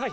はい。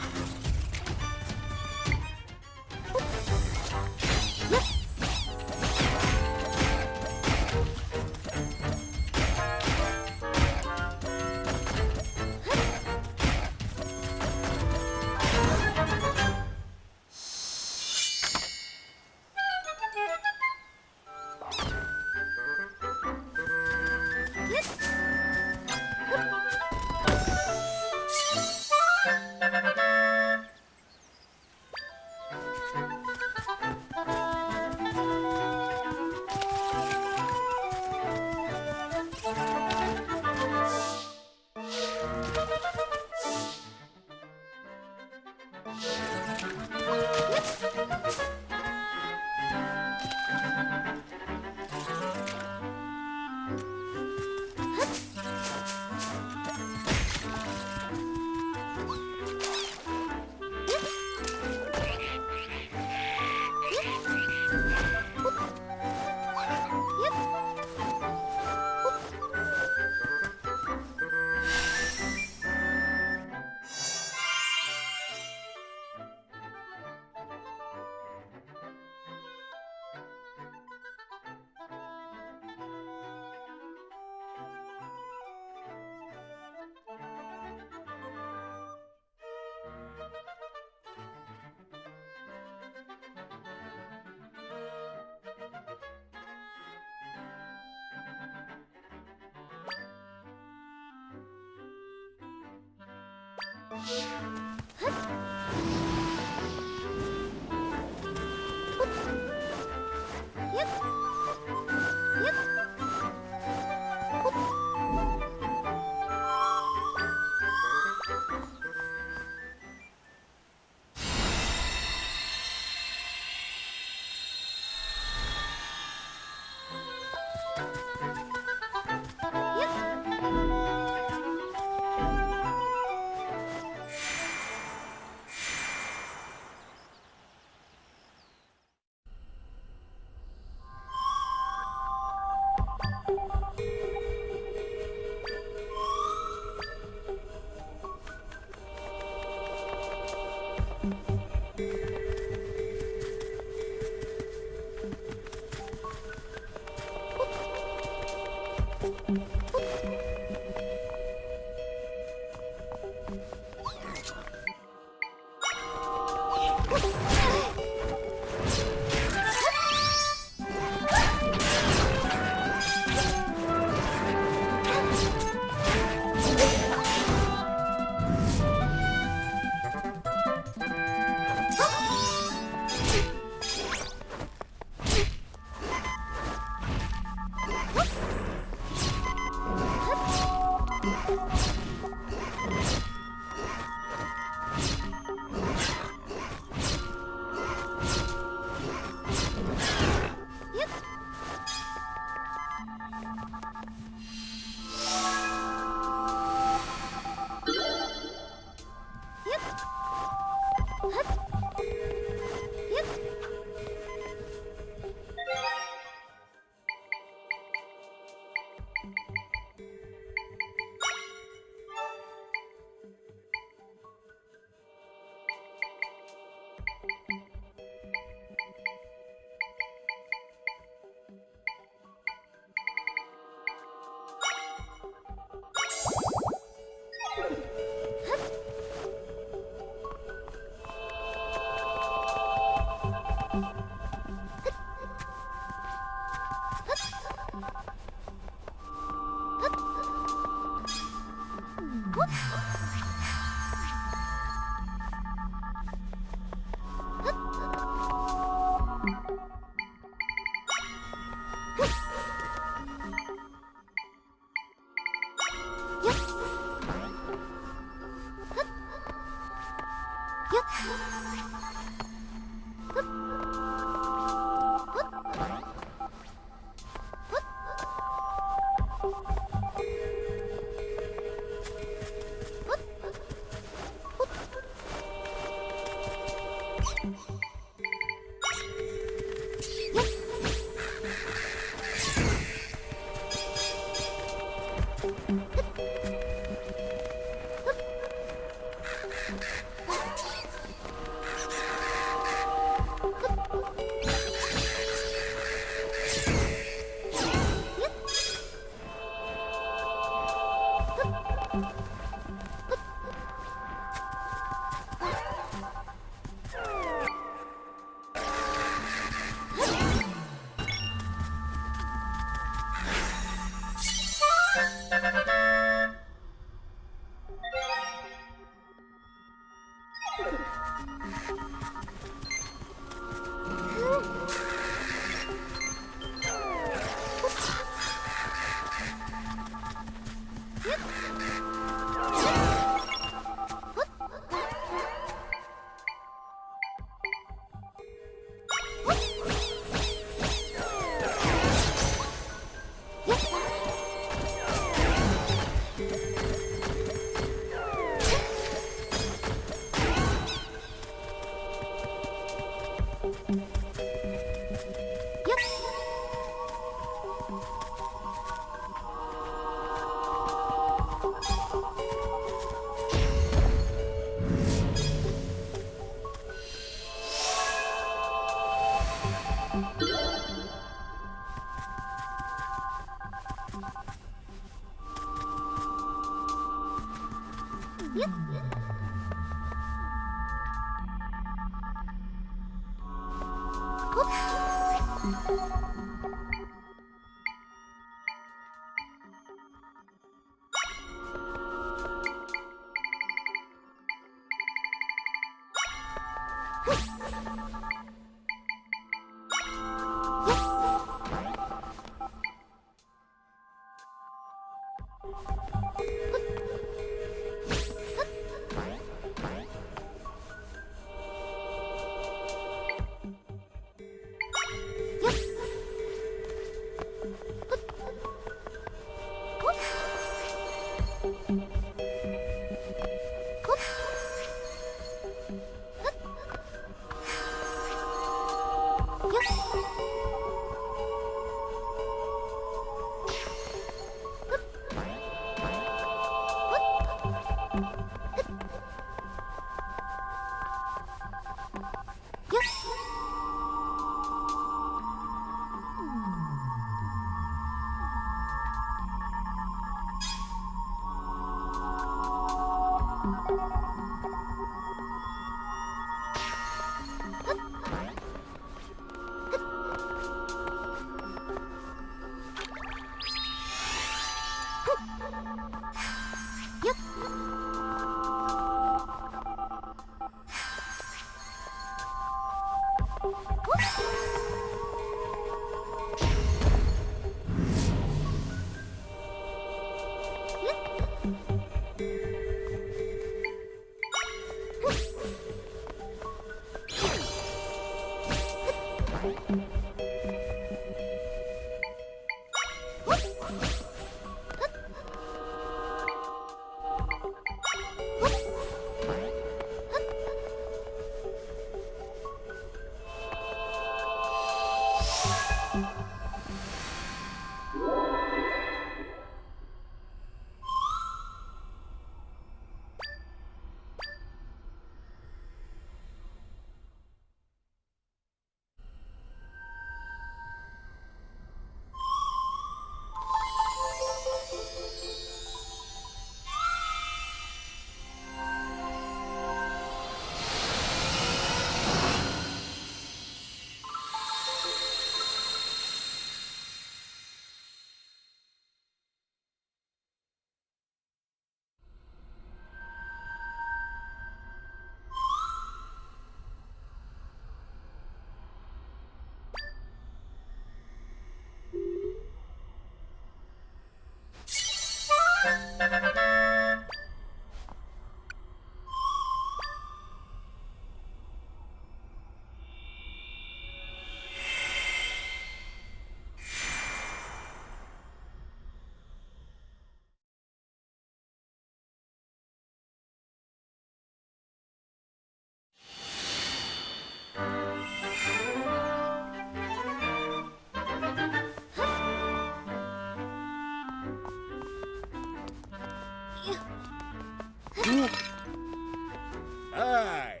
아이.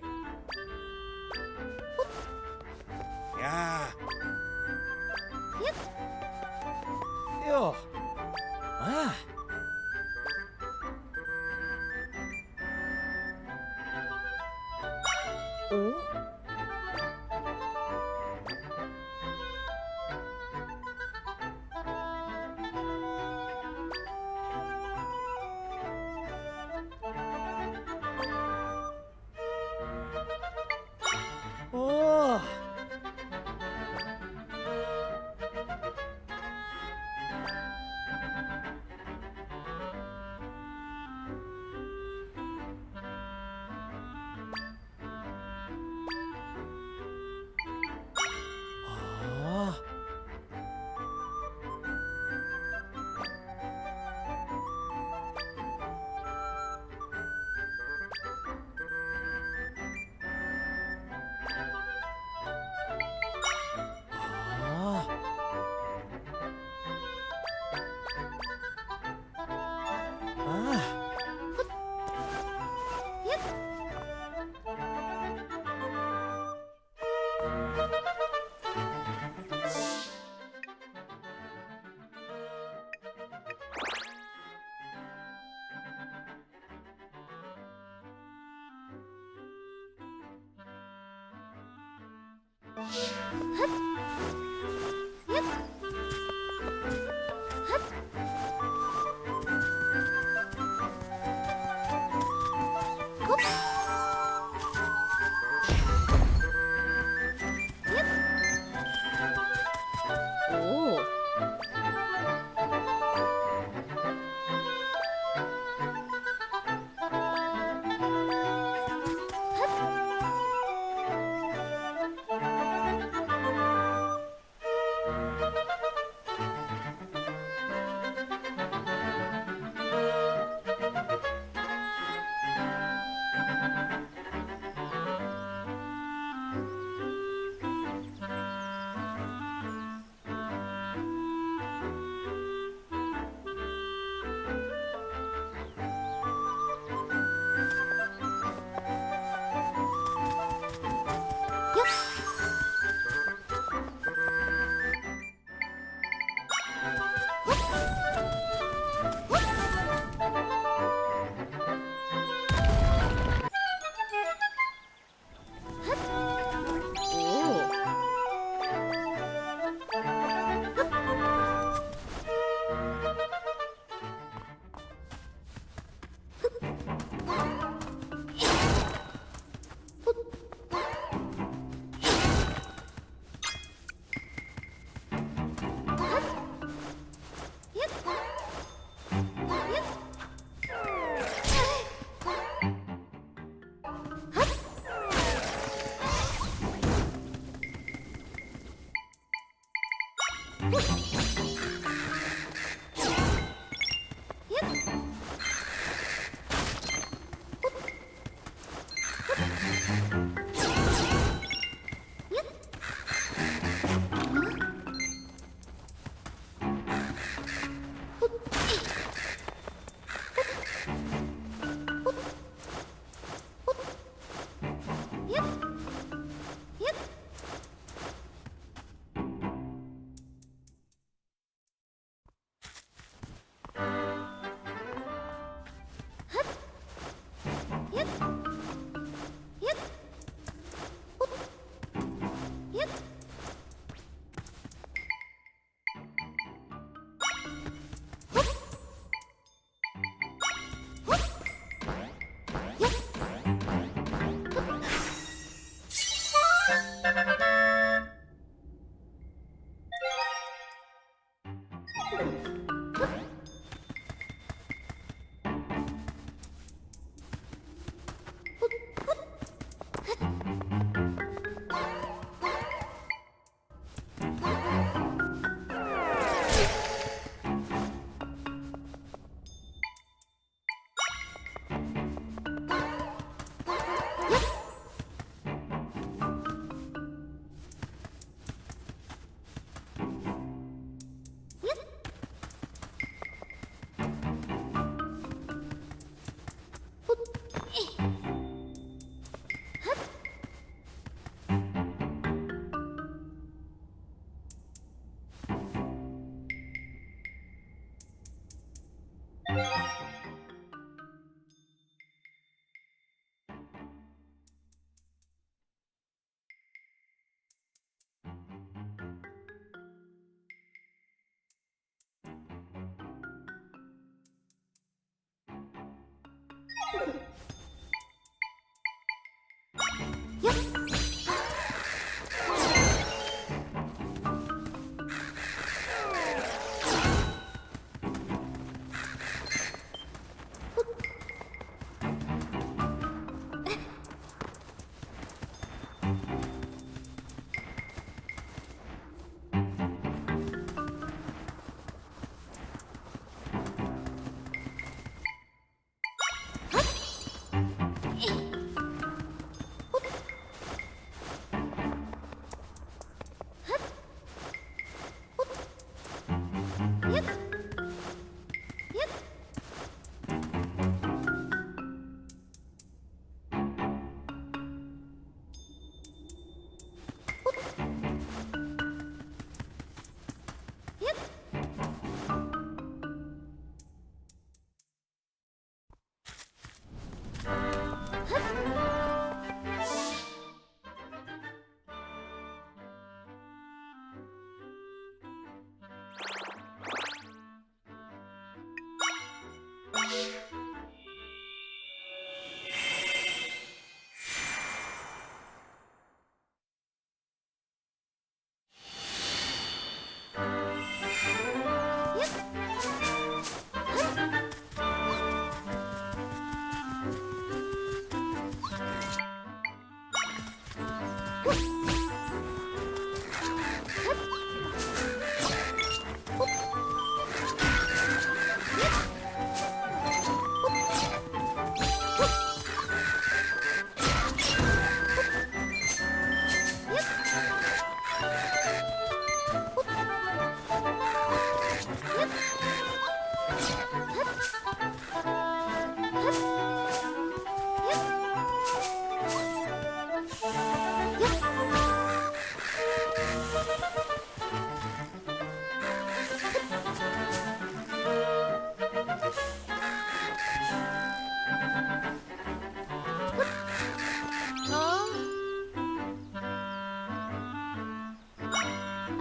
야. 요. 아. 어? 오. 오.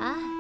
거야?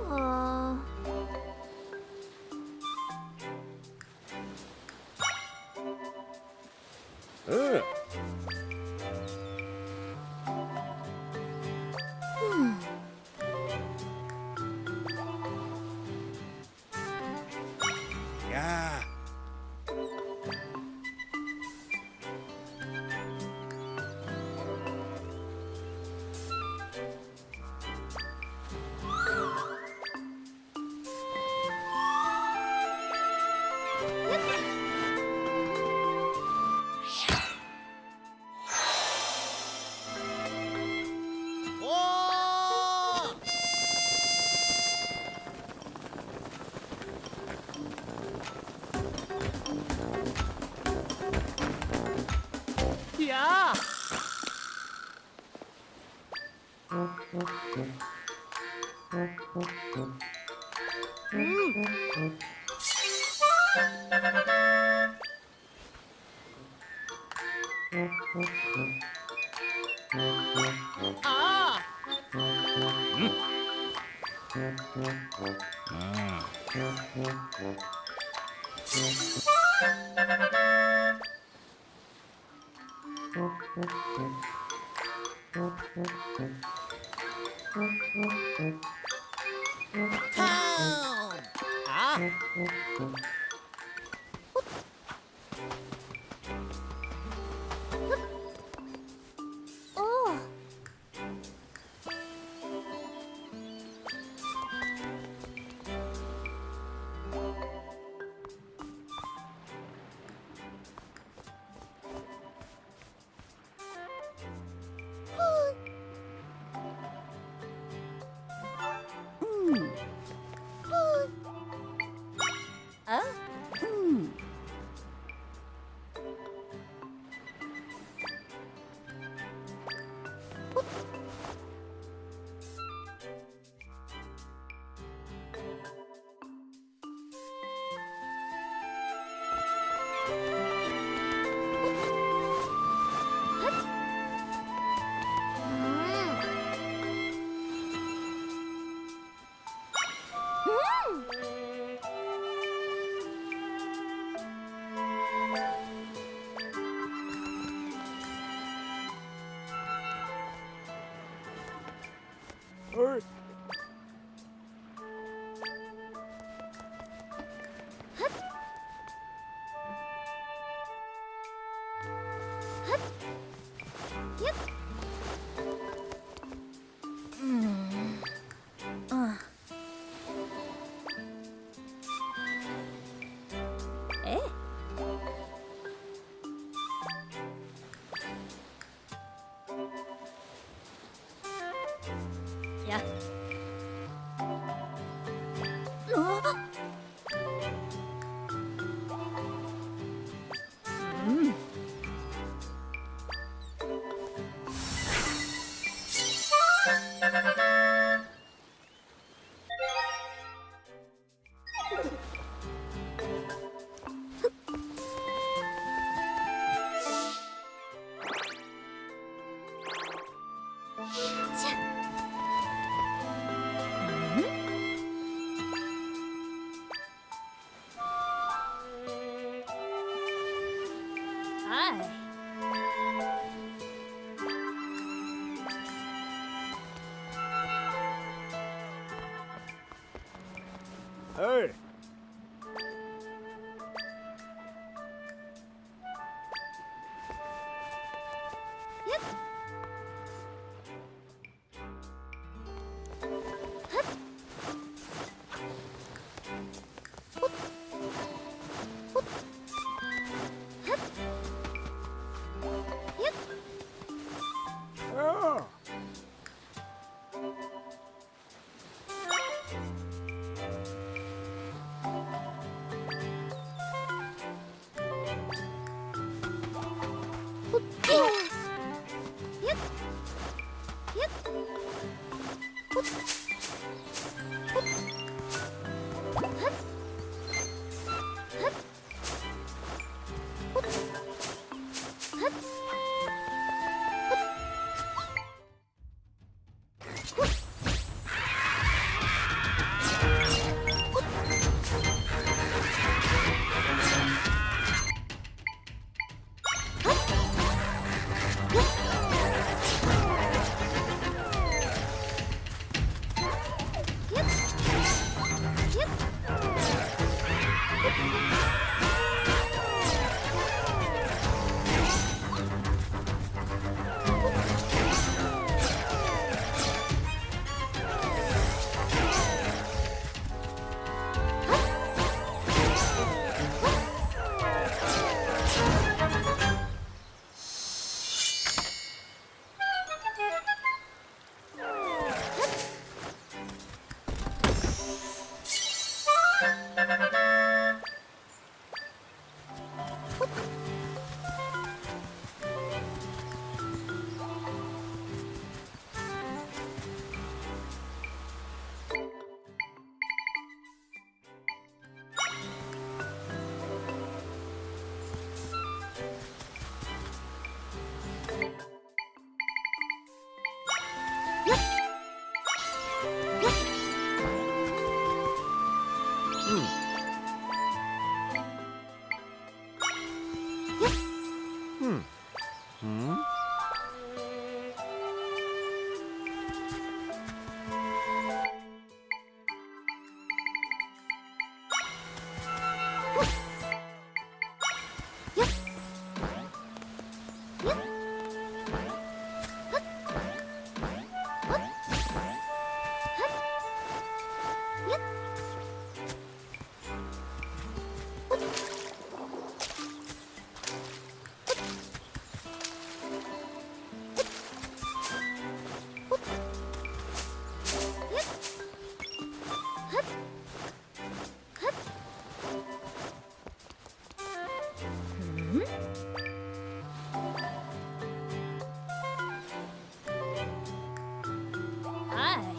어... 응. 야. 오! 야! 아! 타운. 아! 어... 어? 헐. 어. 에? 야. 아이. 에이. 야. 아이.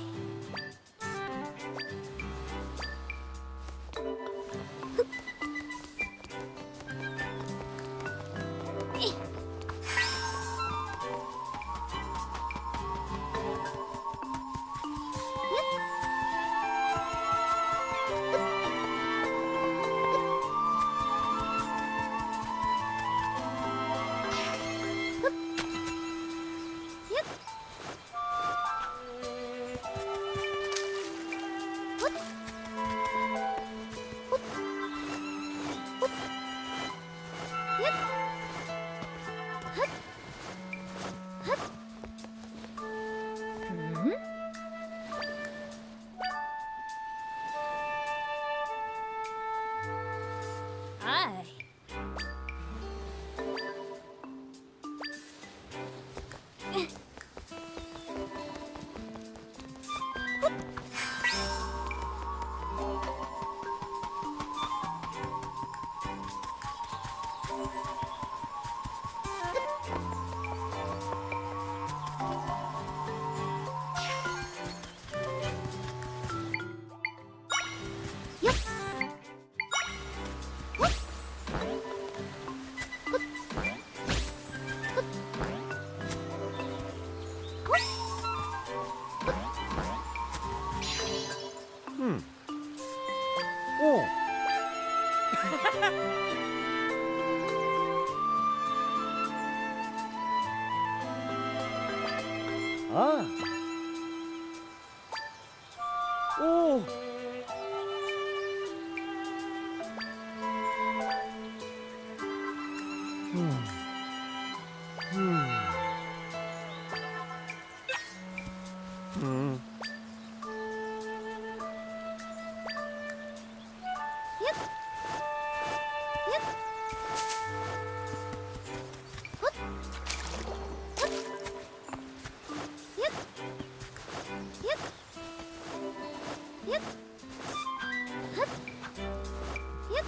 아이. Ah. Oh. Yep. Yep. Hup. Hup. Yep. Yep. Yep. Hup. Yep.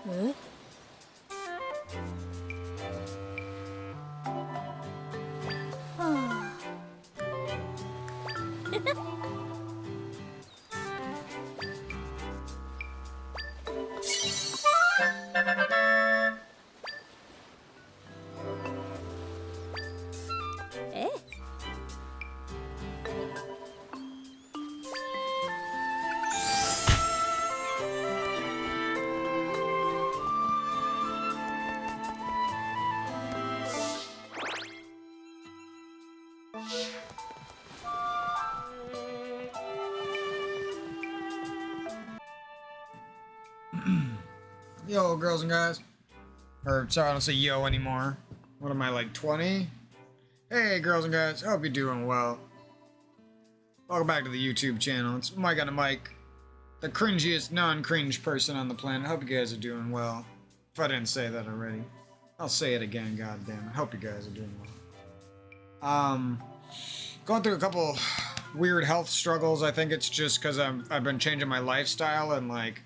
Huh? Oh. Eh? Yo, girls and guys. Or, sorry, I don't say yo anymore. What am I, like 20? Hey, girls and guys. Hope you're doing well. Welcome back to the YouTube channel. It's Mike on the mic. The cringiest non-cringe person on the planet. Hope you guys are doing well. If I didn't say that already, I'll say it again, goddammit. Hope you guys are doing well. Going through a couple weird health struggles. I think it's just because I've been changing my lifestyle and, like,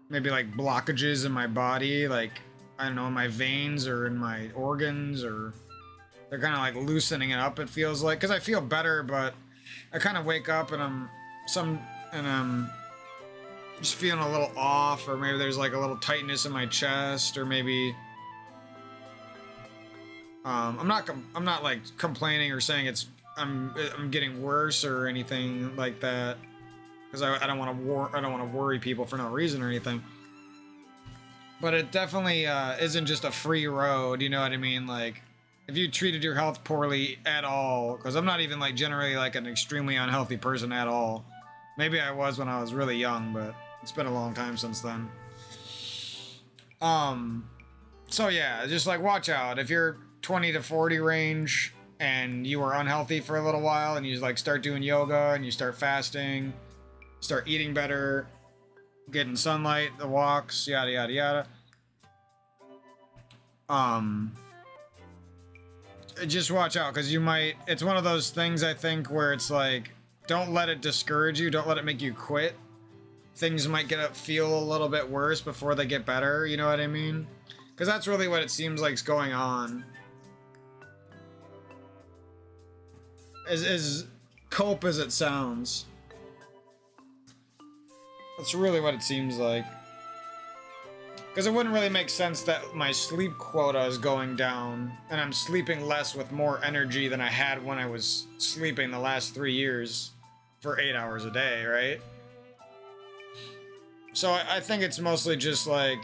maybe like blockages in my body, like, I don't know, in my veins or in my organs, or they're kind of like loosening it up, it feels like, because I feel better, but I kind of wake up and I'm just feeling a little off, or maybe there's like a little tightness in my chest, or maybe I'm not like complaining or saying I'm getting worse or anything like that, because I don't want to worry people for no reason or anything. But it definitely isn't just a free road, you know what I mean? Like, if you treated your health poorly at all, because I'm not even like generally like an extremely unhealthy person at all. Maybe I was when I was really young, but it's been a long time since then. So yeah, just like watch out. If you're 20 to 40 range and you were unhealthy for a little while and you like start doing yoga and you start fasting, start eating better, getting sunlight, the walks, yada yada yada. Just watch out, because you might, it's one of those things I think where it's like, don't let it discourage you, don't let it make you quit. Things might feel a little bit worse before they get better, you know what I mean? Because that's really what it seems like is going on. As cope as it sounds. That's really what it seems like. Because it wouldn't really make sense that my sleep quota is going down, and I'm sleeping less with more energy than I had when I was sleeping the last 3 years for 8 hours a day, right? So I think it's mostly just like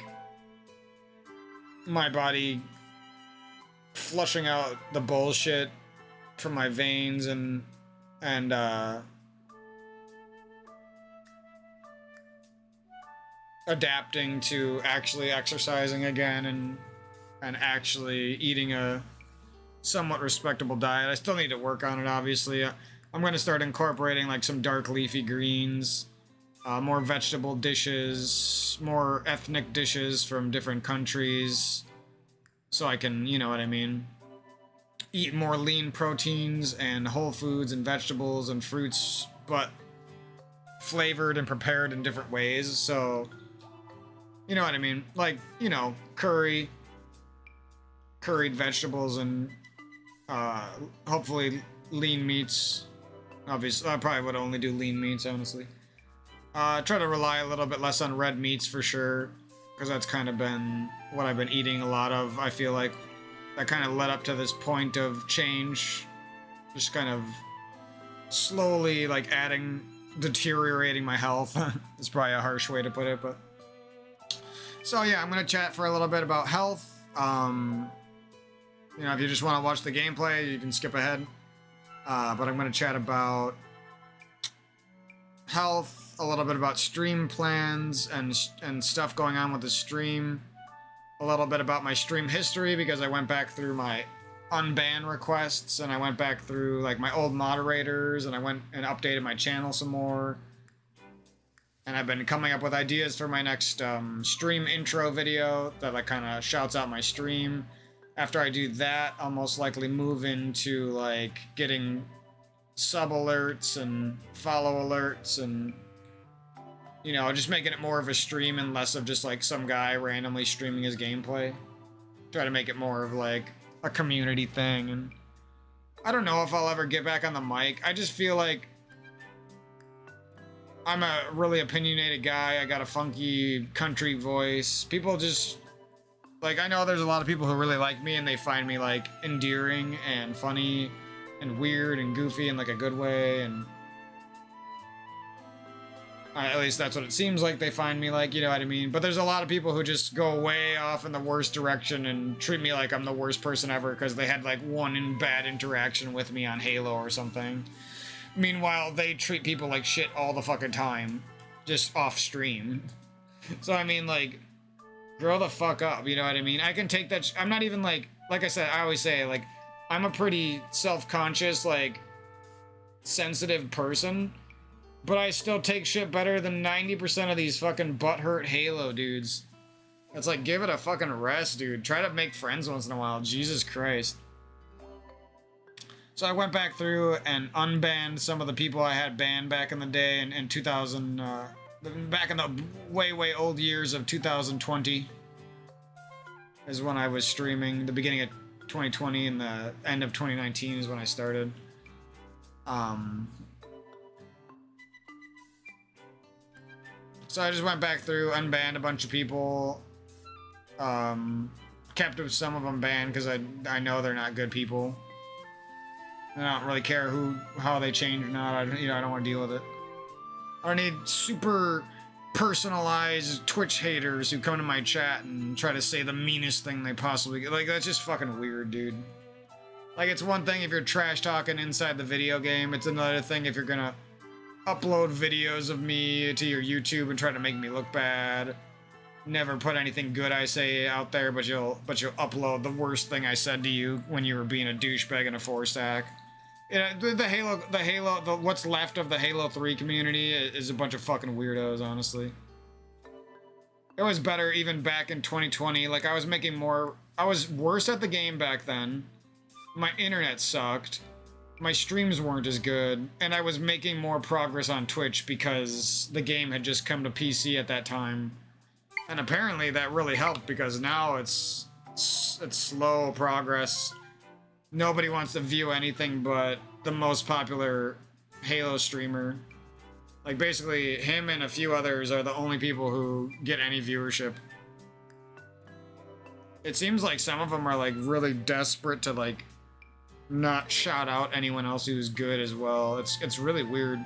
my body flushing out the bullshit from my veins and adapting to actually exercising again and actually eating a somewhat respectable diet. I still need to work on it, obviously. I'm going to start incorporating like some dark leafy greens, more vegetable dishes, more ethnic dishes from different countries, so I can, you know what I mean, eat more lean proteins and whole foods and vegetables and fruits, but flavored and prepared in different ways. So, you know what I mean? Like, you know, curried vegetables and hopefully lean meats. Obviously, I probably would only do lean meats, honestly. Try to rely a little bit less on red meats for sure, because that's kind of been what I've been eating a lot of. I feel like that kind of led up to this point of change. Just kind of slowly, like, deteriorating my health. It's probably a harsh way to put it, but So yeah, I'm gonna chat for a little bit about health. You know, if you just want to watch the gameplay, you can skip ahead. But I'm gonna chat about health, a little bit about stream plans and stuff going on with the stream. A little bit about my stream history because I went back through my unban requests and I went back through like my old moderators and I went and updated my channel some more. And I've been coming up with ideas for my next stream intro video that like kind of shouts out my stream. After I do that, I'll most likely move into like getting sub alerts and follow alerts and, you know, just making it more of a stream and less of just like some guy randomly streaming his gameplay. Try to make it more of like a community thing. And I don't know if I'll ever get back on the mic. I just feel like I'm a really opinionated guy. I got a funky country voice. People just, like, I know there's a lot of people who really like me and they find me, like, endearing and funny and weird and goofy in, like, a good way. And at least that's what it seems like they find me like, you know what I mean? But there's a lot of people who just go way off in the worst direction and treat me like I'm the worst person ever because they had, like, one bad interaction with me on Halo or something. Meanwhile, they treat people like shit all the fucking time, just off stream. So, I mean, like, grow the fuck up, you know what I mean? I can take that, I'm not even, like I said, I always say, like, I'm a pretty self-conscious, like, sensitive person, but I still take shit better than 90% of these fucking butthurt Halo dudes. It's like, give it a fucking rest, dude. Try to make friends once in a while, Jesus Christ. So I went back through and unbanned some of the people I had banned back in the day in 2000, back in the way, way old years of 2020 is when I was streaming. The beginning of 2020 and the end of 2019 is when I started. So I just went back through, unbanned a bunch of people, kept some of them banned because I know they're not good people. And I don't really care how they change or not. I don't want to deal with it. I don't need super personalized Twitch haters who come to my chat and try to say the meanest thing they possibly get. Like, that's just fucking weird, dude. Like, it's one thing if you're trash talking inside the video game. It's another thing if you're gonna upload videos of me to your YouTube and try to make me look bad. Never put anything good I say out there, but you'll upload the worst thing I said to you when you were being a douchebag in a 4-stack. Yeah, what's left of the Halo 3 community is a bunch of fucking weirdos, honestly. It was better even back in 2020. Like, I was worse at the game back then. My internet sucked. My streams weren't as good. And I was making more progress on Twitch because the game had just come to PC at that time. And apparently that really helped because now it's slow progress. Nobody wants to view anything but the most popular Halo streamer. Like, basically, him and a few others are the only people who get any viewership. It seems like some of them are, like, really desperate to, like, not shout out anyone else who's good as well. It's really weird.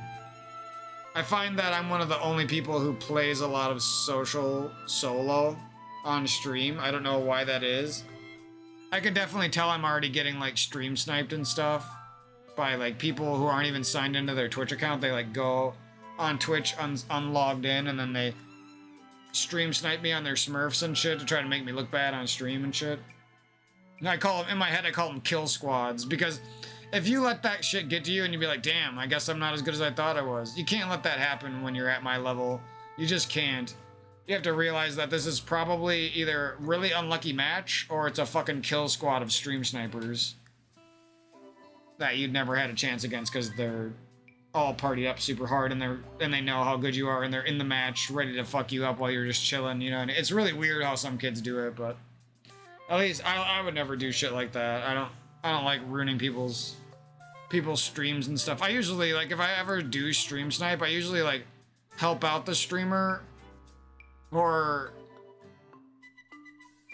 I find that I'm one of the only people who plays a lot of social solo on stream. I don't know why that is. I could definitely tell I'm already getting, like, stream sniped and stuff by, like, people who aren't even signed into their Twitch account. They, like, go on Twitch unlogged in and then they stream snipe me on their Smurfs and shit to try to make me look bad on stream and shit. And I call them, in my head, I call them kill squads because if you let that shit get to you and you be like, damn, I guess I'm not as good as I thought I was. You can't let that happen when you're at my level. You just can't. You have to realize that this is probably either a really unlucky match or it's a fucking kill squad of stream snipers that you'd never had a chance against because they're all partied up super hard and they know how good you are and they're in the match ready to fuck you up while you're just chilling, you know. And it's really weird how some kids do it, but at least I would never do shit like that. I don't like ruining people's streams and stuff. I usually, like, if I ever do stream snipe, I usually, like, help out the streamer. Or,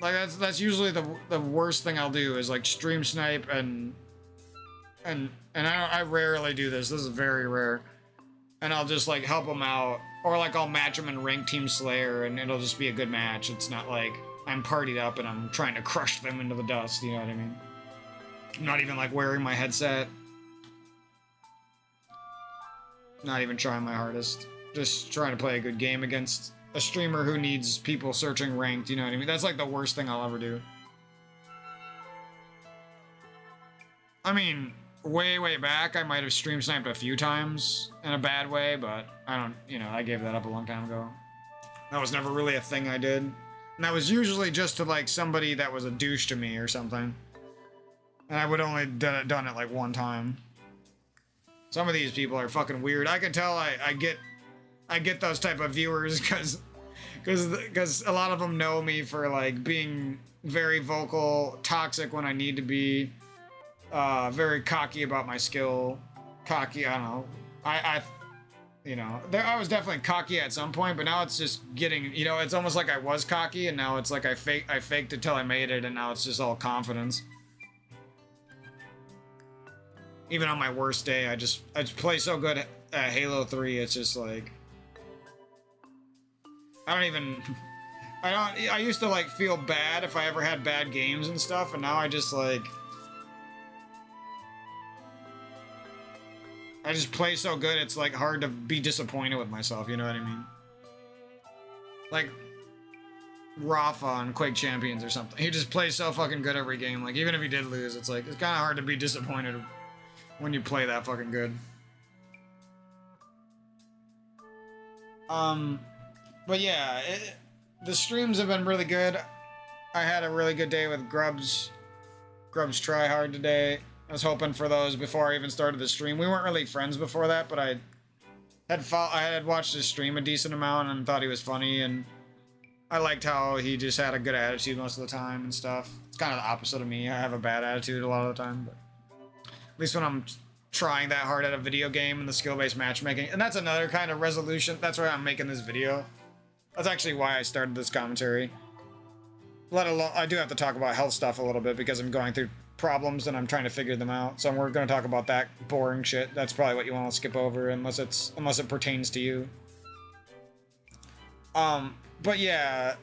like, that's usually the worst thing I'll do is, like, stream snipe and I rarely do this. This is very rare. and I'll just like help them out, or like I'll match them in ranked Team Slayer, and it'll just be a good match. It's not like I'm partied up and I'm trying to crush them into the dust. You know what I mean? I'm not even like wearing my headset. Not even trying my hardest. Just trying to play a good game against a streamer who needs people searching ranked. You know what I mean? That's like the worst thing I'll ever do. I mean, way back, I might have stream sniped a few times in a bad way, but I don't, you know, I gave that up a long time ago. That was never really a thing I did. And that was usually just to like somebody that was a douche to me or something. And I would only done it like one time. Some of these people are fucking weird. I can tell I get those type of viewers because a lot of them know me for like being very vocal, toxic when I need to be, very cocky about my skill. Cocky, I don't know. You know, I was definitely cocky at some point, but now it's just getting, you know, it's almost like I was cocky, and now it's like I faked it till I made it, and now it's just all confidence. Even on my worst day, I just play so good at Halo 3, it's just like... I used to like feel bad if I ever had bad games and stuff, and now I just like... I just play so good, it's like hard to be disappointed with myself, you know what I mean? Like Rafa on Quake Champions or something. He just plays so fucking good every game. Like even if he did lose, it's like, it's kind of hard to be disappointed when you play that fucking good. But yeah, the streams have been really good. I had a really good day with Grubs Tryhard today. I was hoping for those before I even started the stream. We weren't really friends before that, but I had watched his stream a decent amount and thought he was funny, and I liked how he just had a good attitude most of the time and stuff. It's kind of the opposite of me. I have a bad attitude a lot of the time, but at least when I'm trying that hard at a video game and the skill-based matchmaking. And that's another kind of resolution. That's why I'm making this video. That's actually why I started this commentary. Let alone, I do have to talk about health stuff a little bit because I'm going through problems and I'm trying to figure them out. So we're going to talk about that boring shit. That's probably what you want to skip over unless it pertains to you. But yeah,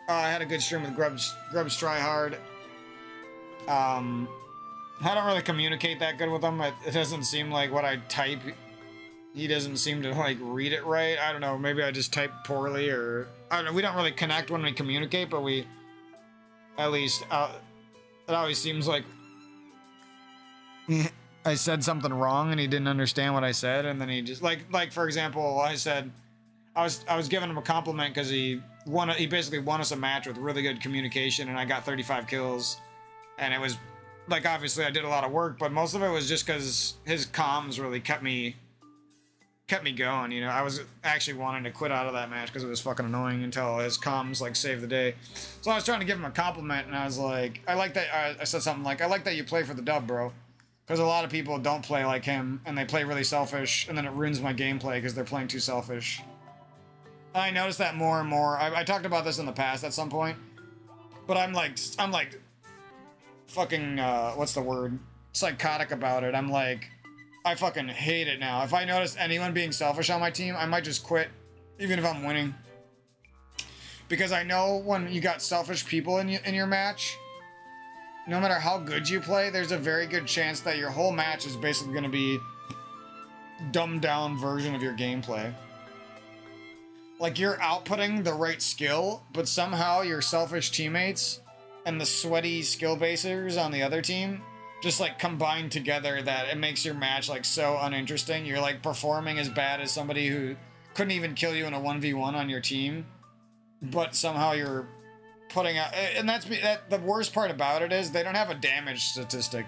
I had a good stream with Grubs Tryhard. I don't really communicate that good with him. It doesn't seem like what I type, he doesn't seem to like read it right. I don't know, maybe I just type poorly, or I don't know. We don't really connect when we communicate, but we, at least, it always seems like I said something wrong and he didn't understand what I said, and then he just like for example, I said I was giving him a compliment because he basically won us a match with really good communication, and I got 35 kills, and it was like, obviously I did a lot of work, but most of it was just because his comms really kept me going, you know. I was actually wanting to quit out of that match because it was fucking annoying until his comms like saved the day. So I was trying to give him a compliment, and I was like, I like that. I said something like, I like that you play for the dub, bro, because a lot of people don't play like him and they play really selfish, and then it ruins my gameplay because they're playing too selfish. And I noticed that more and more. I talked about this in the past at some point, but I'm like fucking what's the word, psychotic about it. I'm like, I fucking hate it now. If I notice anyone being selfish on my team, I might just quit, even if I'm winning. Because I know when you got selfish people in your match, no matter how good you play, there's a very good chance that your whole match is basically going to be dumbed down version of your gameplay. Like, you're outputting the right skill, but somehow your selfish teammates and the sweaty skill basers on the other team just like combine together that it makes your match like so uninteresting. You're like performing as bad as somebody who couldn't even kill you in a 1v1 on your team, but somehow you're putting out, and that's the worst part about it is they don't have a damage statistic.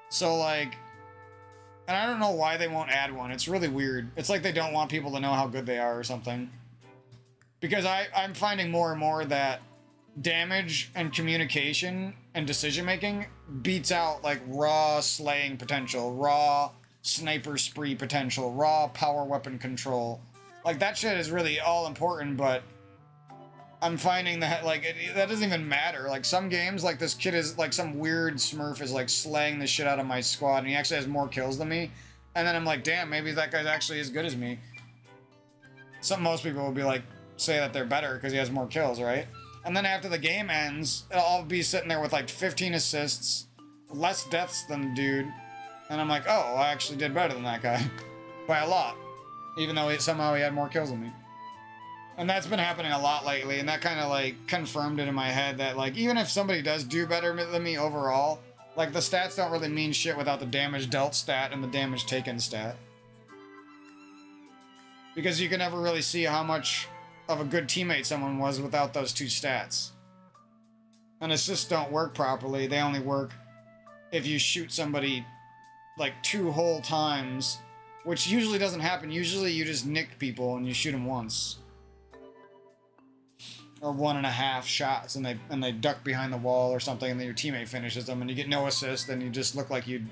So like, and I don't know why they won't add one. It's really weird. It's like they don't want people to know how good they are or something. Because I'm finding more and more that damage and communication and decision making beats out like raw slaying potential, raw sniper spree potential, raw power weapon control. Like, that shit is really all important, but I'm finding that like that doesn't even matter. Like, some games, like this kid is like some weird smurf is like slaying the shit out of my squad, and he actually has more kills than me, And then I'm like, damn, maybe that guy's actually as good as me. Most people will be like, say that they're better because he has more kills, right? And then after the game ends, I'll be sitting there with like 15 assists, less deaths than the dude. And I'm like, oh, I actually did better than that guy. By a lot. Even though somehow he had more kills than me. And that's been happening a lot lately, and that kind of like confirmed it in my head that like even if somebody does do better than me overall, like the stats don't really mean shit without the damage dealt stat and the damage taken stat. Because you can never really see how much of a good teammate someone was without those two stats. And assists don't work properly, they only work if you shoot somebody like 2 whole times, which usually doesn't happen. Usually you just nick people and you shoot them once. Or 1.5 shots, and they duck behind the wall or something, and then your teammate finishes them, and you get no assist, and you just look like you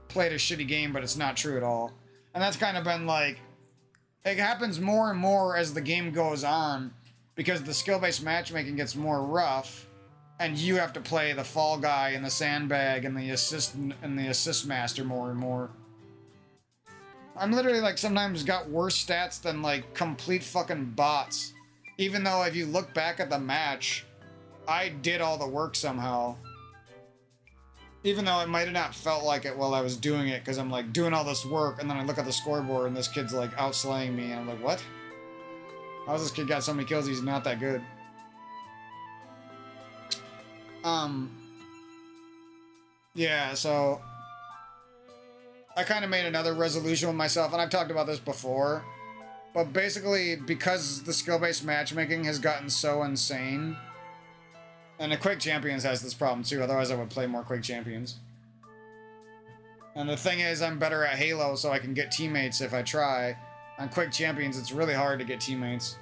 played a shitty game, but it's not true at all. And that's kind of been like, it happens more and more as the game goes on, because the skill-based matchmaking gets more rough, and you have to play the fall guy and the sandbag and the assist master more and more. I'm literally like sometimes got worse stats than like complete fucking bots. Even though if you look back at the match, I did all the work somehow. Even though it might have not felt like it while I was doing it, because I'm like doing all this work, and then I look at the scoreboard and this kid's like outslaying me, and I'm like, what? How's this kid got so many kills? He's not that good. Yeah, so I kind of made another resolution with myself, and I've talked about this before. But basically, because the skill-based matchmaking has gotten so insane, and the Quake Champions has this problem too, otherwise I would play more Quake Champions. And the thing is, I'm better at Halo, so I can get teammates if I try. On Quake Champions, it's really hard to get teammates.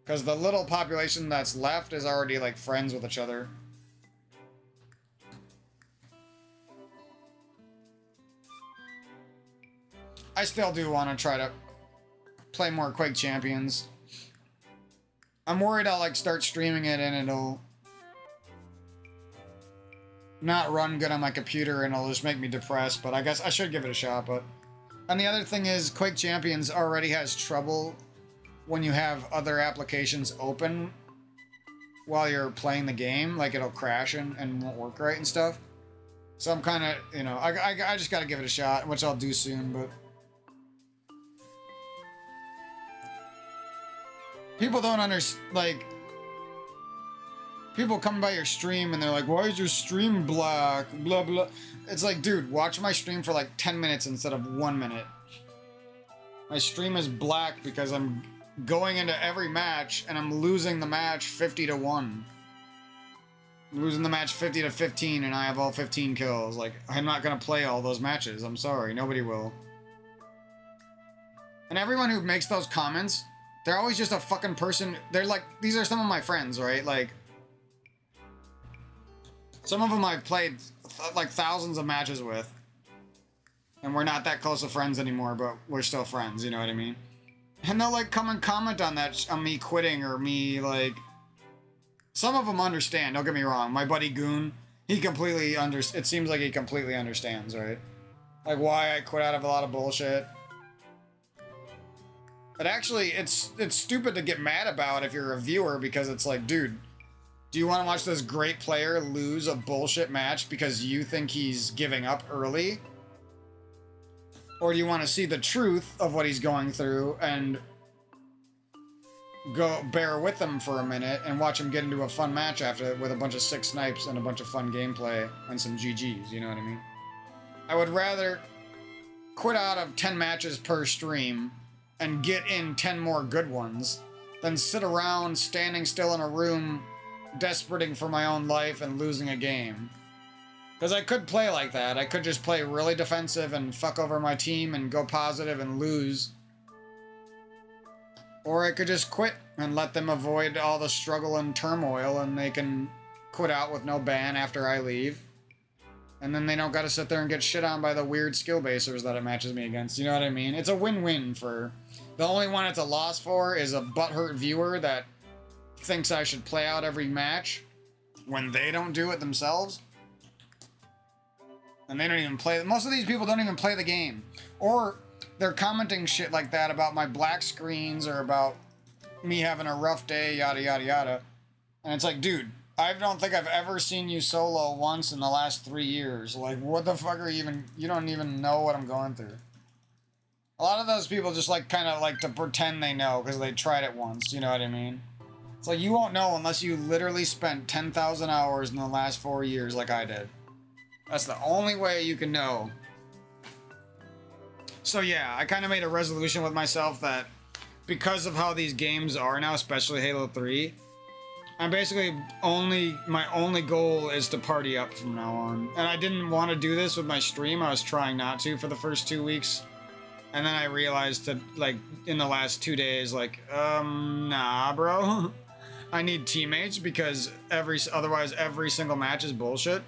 Because the little population that's left is already, like, friends with each other. I still do want to try to play more Quake Champions. I'm worried I'll like start streaming it and it'll not run good on my computer and it'll just make me depressed, but I guess I should give it a shot. But and the other thing is Quake Champions already has trouble when you have other applications open while you're playing the game, like it'll crash and won't work right and stuff. So I'm kind of, you know, I just got to give it a shot, which I'll do soon, but people don't understand, like, people come by your stream and they're like, why is your stream black? Blah, blah. It's like, dude, watch my stream for like 10 minutes instead of 1 minute. My stream is black because I'm going into every match and I'm losing the match 50-1. I'm losing the match 50-15 and I have all 15 kills. Like, I'm not gonna play all those matches. I'm sorry, nobody will. And everyone who makes those comments, they're always just a fucking person. They're like, these are some of my friends, right? Like, some of them I've played like thousands of matches with. And we're not that close of friends anymore, but we're still friends, you know what I mean? And they'll like come and comment on that, on me quitting or me like... Some of them understand, don't get me wrong. My buddy Goon, he completely it seems like he completely understands, right? Like why I quit out of a lot of bullshit. But actually, it's stupid to get mad about if you're a viewer because it's like, dude, do you want to watch this great player lose a bullshit match because you think he's giving up early? Or do you want to see the truth of what he's going through and go bear with him for a minute and watch him get into a fun match after with a bunch of 6 snipes and a bunch of fun gameplay and some GGs, you know what I mean? I would rather quit out of 10 matches per stream and get in 10 more good ones than sit around standing still in a room desperating for my own life and losing a game. Because I could play like that. I could just play really defensive and fuck over my team and go positive and lose. Or I could just quit and let them avoid all the struggle and turmoil and they can quit out with no ban after I leave. And then they don't gotta sit there and get shit on by the weird skill basers that it matches me against. You know what I mean? It's a win-win for... The only one it's a loss for is a butthurt viewer that thinks I should play out every match when they don't do it themselves. And they don't even play. Most of these people don't even play the game. Or they're commenting shit like that about my black screens or about me having a rough day, yada, yada, yada. And it's like, dude, I don't think I've ever seen you solo once in the last 3 years. Like, what the fuck are you even... You don't even know what I'm going through. A lot of those people just, like, kind of like to pretend they know because they tried it once. You know what I mean? It's like, you won't know unless you literally spent 10,000 hours in the last 4 years like I did. That's the only way you can know. So yeah, I kind of made a resolution with myself that because of how these games are now, especially Halo 3, I'm basically my only goal is to party up from now on. And I didn't want to do this with my stream. I was trying not to for the first 2 weeks. And then I realized that, like, in the last 2 days, like, nah, bro. I need teammates because otherwise every single match is bullshit.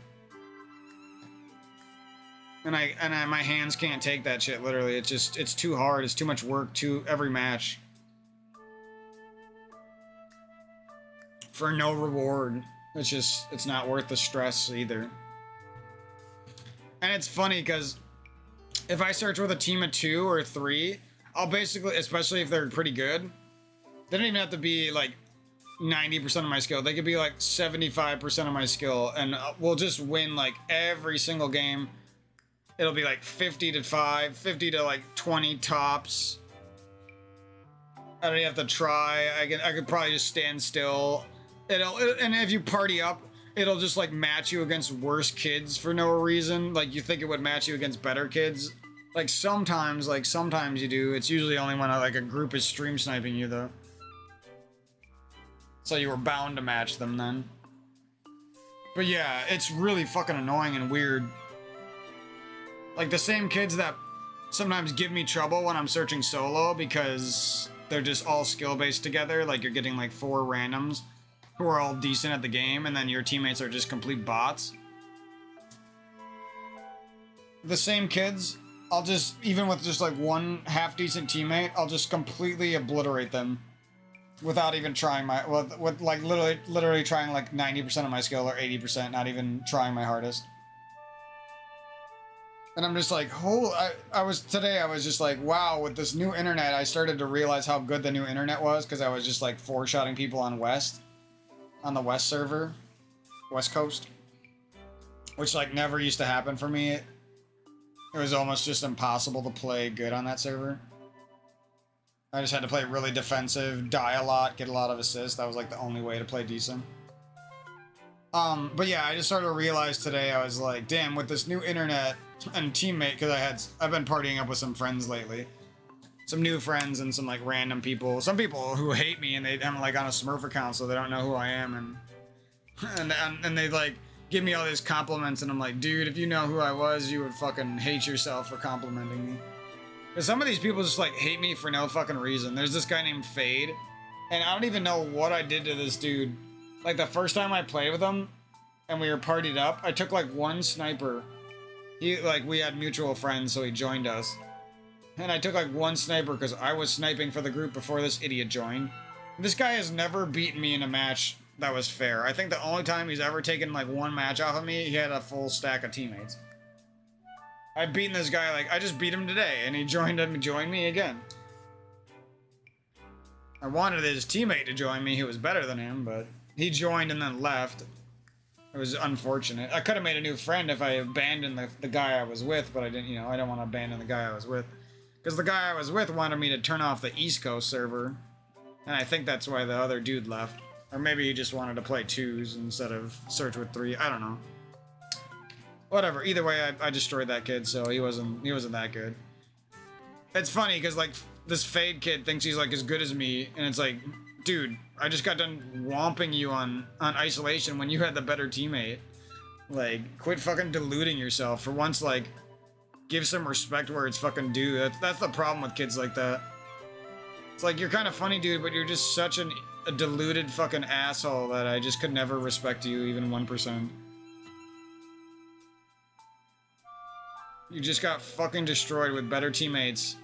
And my hands can't take that shit, literally. It's too hard. It's too much work every match. For no reward. It's not worth the stress either. And it's funny because if I search with a team of 2 or 3, I'll basically, especially if they're pretty good, they don't even have to be like 90% of my skill. They could be like 75% of my skill, and we'll just win like every single game. It'll be like 50-5, 50 to like 20 tops. I don't even have to try. I could probably just stand still. And if you party up, it'll just like match you against worse kids for no reason. Like you think it would match you against better kids. Like sometimes you do. It's usually only when like a group is stream sniping you though. So you were bound to match them then. But yeah, it's really fucking annoying and weird. Like the same kids that sometimes give me trouble when I'm searching solo because they're just all skill-based together. Like you're getting like 4 randoms who are all decent at the game and then your teammates are just complete bots. The same kids, I'll just, even with just like one half-decent teammate, I'll just completely obliterate them without even trying with like literally trying like 90% of my skill or 80%, not even trying my hardest. And I'm just like, I was just like, wow, with this new internet, I started to realize how good the new internet was because I was just like 4-shotting people on the West server, West Coast, which like never used to happen for me. It was almost just impossible to play good on that server. I just had to play really defensive, die a lot, get a lot of assists. That was like the only way to play decent. But yeah, I just started to realize today, I was like, damn, with this new internet and teammate, because I've been partying up with some friends lately. Some new friends and some like random people. Some people who hate me and I'm like on a Smurf account so they don't know who I am and they like give me all these compliments and I'm like, dude, if you know who I was, you would fucking hate yourself for complimenting me. Because some of these people just like hate me for no fucking reason. There's this guy named Fade, and I don't even know what I did to this dude. Like the first time I played with him and we were partied up, I took like one sniper. We had mutual friends, so he joined us. And I took like one sniper because I was sniping for the group before this idiot joined. This guy has never beaten me in a match that was fair. I think the only time he's ever taken like one match off of me, he had a full stack of teammates. I've beaten this guy, like, I just beat him today, and he joined me again. I wanted his teammate to join me, who was better than him, but he joined and then left. It was unfortunate. I could have made a new friend if I abandoned the guy I was with, but I didn't, I don't want to abandon the guy I was with. Because the guy I was with wanted me to turn off the East Coast server, and I think that's why the other dude left. Or maybe he just wanted to play 2s instead of search with 3, I don't know. Whatever, either way, I destroyed that kid, so he wasn't that good. It's funny, because, like, this Fade kid thinks he's, like, as good as me, and it's like, dude, I just got done whomping you on isolation when you had the better teammate. Like, quit fucking deluding yourself. For once, like, give some respect where it's fucking due. That's the problem with kids like that. It's like, you're kind of funny, dude, but you're just such a deluded fucking asshole that I just could never respect you, even 1%. You just got fucking destroyed with better teammates.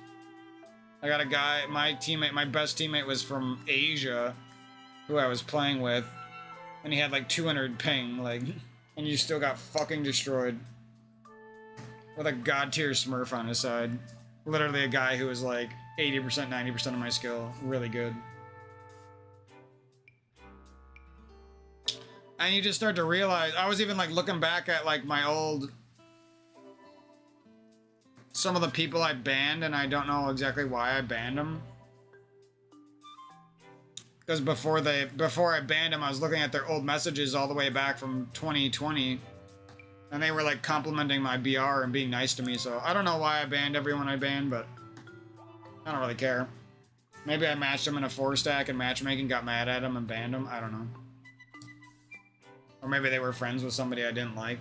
I got a guy, my best teammate was from Asia, who I was playing with, and he had like 200 ping, like, and you still got fucking destroyed. with a god tier smurf on his side. Literally a guy who was like 80%, 90% of my skill. Really good. And you just start to realize, I was even like looking back at like my old, some of the people I banned, and I don't know exactly why I banned them. Because before I banned them, I was looking at their old messages all the way back from 2020. And they were like complimenting my BR and being nice to me, so I don't know why I banned everyone I banned, but I don't really care. Maybe I matched them in a 4-stack and matchmaking got mad at them and banned them, I don't know. Or maybe they were friends with somebody I didn't like.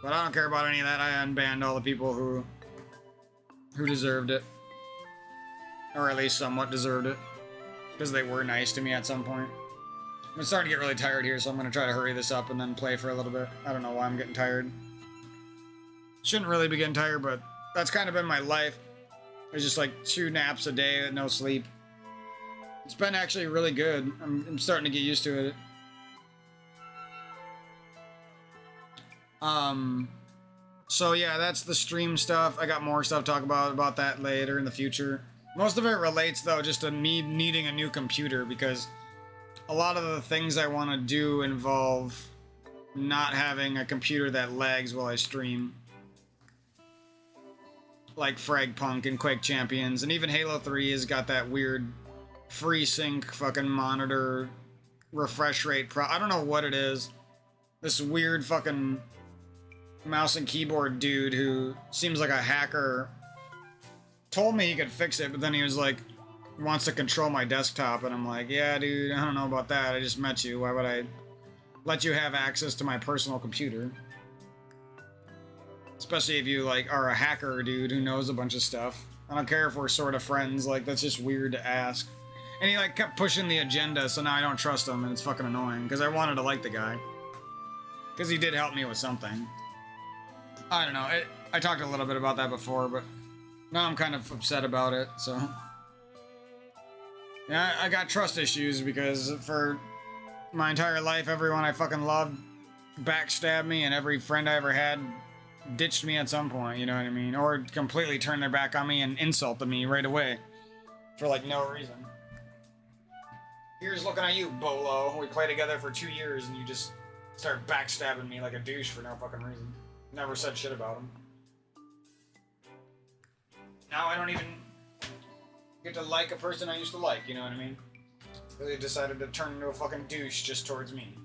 But I don't care about any of that. I unbanned all the people who deserved it. Or at least somewhat deserved it. Because they were nice to me at some point. I'm starting to get really tired here, so I'm going to try to hurry this up and then play for a little bit. I don't know why I'm getting tired. Shouldn't really be getting tired, but that's kind of been my life. It's just like 2 naps a day with no sleep. It's been actually really good. I'm starting to get used to it. So yeah, that's the stream stuff. I got more stuff to talk about that later in the future. Most of it relates, though, just to me needing a new computer, because a lot of the things I want to do involve not having a computer that lags while I stream. Like Fragpunk and Quake Champions, and even Halo 3 has got that weird FreeSync fucking monitor refresh rate I don't know what it is. This weird fucking mouse and keyboard dude who seems like a hacker told me he could fix it, but then he was like, wants to control my desktop, and I'm like, yeah, dude, I don't know about that. I just met you. Why would I let you have access to my personal computer? Especially if you, like, are a hacker, dude, who knows a bunch of stuff. I don't care if we're sort of friends. Like, that's just weird to ask. And he, like, kept pushing the agenda, so now I don't trust him, and it's fucking annoying, because I wanted to like the guy. Because he did help me with something. I don't know. I talked a little bit about that before, but now I'm kind of upset about it, so... Yeah, I got trust issues because for my entire life, everyone I fucking loved backstabbed me, and every friend I ever had ditched me at some point, you know what I mean? Or completely turned their back on me and insulted me right away. For, like, no reason. Here's looking at you, Bolo. We played together for 2 years, and you just start backstabbing me like a douche for no fucking reason. Never said shit about him. Now I don't even get to like a person I used to like, you know what I mean? They decided to turn into a fucking douche just towards me.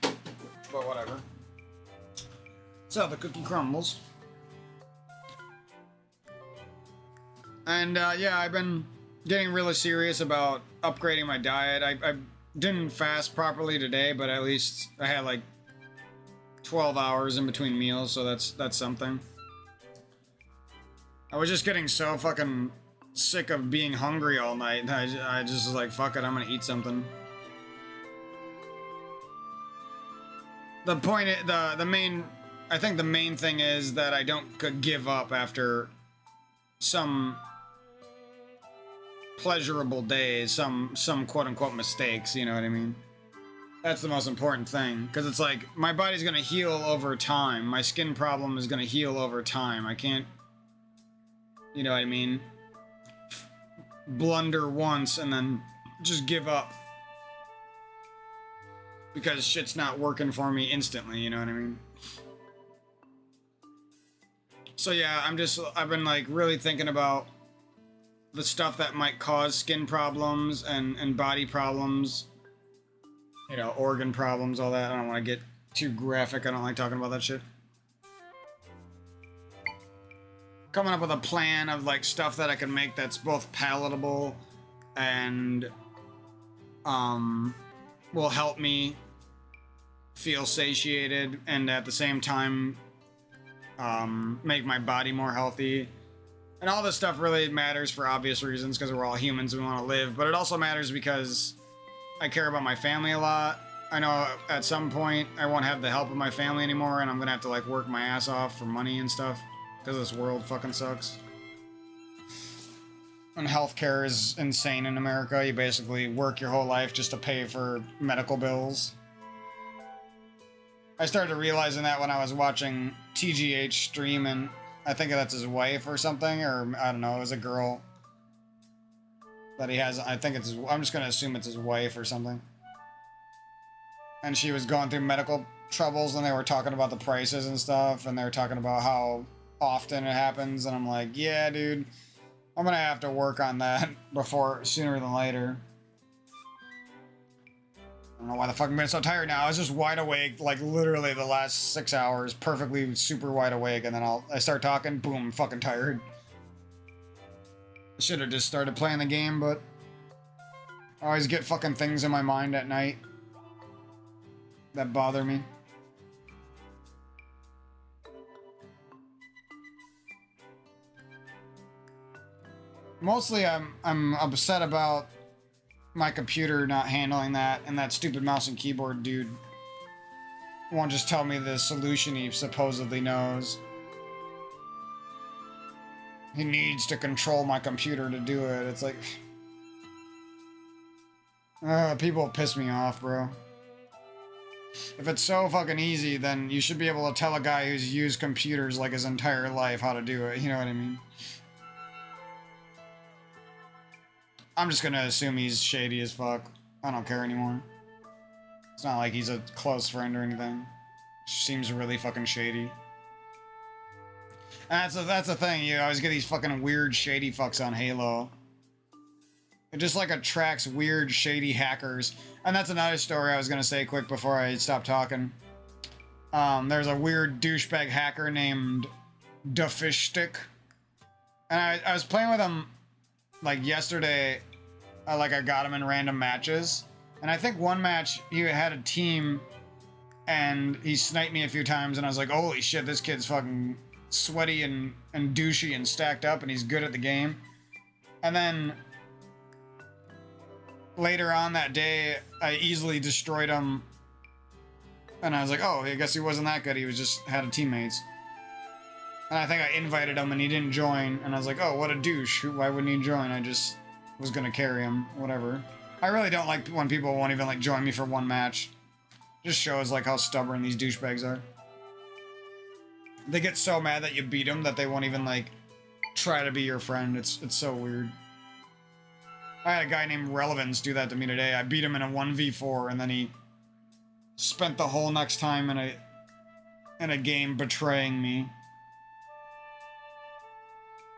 But whatever. So the cookie crumbles. And yeah, I've been getting really serious about upgrading my diet. I didn't fast properly today, but at least I had like 12 hours in between meals, so that's something. I was just getting so fucking sick of being hungry all night. I just was like, fuck it, I'm gonna eat something. The point, I think the main thing is that I don't give up after some pleasurable days, some quote-unquote mistakes, you know what I mean? That's the most important thing, because it's like, my body's gonna heal over time. My skin problem is gonna heal over time. I can't, you know what I mean, blunder once and then just give up. Because shit's not working for me instantly, you know what I mean? So yeah, I've been like really thinking about the stuff that might cause skin problems and body problems. You know, organ problems, all that. I don't want to get too graphic. I don't like talking about that shit. Coming up with a plan of like stuff that I can make that's both palatable and will help me feel satiated and at the same time make my body more healthy. And all this stuff really matters for obvious reasons, because we're all humans, we want to live, but it also matters because I care about my family a lot. I know at some point I won't have the help of my family anymore, and I'm gonna have to like work my ass off for money and stuff, because this world fucking sucks. And healthcare is insane in America. You basically work your whole life just to pay for medical bills. I started realizing that when I was watching TGH stream, and I think that's his wife or something, or I don't know, it was a girl that he has. I think it's his, I'm just gonna assume it's his wife or something. And she was going through medical troubles, and they were talking about the prices and stuff, and they were talking about how often it happens, and I'm like, yeah, dude, I'm gonna have to work on that sooner than later. I don't know why the fuck I'm getting so tired now. I was just wide awake, like literally the last 6 hours, perfectly super wide awake, and then I start talking, boom, fucking tired. I should have just started playing the game, but I always get fucking things in my mind at night that bother me. Mostly I'm upset about my computer not handling that, and that stupid mouse and keyboard dude won't just tell me the solution he supposedly knows. He needs to control my computer to do it. It's like... people piss me off, bro. If it's so fucking easy, then you should be able to tell a guy who's used computers like his entire life how to do it, you know what I mean? I'm just gonna assume he's shady as fuck. I don't care anymore. It's not like he's a close friend or anything. Seems really fucking shady. And that's the thing, you always get these fucking weird shady fucks on Halo. It just like attracts weird shady hackers. And that's another story I was gonna say quick before I stop talking. There's a weird douchebag hacker named Dafishstick. And I was playing with him like yesterday. I got him in random matches. And I think one match he had a team and he sniped me a few times, and I was like, holy shit, this kid's fucking sweaty and douchey and stacked up, and he's good at the game. And then later on that day, I easily destroyed him, and I was like, oh, I guess he wasn't that good, he was just had teammates. And I think I invited him and he didn't join, and I was like, oh, what a douche, why wouldn't he join? I just was gonna carry him, whatever. I really don't like when people won't even like join me for one match. Just shows like how stubborn these douchebags are. They get so mad that you beat them that they won't even like try to be your friend. It's so weird. I had a guy named Relevance do that to me today. I beat him in a 1v4, and then he spent the whole next time in a game betraying me.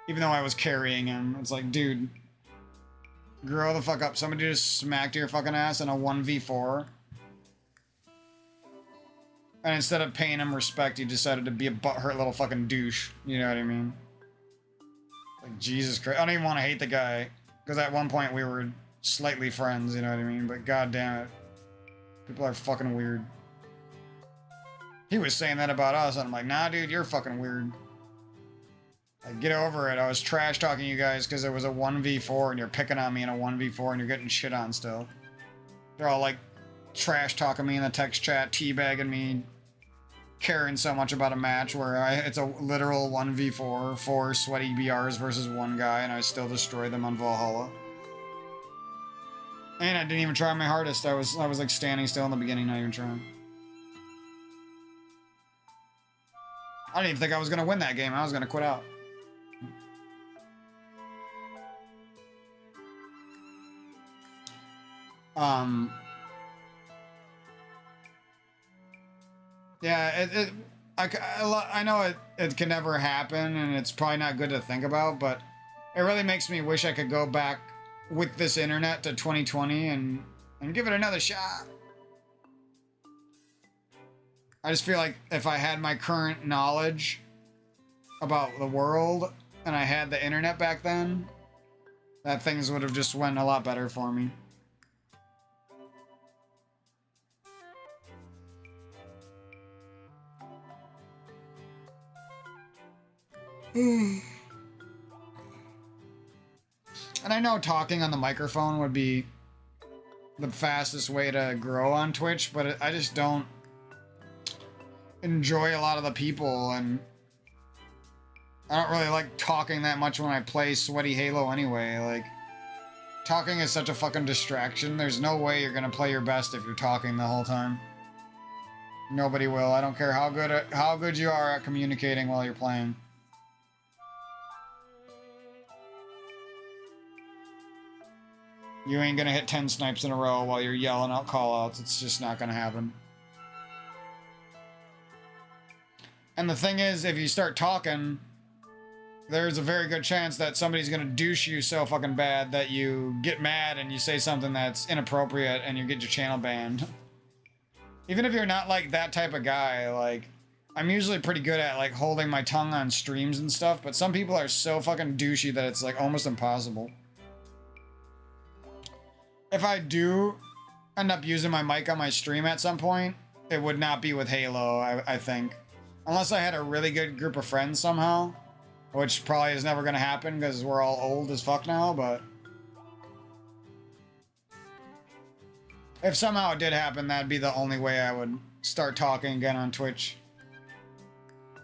Even though I was carrying him. It's like, dude, grow the fuck up. Somebody just smacked your fucking ass in a 1v4. And instead of paying him respect, he decided to be a butthurt little fucking douche. You know what I mean? Like, Jesus Christ. I don't even want to hate the guy. Because at one point we were slightly friends, you know what I mean? But god damn it. People are fucking weird. He was saying that about us, and I'm like, nah, dude, you're fucking weird. Like, get over it. I was trash talking you guys because it was a 1v4, and you're picking on me in a 1v4, and you're getting shit on still. They're all like trash talking me in the text chat, teabagging me, caring so much about a match where it's a literal 1v4, 4 sweaty BRs versus one guy, and I still destroy them on Valhalla. And I didn't even try my hardest. I was like standing still in the beginning, not even trying. I didn't even think I was gonna win that game. I was gonna quit out. Yeah, I know it can never happen, and it's probably not good to think about, but it really makes me wish I could go back with this internet to 2020 and give it another shot. I just feel like if I had my current knowledge about the world and I had the internet back then, that things would have just went a lot better for me. And I know talking on the microphone would be the fastest way to grow on Twitch, but I just don't enjoy a lot of the people, and I don't really like talking that much when I play sweaty Halo anyway. Like, talking is such a fucking distraction. There's no way you're gonna play your best if you're talking the whole time. Nobody will. I don't care how good you are at communicating while you're playing. You ain't gonna hit 10 snipes in a row while you're yelling out callouts. It's just not gonna happen. And the thing is, if you start talking, there's a very good chance that somebody's gonna douche you so fucking bad that you get mad and you say something that's inappropriate and you get your channel banned. Even if you're not like that type of guy, like, I'm usually pretty good at like holding my tongue on streams and stuff, but some people are so fucking douchey that it's like almost impossible. If I do end up using my mic on my stream at some point, it would not be with Halo, I think. Unless I had a really good group of friends somehow, which probably is never gonna happen because we're all old as fuck now, but if somehow it did happen, that'd be the only way I would start talking again on Twitch.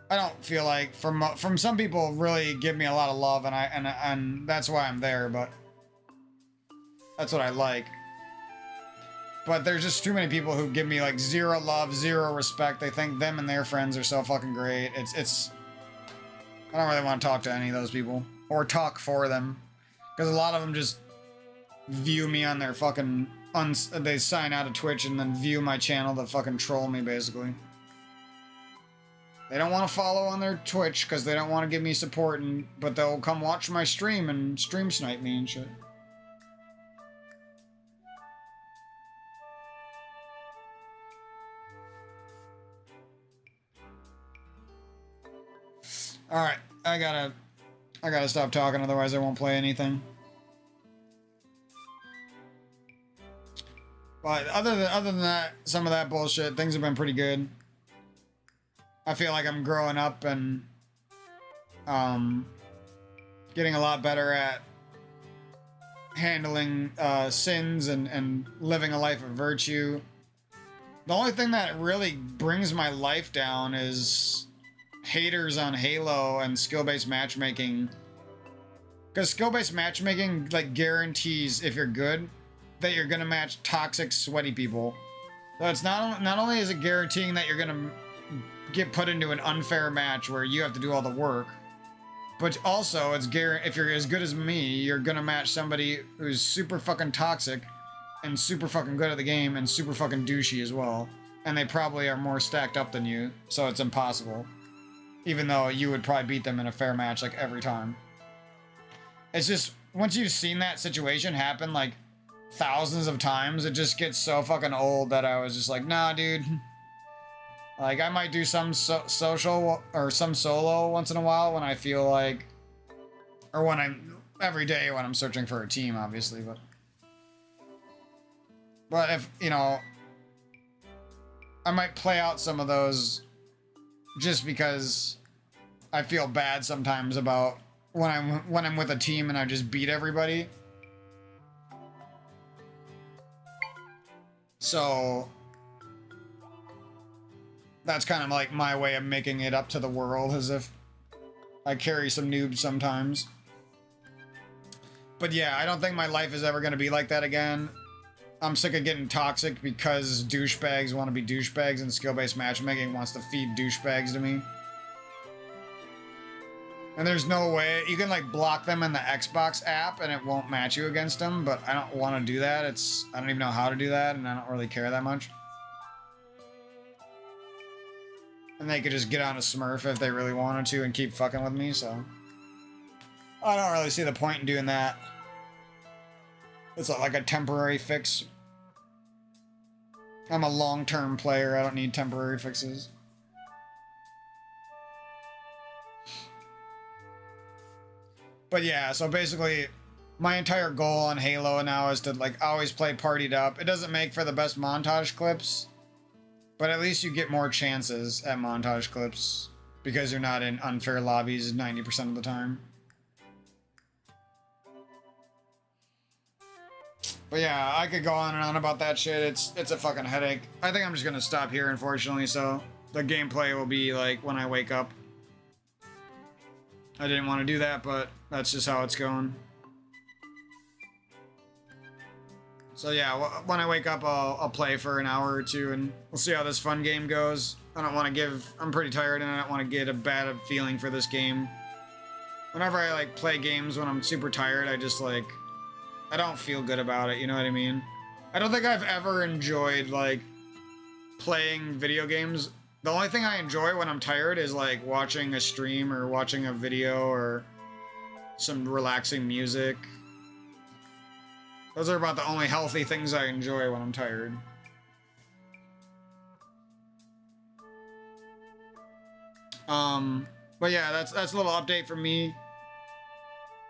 I don't feel like from some people really give me a lot of love, and that's why I'm there, but that's what I like. But there's just too many people who give me like zero love, zero respect. They think them and their friends are so fucking great. It's I don't really want to talk to any of those people or talk for them, because a lot of them just view me on their fucking they sign out of Twitch and then view my channel to fucking troll me, basically. They don't want to follow on their Twitch because they don't want to give me support, but they'll come watch my stream and stream snipe me and shit. Alright, I gotta stop talking, otherwise I won't play anything. But other than that, some of that bullshit, things have been pretty good. I feel like I'm growing up and getting a lot better at handling sins and living a life of virtue. The only thing that really brings my life down is haters on Halo and skill-based matchmaking. Because skill-based matchmaking like guarantees, if you're good, that you're gonna match toxic, sweaty people. So it's not only is it guaranteeing that you're gonna get put into an unfair match where you have to do all the work, but also it's if you're as good as me, you're gonna match somebody who's super fucking toxic and super fucking good at the game and super fucking douchey as well. And they probably are more stacked up than you, so it's impossible. Even though you would probably beat them in a fair match like every time. It's just, once you've seen that situation happen like thousands of times, it just gets so fucking old that I was just like, nah, dude. Like, I might do some social or some solo once in a while when I feel like, or when every day when I'm searching for a team, obviously, but if, you know, I might play out some of those just because I feel bad sometimes about when I'm with a team and I just beat everybody. So that's kind of like my way of making it up to the world, as if I carry some noobs sometimes. But yeah, I don't think my life is ever going to be like that again. I'm sick of getting toxic because douchebags want to be douchebags and skill-based matchmaking wants to feed douchebags to me. And there's no way, you can like block them in the Xbox app and it won't match you against them, but I don't want to do that. I don't even know how to do that, and I don't really care that much. And they could just get on a Smurf if they really wanted to and keep fucking with me, so I don't really see the point in doing that. It's like a temporary fix. I'm a long-term player. I don't need temporary fixes. But yeah, so basically, my entire goal on Halo now is to like always play partied up. It doesn't make for the best montage clips, but at least you get more chances at montage clips because you're not in unfair lobbies 90% of the time. But yeah, I could go on and on about that shit. It's a fucking headache. I think I'm just gonna stop here, unfortunately, so the gameplay will be like when I wake up. I didn't want to do that, but that's just how it's going. So yeah, when I wake up, I'll play for an hour or two, and we'll see how this fun game goes. I don't want to give... I'm pretty tired, and I don't want to get a bad feeling for this game. Whenever I, like, play games when I'm super tired, I just, like... I don't feel good about it, you know what I mean? I don't think I've ever enjoyed, like, playing video games. The only thing I enjoy when I'm tired is, like, watching a stream or watching a video or some relaxing music. Those are about the only healthy things I enjoy when I'm tired. But yeah, that's a little update from me.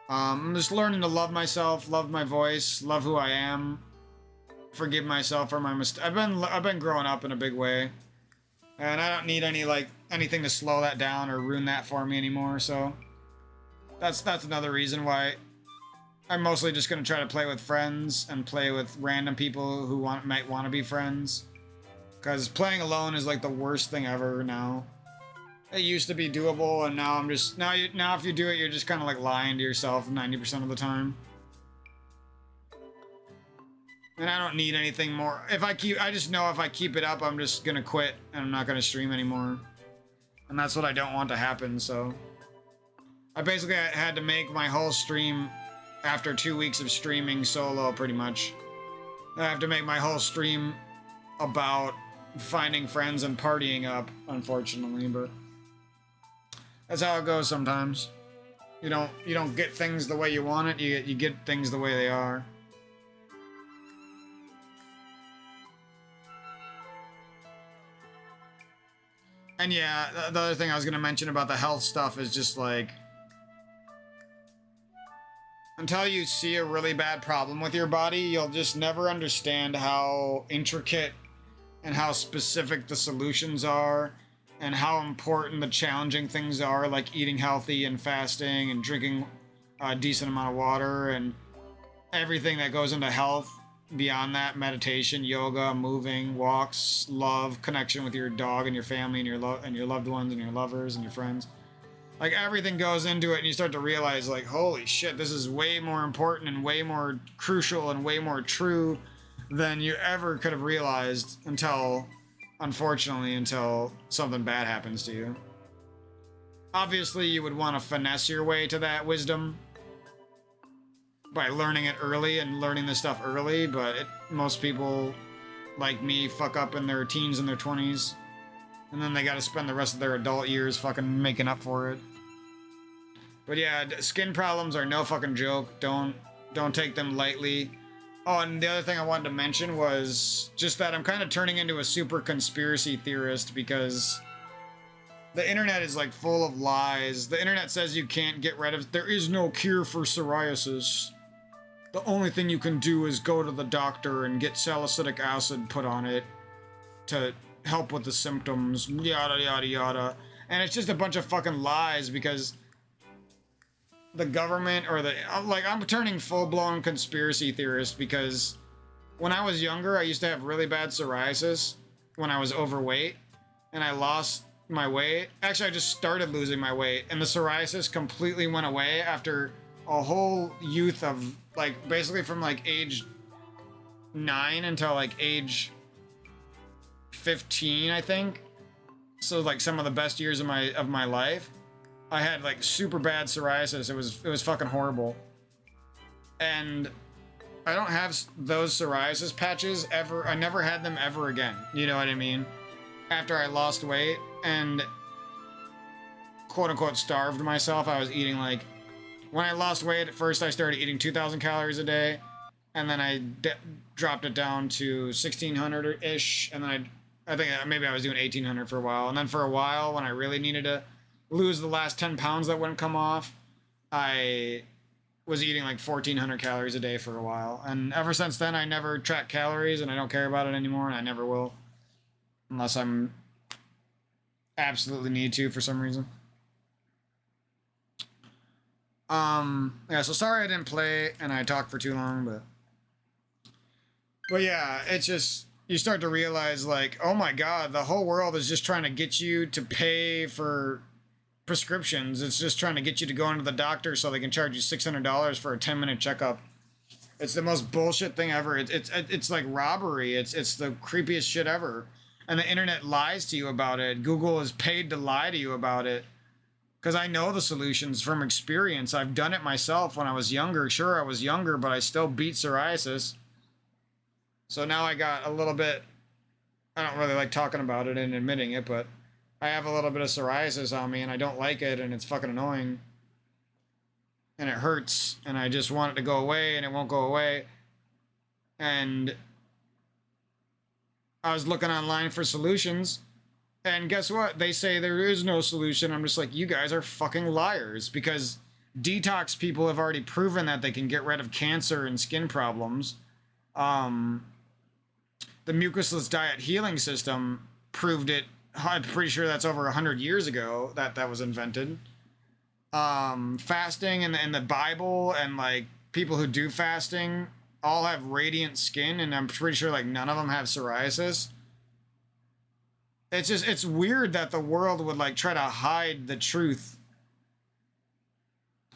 I'm just learning to love myself, love my voice, love who I am, forgive myself for my mistakes. I've been growing up in a big way, and I don't need anything to slow that down or ruin that for me anymore. So that's another reason why I'm mostly just gonna try to play with friends and play with random people who might want to be friends, because playing alone is like the worst thing ever now. It used to be doable, and now I'm just... Now if you do it, you're just kind of like lying to yourself 90% of the time. And I don't need anything more. I just know if I keep it up, I'm just gonna quit, and I'm not gonna stream anymore. And that's what I don't want to happen, so... I basically had to make my whole stream after 2 weeks of streaming solo, pretty much. I have to make my whole stream about finding friends and partying up, unfortunately, but... That's how it goes sometimes. You don't get things the way you want it, you get things the way they are. And yeah, the other thing I was gonna mention about the health stuff is just like... Until you see a really bad problem with your body, you'll just never understand how intricate and how specific the solutions are, and how important the challenging things are, like eating healthy and fasting and drinking a decent amount of water and everything that goes into health. Beyond that, meditation, yoga, moving, walks, love, connection with your dog and your family and your loved ones and your lovers and your friends. Like, everything goes into it, and you start to realize, like, holy shit, this is way more important and way more crucial and way more true than you ever could have realized until something bad happens to you. Obviously, you would want to finesse your way to that wisdom by learning it early and learning this stuff early, but most people, like me, fuck up in their teens and their 20s, and then they gotta spend the rest of their adult years fucking making up for it. But yeah, skin problems are no fucking joke. Don't take them lightly. Oh, and the other thing I wanted to mention was just that I'm kind of turning into a super conspiracy theorist, because the internet is like full of lies. The internet says you can't get rid of... There is no cure for psoriasis. The only thing you can do is go to the doctor and get salicylic acid put on it to help with the symptoms, yada yada yada. And it's just a bunch of fucking lies, because the government or I'm turning full-blown conspiracy theorist, because when I was younger, I used to have really bad psoriasis when I was overweight, and I lost my weight. Actually, I just started losing my weight, and the psoriasis completely went away after a whole youth of, like, basically from, like, age 9 until, like, age 15, I think. So, like, some of the best years of my life. I had, like, super bad psoriasis. It was fucking horrible. And I don't have those psoriasis patches ever. I never had them ever again. You know what I mean? After I lost weight and quote-unquote starved myself, I was eating, like... When I lost weight, at first I started eating 2,000 calories a day. And then I dropped it down to 1,600-ish. And then I think maybe I was doing 1,800 for a while. And then for a while, when I really needed to lose the last 10 pounds that wouldn't come off, I was eating like 1,400 calories a day for a while. And ever since then, I never track calories, and I don't care about it anymore, and I never will. Unless I'm absolutely need to for some reason. Yeah, so sorry I didn't play and I talked for too long, but yeah, it's just, you start to realize, like, oh my god, the whole world is just trying to get you to pay for prescriptions. It's just trying to get you to go into the doctor so they can charge you $600 for a 10-minute checkup. It's the most bullshit thing ever. It's like robbery. It's the creepiest shit ever. And the internet lies to you about it. Google is paid to lie to you about it. Because I know the solutions from experience. I've done it myself when I was younger. Sure, I was younger, but I still beat psoriasis. So now I got a little bit... I don't really like talking about it and admitting it, but I have a little bit of psoriasis on me, and I don't like it, and it's fucking annoying. And it hurts, and I just want it to go away, and it won't go away. And I was looking online for solutions, and guess what? They say there is no solution. I'm just like, you guys are fucking liars, because detox people have already proven that they can get rid of cancer and skin problems. The mucusless diet healing system proved it. I'm pretty sure that's over 100 years ago that was invented. Fasting and the Bible and like people who do fasting all have radiant skin, and I'm pretty sure like none of them have psoriasis. It's weird that the world would like try to hide the truth.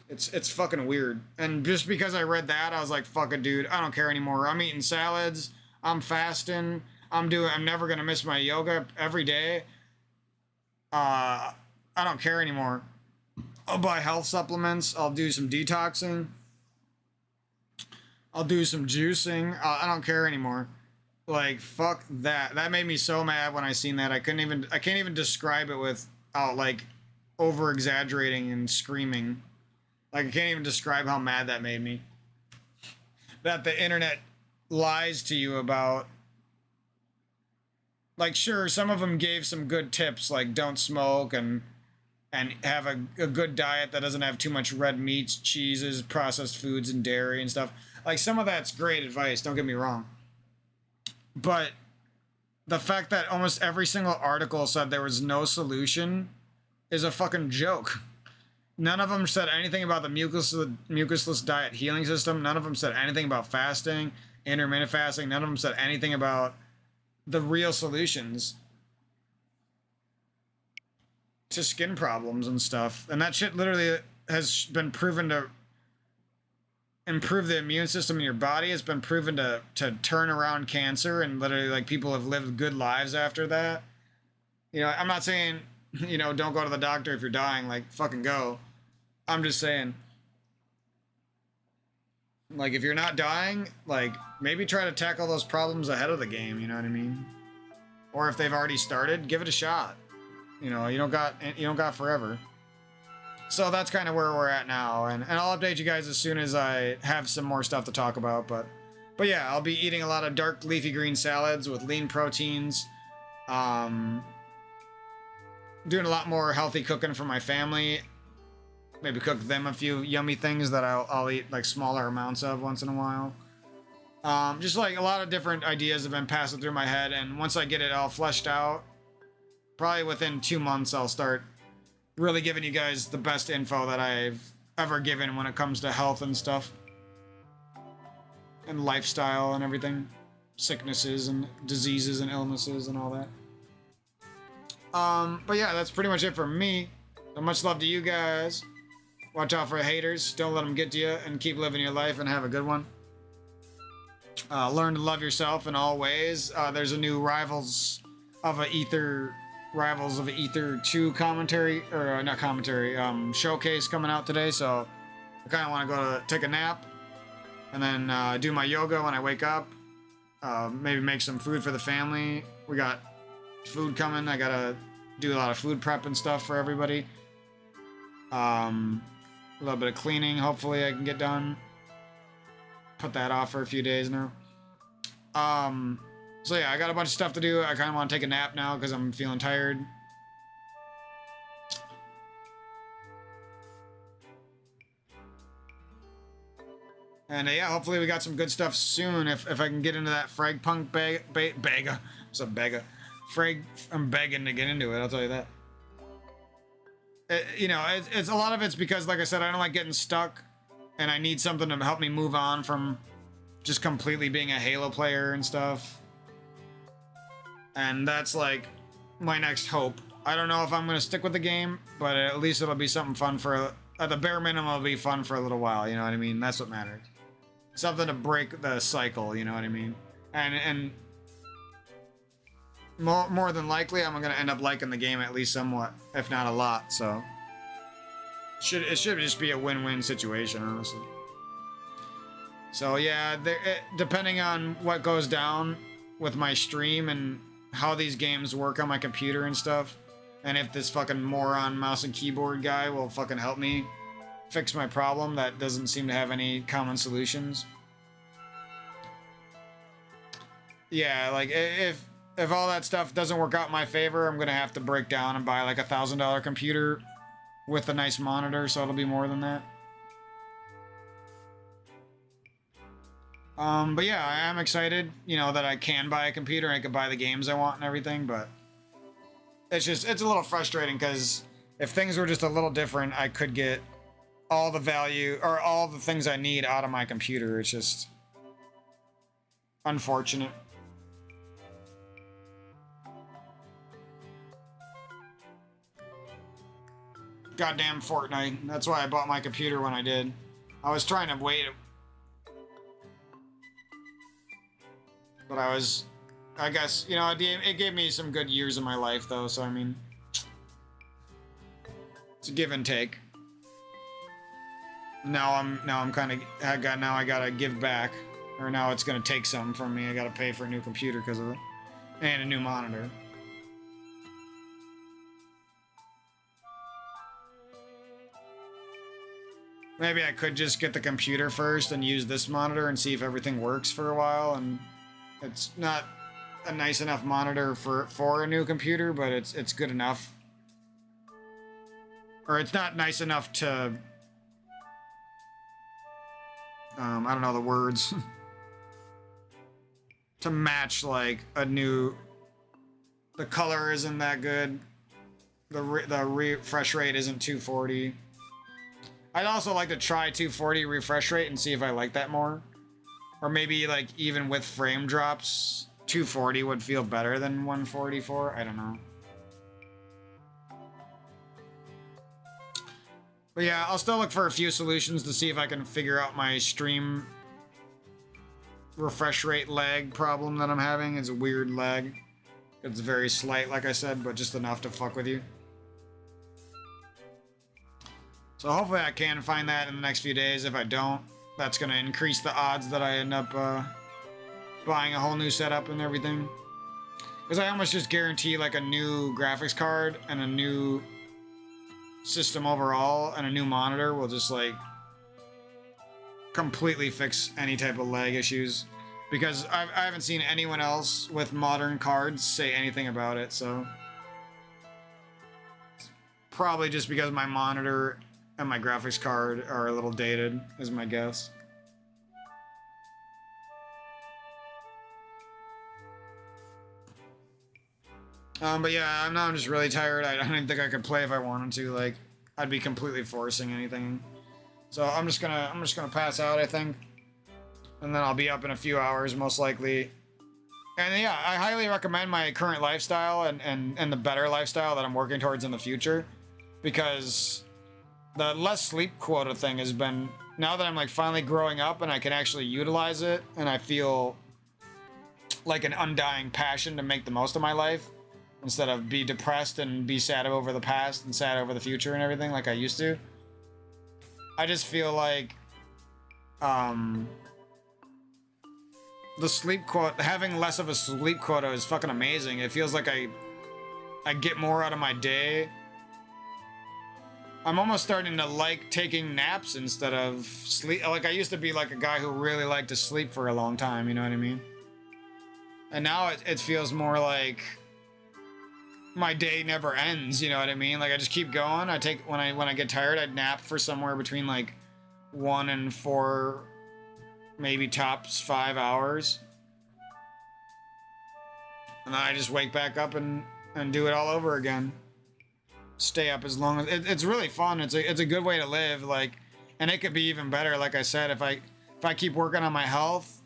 It's fucking weird. And just because I read that, I was like, fuck it, dude, I don't care anymore. I'm eating salads, I'm fasting, I'm never gonna miss my yoga every day. I don't care anymore. I'll buy health supplements. I'll do some detoxing. I'll do some juicing. I don't care anymore. Like, fuck that. That made me so mad when I seen that. I can't even describe it without, like, over-exaggerating and screaming. Like, I can't even describe how mad that made me. That the internet lies to you about... Like, sure, some of them gave some good tips, like, don't smoke and have a good diet that doesn't have too much red meats, cheeses, processed foods, and dairy and stuff. Like, some of that's great advice, don't get me wrong. But the fact that almost every single article said there was no solution is a fucking joke. None of them said anything about the mucusless diet healing system. None of them said anything about fasting, intermittent fasting. None of them said anything about the real solutions to skin problems and stuff. And that shit literally has been proven to improve the immune system in your body. It's been proven to turn around cancer, and literally like people have lived good lives after that. You know, I'm not saying, you know, don't go to the doctor if you're dying, like fucking go. I'm just saying, like, if you're not dying, like maybe try to tackle those problems ahead of the game, you know what I mean? Or if they've already started, give it a shot. You know, you don't got forever. So that's kind of where we're at now, and I'll update you guys as soon as I have some more stuff to talk about, but yeah, I'll be eating a lot of dark leafy green salads with lean proteins, doing a lot more healthy cooking for my family, maybe cook them a few yummy things that I'll eat like smaller amounts of once in a while. Just like a lot of different ideas have been passing through my head, and once I get it all fleshed out, probably within 2 months, I'll start really giving you guys the best info that I've ever given when it comes to health and stuff. And lifestyle and everything. Sicknesses and diseases and illnesses and all that. But yeah, that's pretty much it for me. So much love to you guys. Watch out for haters. Don't let them get to you, and keep living your life and have a good one. Learn to love yourself in all ways. There's a new Rivals of Ether 2 commentary, or not commentary, showcase coming out today, so I kind of want to go to take a nap and then do my yoga when I wake up. Maybe make some food for the family. We got food coming. I gotta do a lot of food prep and stuff for everybody. A little bit of cleaning, hopefully I can get done. Put that off for a few days now. So yeah, I got a bunch of stuff to do. I kind of want to take a nap now because I'm feeling tired. And yeah, hopefully we got some good stuff soon. If I can get into that frag punk bega. What's up, bega? Frag, I'm begging to get into it, I'll tell you that. You know, it's a lot of it's because, like I said, I don't like getting stuck, and I need something to help me move on from just completely being a Halo player and stuff. And that's like my next hope. I don't know if I'm going to stick with the game, but at least it'll be something fun for, at the bare minimum, it'll be fun for a little while, you know what I mean? That's what matters. Something to break the cycle, you know what I mean? And more than likely, I'm gonna end up liking the game at least somewhat, if not a lot. So it should just be a win-win situation, honestly. So yeah, depending on what goes down with my stream and how these games work on my computer and stuff, and if this fucking moron mouse and keyboard guy will fucking help me fix my problem that doesn't seem to have any common solutions. Yeah, like if all that stuff doesn't work out in my favor, I'm gonna have to break down and buy like $1,000 computer with a nice monitor, so it'll be more than that. But yeah, I am excited, you know, that I can buy a computer and I can buy the games I want and everything, but it's a little frustrating because if things were just a little different, I could get all the value or all the things I need out of my computer. It's just unfortunate. Goddamn Fortnite. That's why I bought my computer when I did. I was trying to wait. But I guess, you know, it gave me some good years of my life though, so I mean, it's a give and take. Now I'm kind of, now I gotta give back, or now it's gonna take some from me. I gotta pay for a new computer because of it, and a new monitor. Maybe I could just get the computer first and use this monitor and see if everything works for a while. And it's not a nice enough monitor for a new computer, but it's good enough. Or it's not nice enough to I don't know the words to match like a new. The color isn't that good. The refresh rate isn't 240. I'd also like to try 240 refresh rate and see if I like that more. Or maybe like even with frame drops, 240 would feel better than 144. I don't know. But yeah, I'll still look for a few solutions to see if I can figure out my stream refresh rate lag problem that I'm having. It's a weird lag. It's very slight, like I said, but just enough to fuck with you. So hopefully I can find that in the next few days. If I don't, that's going to increase the odds that I end up buying a whole new setup and everything. Because I almost just guarantee like a new graphics card and a new system overall and a new monitor will just like completely fix any type of lag issues. Because I haven't seen anyone else with modern cards say anything about it, so it's probably just because my monitor and my graphics card are a little dated, is my guess. But yeah, I'm just really tired. I don't even think I could play if I wanted to. Like, I'd be completely forcing anything. So I'm just gonna pass out, I think. And then I'll be up in a few hours, most likely. And yeah, I highly recommend my current lifestyle and the better lifestyle that I'm working towards in the future. Because the less sleep quota thing has been, now that I'm like finally growing up and I can actually utilize it, and I feel like an undying passion to make the most of my life instead of be depressed and be sad over the past and sad over the future and everything like I used to. I just feel like the sleep quota, having less of a sleep quota is fucking amazing. It feels like I get more out of my day. I'm almost starting to like taking naps instead of sleep. Like I used to be like a guy who really liked to sleep for a long time, you know what I mean? And now it feels more like my day never ends, you know what I mean? Like I just keep going. I take when I get tired, I'd nap for somewhere between like 1 and 4, maybe tops 5 hours. And then I just wake back up and do it all over again. Stay up as long as it's really fun. It's a good way to live, like, and it could be even better. Like I said, if I keep working on my health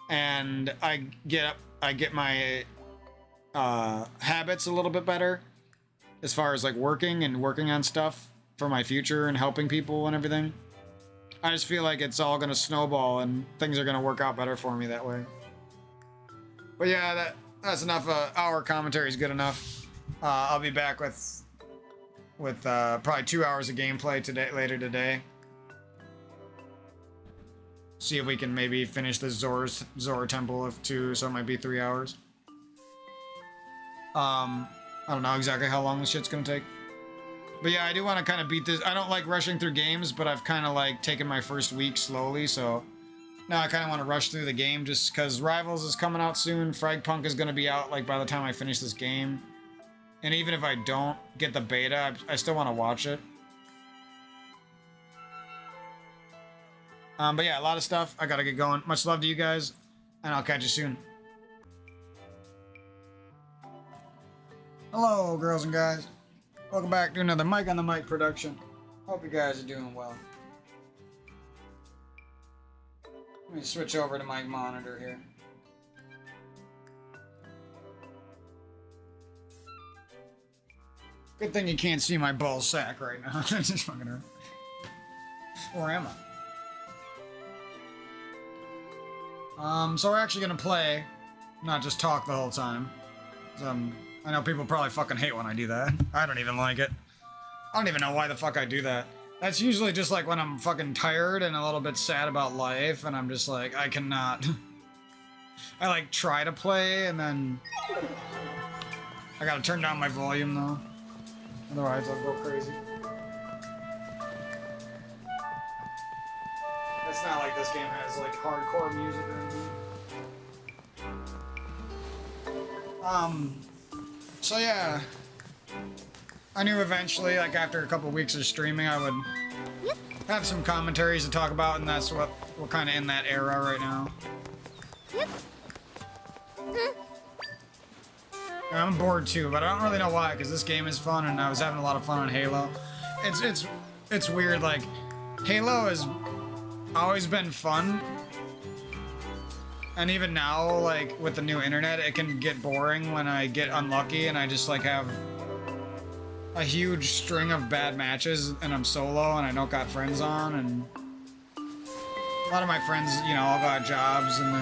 and I get my habits a little bit better as far as like working on stuff for my future and helping people and everything, I just feel like it's all gonna snowball and things are gonna work out better for me that way. But yeah, that's enough. Hour commentary is good enough. I'll be back with probably 2 hours of gameplay later today. See if we can maybe finish the Zora Temple of 2, so it might be 3 hours. I don't know exactly how long this shit's gonna take. But yeah, I do want to kind of beat this. I don't like rushing through games, but I've kind of like taken my first week slowly, so now I kind of want to rush through the game just because Rivals is coming out soon. Fragpunk is going to be out like by the time I finish this game. And even if I don't get the beta, I still want to watch it. But yeah, a lot of stuff. I gotta get going. Much love to you guys, and I'll catch you soon. Hello, girls and guys. Welcome back to another Mike on the Mic production. Hope you guys are doing well. Let me switch over to my monitor here. Good thing you can't see my ball sack right now. That's just fucking hurt. Or am I? So we're actually gonna play, not just talk the whole time. I know people probably fucking hate when I do that. I don't even like it. I don't even know why the fuck I do that. That's usually just like when I'm fucking tired and a little bit sad about life, and I'm just like, I cannot. I like try to play, and then I gotta turn down my volume though. Otherwise I'll go crazy. It's not like this game has like hardcore music or anything. So yeah, I knew eventually, like after a couple weeks of streaming, I would have some commentaries to talk about, and that's what we're kind of in that era right now. And I'm bored too, but I don't really know why, because this game is fun, and I was having a lot of fun on Halo. It's weird, like Halo has always been fun. And even now, like, with the new internet, it can get boring when I get unlucky and I just, like, have a huge string of bad matches and I'm solo and I don't got friends on, and a lot of my friends, you know, all got jobs and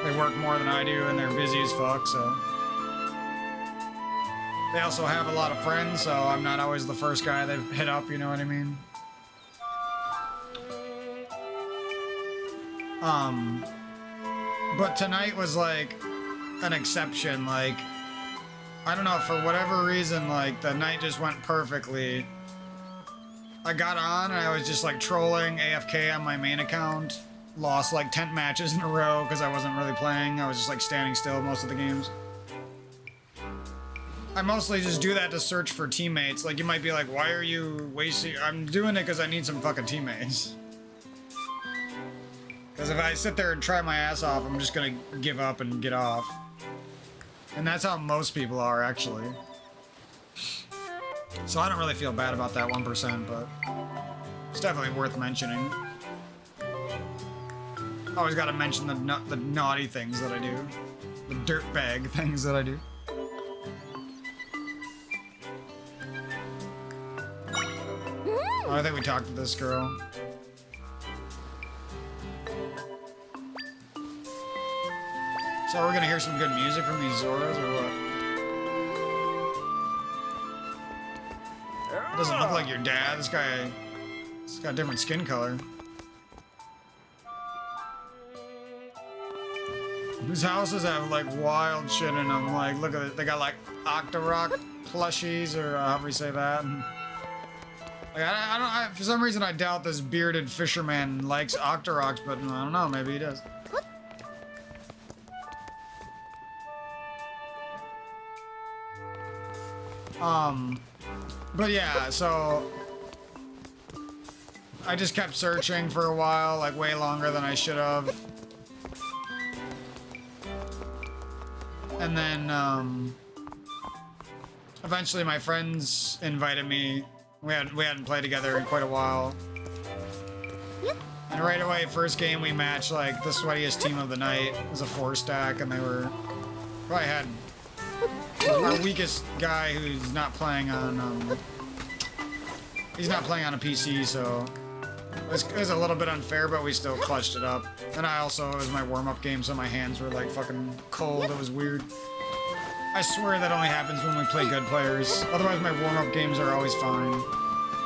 they work more than I do and they're busy as fuck, so. They also have a lot of friends, so I'm not always the first guy they hit up, you know what I mean? But tonight was like an exception. Like, I don't know, for whatever reason, like the night just went perfectly. I got on and I was just like trolling AFK on my main account. Lost like 10 matches in a row because I wasn't really playing. I was just like standing still most of the games. I mostly just do that to search for teammates. Like, you might be like, why are you wasting? I'm doing it because I need some fucking teammates. Because if I sit there and try my ass off, I'm just gonna give up and get off. And that's how most people are, actually. So I don't really feel bad about that 1%, but it's definitely worth mentioning. Always gotta mention the naughty things that I do. The dirtbag things that I do. Oh, I think we talked to this girl. So we're gonna hear some good music from these Zoras, or what? It doesn't look like your dad. This guy's got different skin color. These houses have like wild shit in them. Like, look at it. They got like Octorok plushies, or however you say that. And, like, I don't. For some reason, I doubt this bearded fisherman likes Octoroks, but I don't know. Maybe he does. But yeah, so I just kept searching for a while, like way longer than I should have. And then, eventually my friends invited me. We hadn't played together in quite a while. And right away, first game we matched like the sweatiest team of the night. It was a 4-stack, and they probably had our weakest guy who's not playing on, he's not playing on a PC, so It was a little bit unfair, but we still clutched it up. And I also, it was my warm-up game, so my hands were like fucking cold. It was weird. I swear that only happens when we play good players. Otherwise, my warm-up games are always fine.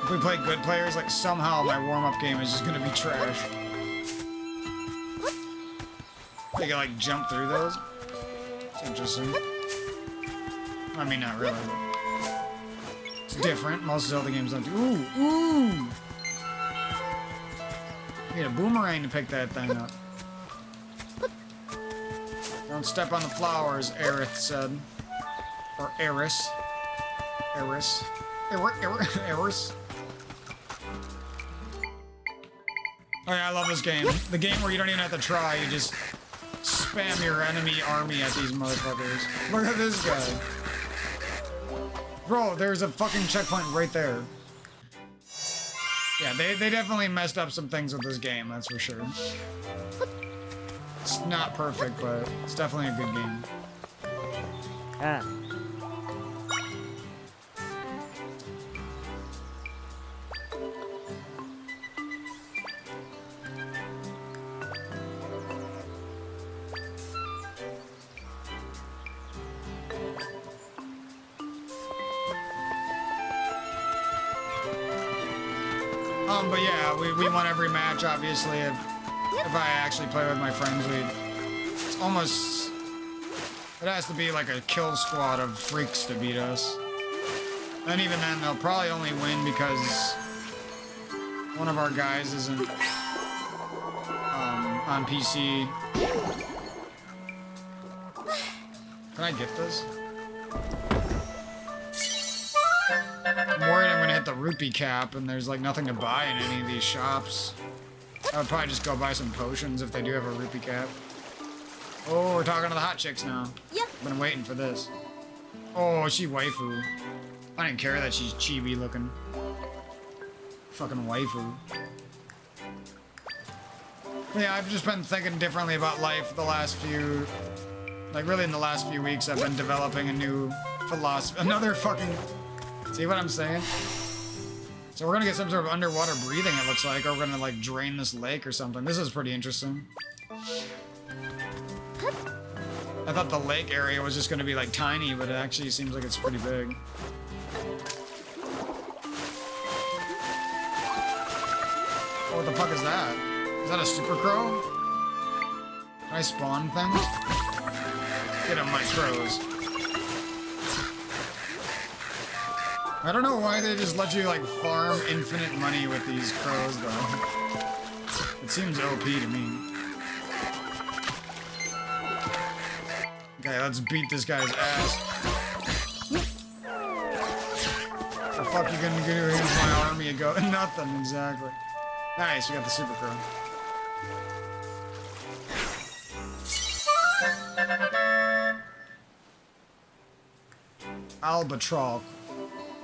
If we play good players, like somehow my warm-up game is just gonna be trash. You can like jump through those. It's interesting. I mean, not really. It's different. Most Zelda games don't do. Ooh, ooh! You need a boomerang to pick that thing up. Don't step on the flowers, Aerith said. Or Eris. Eris. Eris. Oh yeah, I love this game. The game where you don't even have to try, you just spam your enemy army at these motherfuckers. Look at this guy. Bro, there's a fucking checkpoint right there. Yeah, they definitely messed up some things with this game, that's for sure. It's not perfect, but it's definitely a good game. Ah. But yeah, we won every match, obviously. If I actually play with my friends, it's almost... It has to be like a kill squad of freaks to beat us. And even then, they'll probably only win because one of our guys isn't on PC. Can I get this? I'm worried I'm gonna hit the rupee cap and there's like nothing to buy in any of these shops. I would probably just go buy some potions if they do have a rupee cap. Oh, we're talking to the hot chicks now. Yep. I've been waiting for this. Oh, she waifu. I didn't care that she's chibi looking. Fucking waifu. Yeah, I've just been thinking differently about life the last few... Like, really in the last few weeks, I've been developing a new philosophy. Another fucking... See what I'm saying? So we're gonna get some sort of underwater breathing, it looks like, or we're gonna, like, drain this lake or something. This is pretty interesting. I thought the lake area was just gonna be, like, tiny, but it actually seems like it's pretty big. Oh, what the fuck is that? Is that a super crow? Can I spawn things? Get on my crows. I don't know why they just let you, like, farm infinite money with these crows, though. It seems OP to me. Okay, let's beat this guy's ass. The fuck you gonna do against my army and go? Nothing, exactly. Nice, we got the super crow.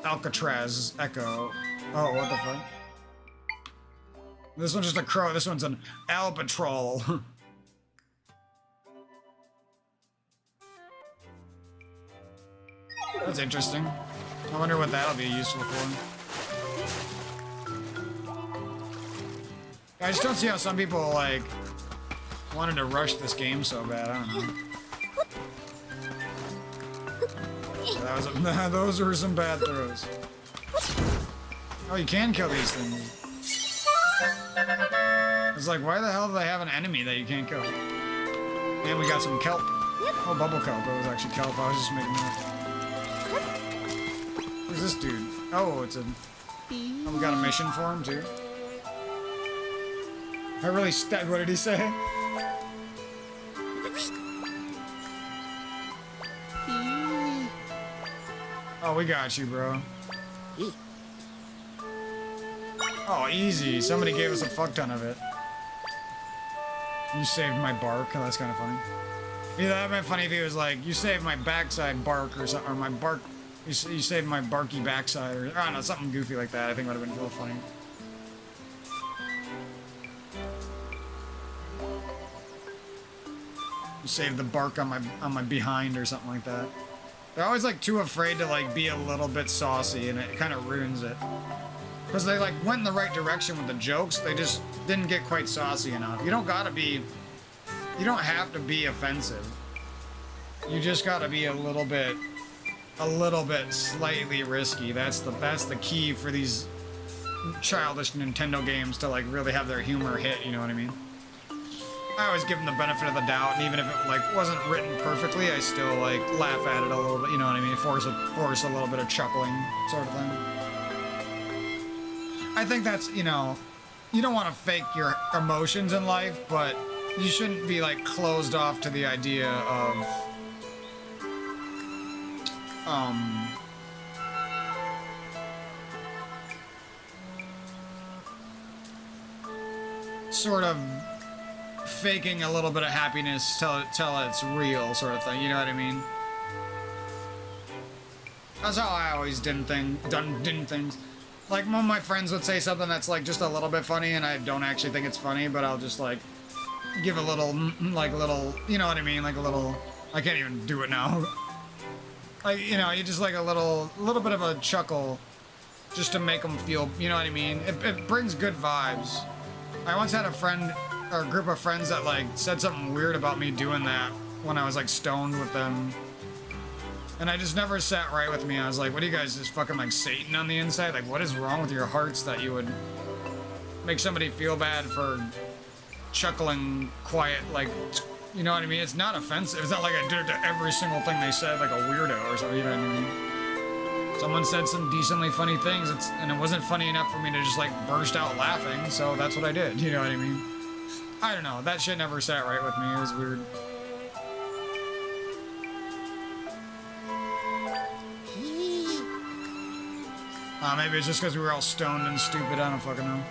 Alcatraz Echo. Oh, what the fuck? This one's just a crow. This one's an albatroll. That's interesting. I wonder what that'll be useful for. I just don't see how some people, like, wanted to rush this game so bad. I don't know. That was those were some bad throws. Oh, you can kill these things. It's like, why the hell do they have an enemy that you can't kill? And we got some kelp. Oh, bubble kelp. It was actually kelp. I was just making that. Who's this dude? Oh, it's a... Oh, we got a mission for him, too. I really what did he say? Oh, we got you, bro. Oh, easy. Somebody gave us a fuck ton of it. You saved my bark. Oh, that's kind of funny. Yeah, that'd been funny if he was like, you saved my backside bark or something, or my bark. You saved my barky backside, or I don't know, something goofy like that. I think would have been a little funny. You saved the bark on my behind or something like that. They're always like too afraid to like be a little bit saucy, and it kind of ruins it. Because they like went in the right direction with the jokes, they just didn't get quite saucy enough. You don't have to be offensive. You just gotta be a little bit slightly risky. That's the key for these childish Nintendo games to like really have their humor hit, you know what I mean? I always give them the benefit of the doubt, and even if it like wasn't written perfectly, I still like laugh at it a little bit, you know what I mean? Force a little bit of chuckling sort of thing. I think that's, you know, you don't want to fake your emotions in life, but you shouldn't be like closed off to the idea of sort of faking a little bit of happiness till it's real, sort of thing. You know what I mean? That's how I always did things. Like, one of my friends would say something that's like just a little bit funny, and I don't actually think it's funny, but I'll just like give a little, you know what I mean? Like a little, I can't even do it now. Like, you know, you just like a little bit of a chuckle just to make them feel, you know what I mean? It brings good vibes. I once had a friend, or a group of friends that like said something weird about me doing that when I was like stoned with them. And I just never sat right with me. I was like, what are you guys, just fucking like Satan on the inside? Like, what is wrong with your hearts that you would make somebody feel bad for chuckling quiet, like, you know what I mean? It's not offensive. It's not like I did it to every single thing they said, like a weirdo or something, you know what I mean? Someone said some decently funny things, and it wasn't funny enough for me to just like burst out laughing, so that's what I did, you know what I mean? I don't know, that shit never sat right with me, it was weird. Maybe it's just because we were all stoned and stupid, I don't fucking know.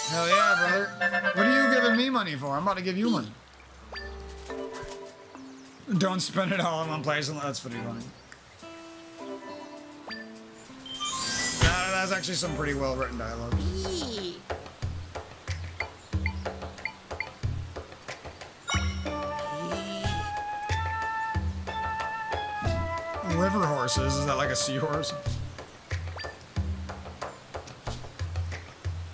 Hell yeah, brother. What are you giving me money for? I'm about to give you money. Don't spend it all in one place, and that's pretty funny. That's actually some pretty well written dialogue. River horses, is that like a seahorse?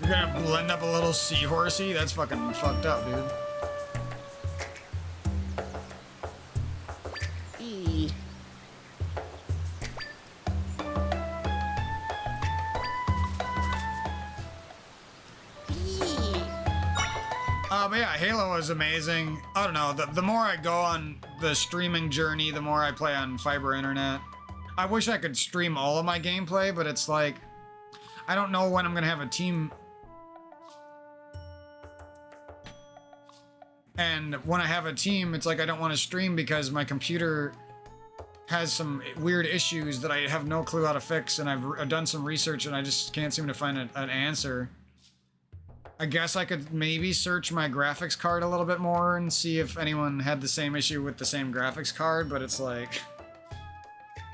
You're gonna blend up a little seahorsey? That's fucking fucked up, dude. But yeah, Halo is amazing. I don't know, the more I go on the streaming journey, the more I play on fiber internet. I wish I could stream all of my gameplay, but it's like, I don't know when I'm gonna have a team. And when I have a team, it's like I don't want to stream because my computer has some weird issues that I have no clue how to fix, and I've done some research and I just can't seem to find an answer. I guess I could maybe search my graphics card a little bit more and see if anyone had the same issue with the same graphics card, but it's like,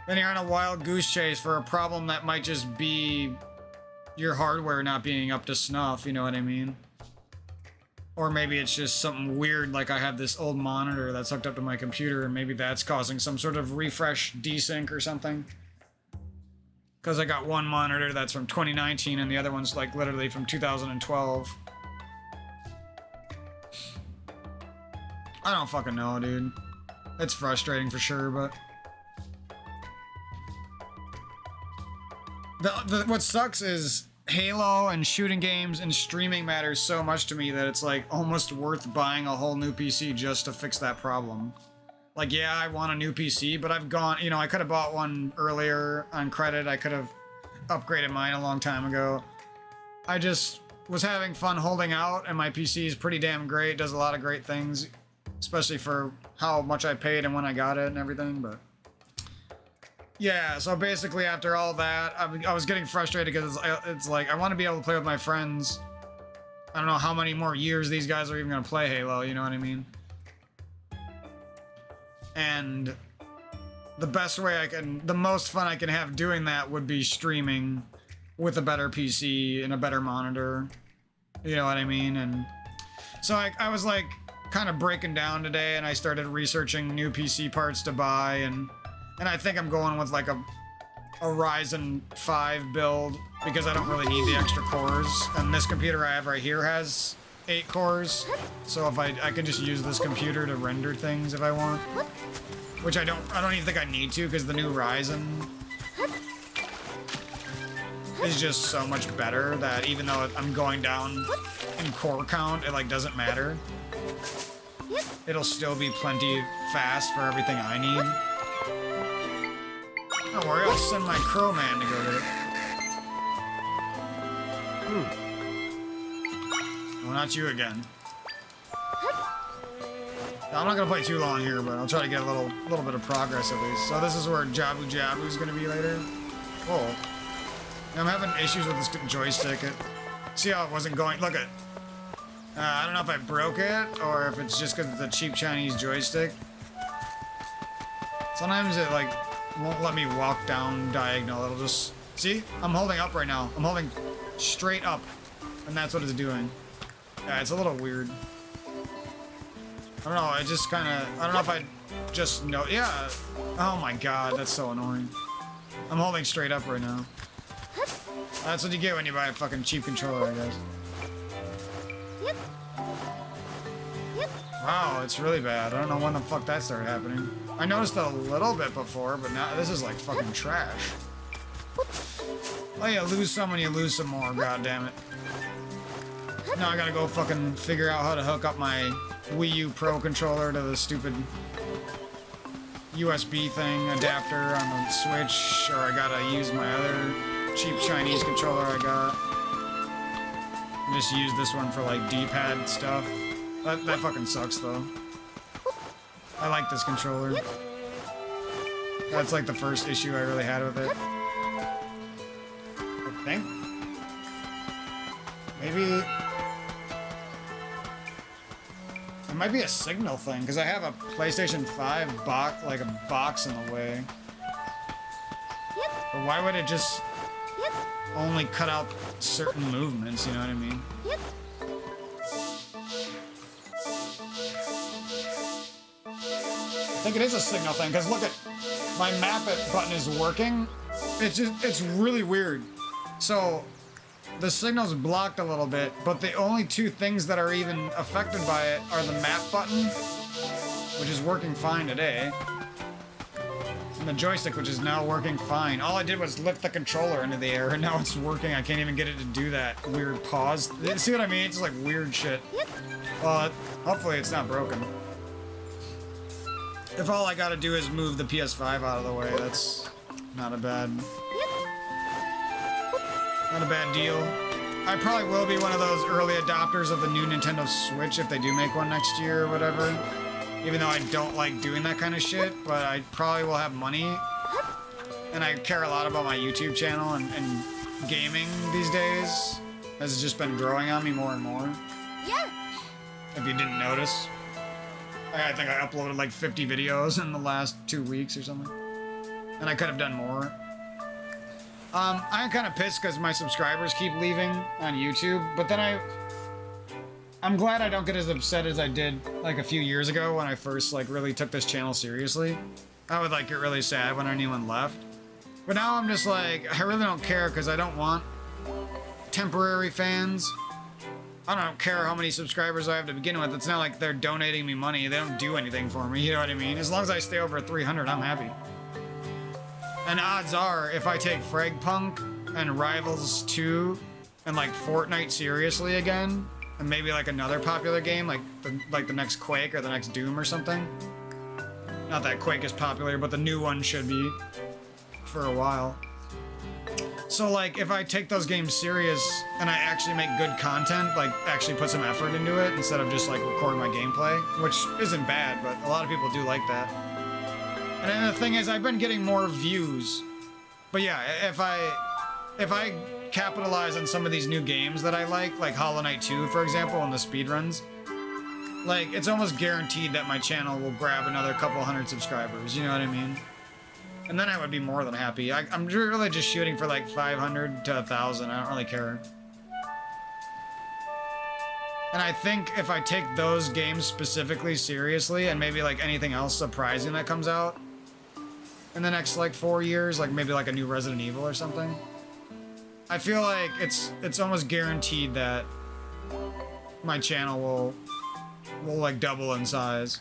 then you're on a wild goose chase for a problem that might just be your hardware not being up to snuff, you know what I mean? Or maybe it's just something weird, like I have this old monitor that's hooked up to my computer, and maybe that's causing some sort of refresh desync or something. Because I got one monitor that's from 2019 and the other one's like literally from 2012. I don't fucking know, dude. It's frustrating for sure, but... What sucks is Halo and shooting games and streaming matters so much to me that it's like almost worth buying a whole new PC just to fix that problem. Like, yeah, I want a new PC, but I've gone, you know, I could have bought one earlier on credit. I could have upgraded mine a long time ago. I just was having fun holding out, and my PC is pretty damn great. Does a lot of great things, especially for how much I paid and when I got it and everything, but... Yeah, so basically after all that, I was getting frustrated because it's like, I want to be able to play with my friends. I don't know how many more years these guys are even going to play Halo, you know what I mean? And the best way the most fun I can have doing that would be streaming with a better PC and a better monitor. You know what I mean? And so I was like, kind of breaking down today, and I started researching new PC parts to buy, and I think I'm going with like a Ryzen 5 build because I don't really need the extra cores. And this computer I have right here has 8 cores, so if I can just use this computer to render things if I want, which I don't even think I need to because the new Ryzen is just so much better that even though I'm going down in core count, it like doesn't matter. It'll still be plenty fast for everything I need. Don't worry, I'll send my crow man to go to it. Oh, not you again. I'm not gonna play too long here, but I'll try to get a little bit of progress at least. So this is where Jabu Jabu's gonna be later. Whoa. I'm having issues with this joystick. See how it wasn't going? Look at. I don't know if I broke it or if it's just because it's a cheap Chinese joystick. Sometimes it like won't let me walk down diagonal. It'll just see. I'm holding up right now. I'm holding straight up, and that's what it's doing. Yeah, it's a little weird. I don't know. I just kind of. I don't know if I just know. Yeah. Oh my god, that's so annoying. I'm holding straight up right now. That's what you get when you buy a fucking cheap controller, I guess. Wow, it's really bad. I don't know when the fuck that started happening. I noticed it a little bit before, but now this is like fucking trash. Oh, you lose some and you lose some more, god damn it. Now I gotta go fucking figure out how to hook up my Wii U Pro controller to the stupid USB thing adapter on the Switch, or I gotta use my other cheap Chinese controller I got. And just use this one for like D-pad stuff. That fucking sucks though. I like this controller. That's like the first issue I really had with it. I think. Maybe. It might be a signal thing, because I have a PlayStation 5 box, like a box in the way. But why would it just only cut out certain movements, you know what I mean? I think it is a signal thing, because look at my map it button is working. It's really weird. So the signal's blocked a little bit, but the only two things that are even affected by it are the map button, which is working fine today, and the joystick, which is now working fine. All I did was lift the controller into the air, and now it's working. I can't even get it to do that weird pause. See what I mean? It's just like weird shit. Well, hopefully it's not broken. If all I gotta do is move the PS5 out of the way, that's not a bad deal. I probably will be one of those early adopters of the new Nintendo Switch if they do make one next year or whatever. Even though I don't like doing that kind of shit, but I probably will have money. And I care a lot about my YouTube channel and gaming these days. Has just been growing on me more and more. Yeah. If you didn't notice. I think I uploaded like 50 videos in the last 2 weeks or something. And I could have done more. I'm kind of pissed because my subscribers keep leaving on YouTube, but then I'm glad I don't get as upset as I did like a few years ago when I first like really took this channel seriously. I would like get really sad when anyone left. But now I'm just like, I really don't care because I don't want temporary fans. I don't care how many subscribers I have to begin with. It's not like they're donating me money. They don't do anything for me, you know what I mean? As long as I stay over 300, I'm happy. And odds are, if I take Fragpunk and Rivals 2 and like Fortnite seriously again, and maybe like another popular game, like the next Quake or the next Doom or something. Not that Quake is popular, but the new one should be for a while. So like, if I take those games serious and I actually make good content, like actually put some effort into it instead of just like record my gameplay, which isn't bad, but a lot of people do like that. And then the thing is, I've been getting more views. But yeah, if I capitalize on some of these new games that I like Hollow Knight 2, for example, and the speedruns, like, it's almost guaranteed that my channel will grab another couple hundred subscribers, you know what I mean? And then I would be more than happy. I'm really just shooting for like 500 to 1,000. I don't really care. And I think if I take those games specifically seriously, and maybe like anything else surprising that comes out in the next like 4 years, like maybe like a new Resident Evil or something, I feel like it's almost guaranteed that my channel will like double in size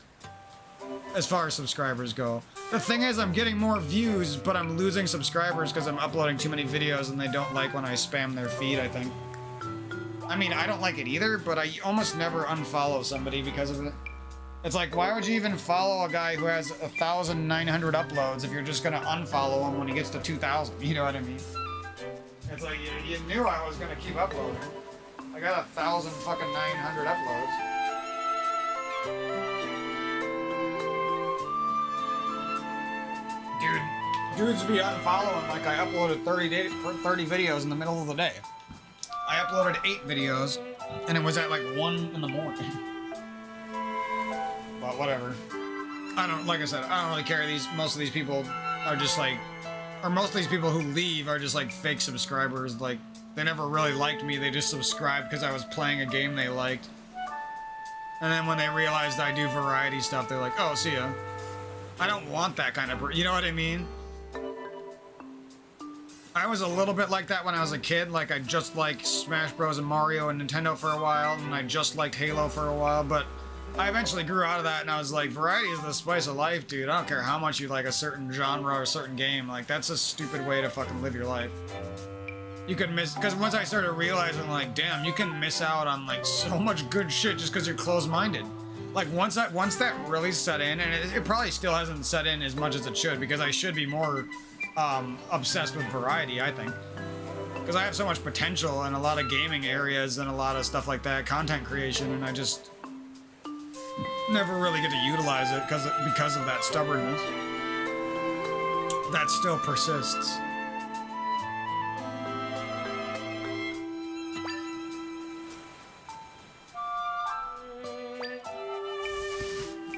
as far as subscribers go. The thing is, I'm getting more views, but I'm losing subscribers because I'm uploading too many videos and they don't like when I spam their feed, I think. I mean, I don't like it either, but I almost never unfollow somebody because of it. It's like, why would you even follow a guy who has 1,900 uploads if you're just gonna unfollow him when he gets to 2,000? You know what I mean? It's like, you knew I was gonna keep uploading. I got 1,900 uploads. Dudes be unfollowing like I uploaded 30 videos in the middle of the day. I uploaded 8 videos, and it was at like 1 in the morning. But whatever. Like I said, I don't really care. Most of these people are just like, or most of these people who leave are just like fake subscribers. Like, they never really liked me. They just subscribed because I was playing a game they liked. And then when they realized I do variety stuff, they're like, oh, see ya. I don't want that kind of, you know what I mean? I was a little bit like that when I was a kid. Like, I just liked Smash Bros. And Mario and Nintendo for a while, and I just liked Halo for a while, but I eventually grew out of that, and I was like, variety is the spice of life, dude. I don't care how much you like a certain genre or a certain game. Like, that's a stupid way to fucking live your life. You could miss, because once I started realizing, like, damn, you can miss out on, like, so much good shit just because you're closed-minded. Like, once that really set in, and it probably still hasn't set in as much as it should, because I should be more obsessed with variety, I think. Because I have so much potential in a lot of gaming areas and a lot of stuff like that, content creation, and I just never really get to utilize it because of that stubbornness. That still persists.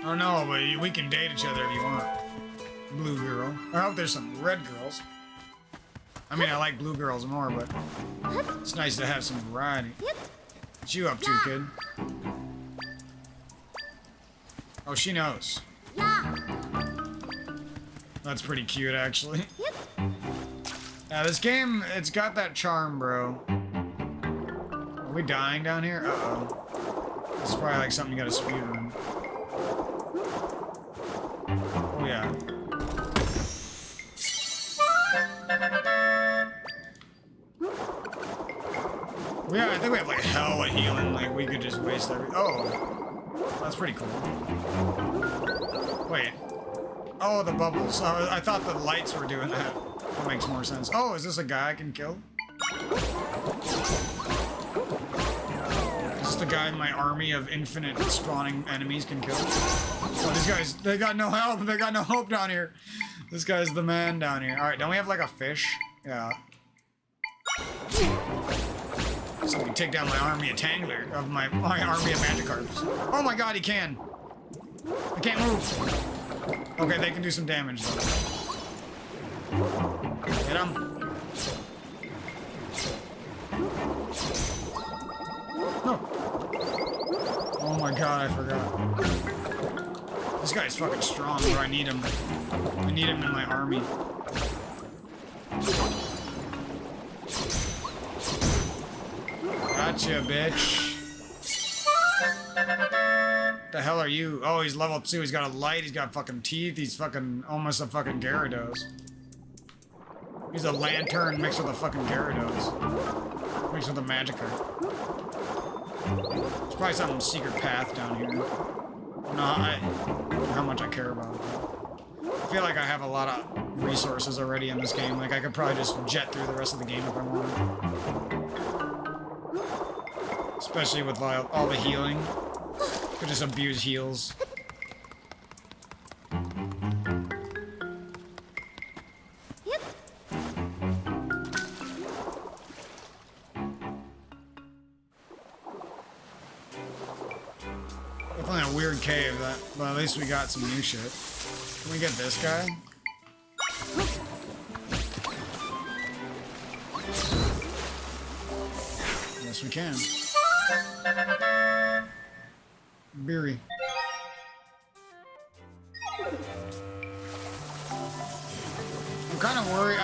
Oh no, but we can date each other if you want. Blue girl. I hope there's some red girls. I mean, I like blue girls more, but it's nice to have some variety. What you up to, kid? Oh, she knows. That's pretty cute, actually. Yeah, this game, it's got that charm, bro. Are we dying down here? Uh-oh. This is probably like something you gotta speedrun. Oh, yeah. Yeah, I think we have like hella healing, like we could just waste everything. Oh, that's pretty cool. Wait. Oh, the bubbles. I thought the lights were doing that. That makes more sense. Oh, is this a guy I can kill? Is this the guy in my army of infinite spawning enemies can kill? Oh, these guys, they got no help. They got no hope down here. This guy's the man down here. All right, don't we have like a fish? Yeah. So we can take down my army of Tangler, of my army of Magikarps. Oh my god, he can! I can't move! Okay, they can do some damage though. Hit him. No! Oh my god, I forgot. This guy's fucking strong, but I need him. I need him in my army. Gotcha, bitch. The hell are you? Oh, he's level 2. He's got a light. He's got fucking teeth. He's fucking almost a fucking Gyarados. He's a lantern mixed with a fucking Gyarados. Mixed with a Magikarp. There's probably some secret path down here. No, how much I care about it. I feel like I have a lot of resources already in this game. Like, I could probably just jet through the rest of the game if I wanted. Especially with all the healing. Could just abuse heals. Definitely a weird cave, but at least we got some new shit. Can we get this guy? Yes, we can. Beery. I'm kind of worried.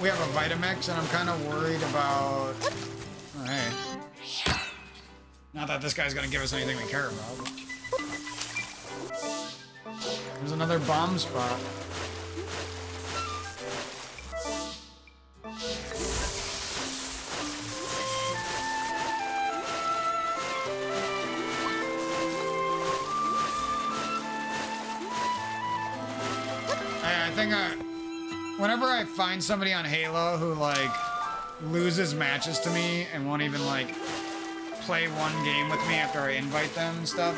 We have a Vitamix, and I'm kind of worried about. Oh, hey. Not that this guy's gonna give us anything we care about. But... There's another bomb spot. I think whenever I find somebody on Halo who like loses matches to me and won't even like play one game with me after I invite them and stuff,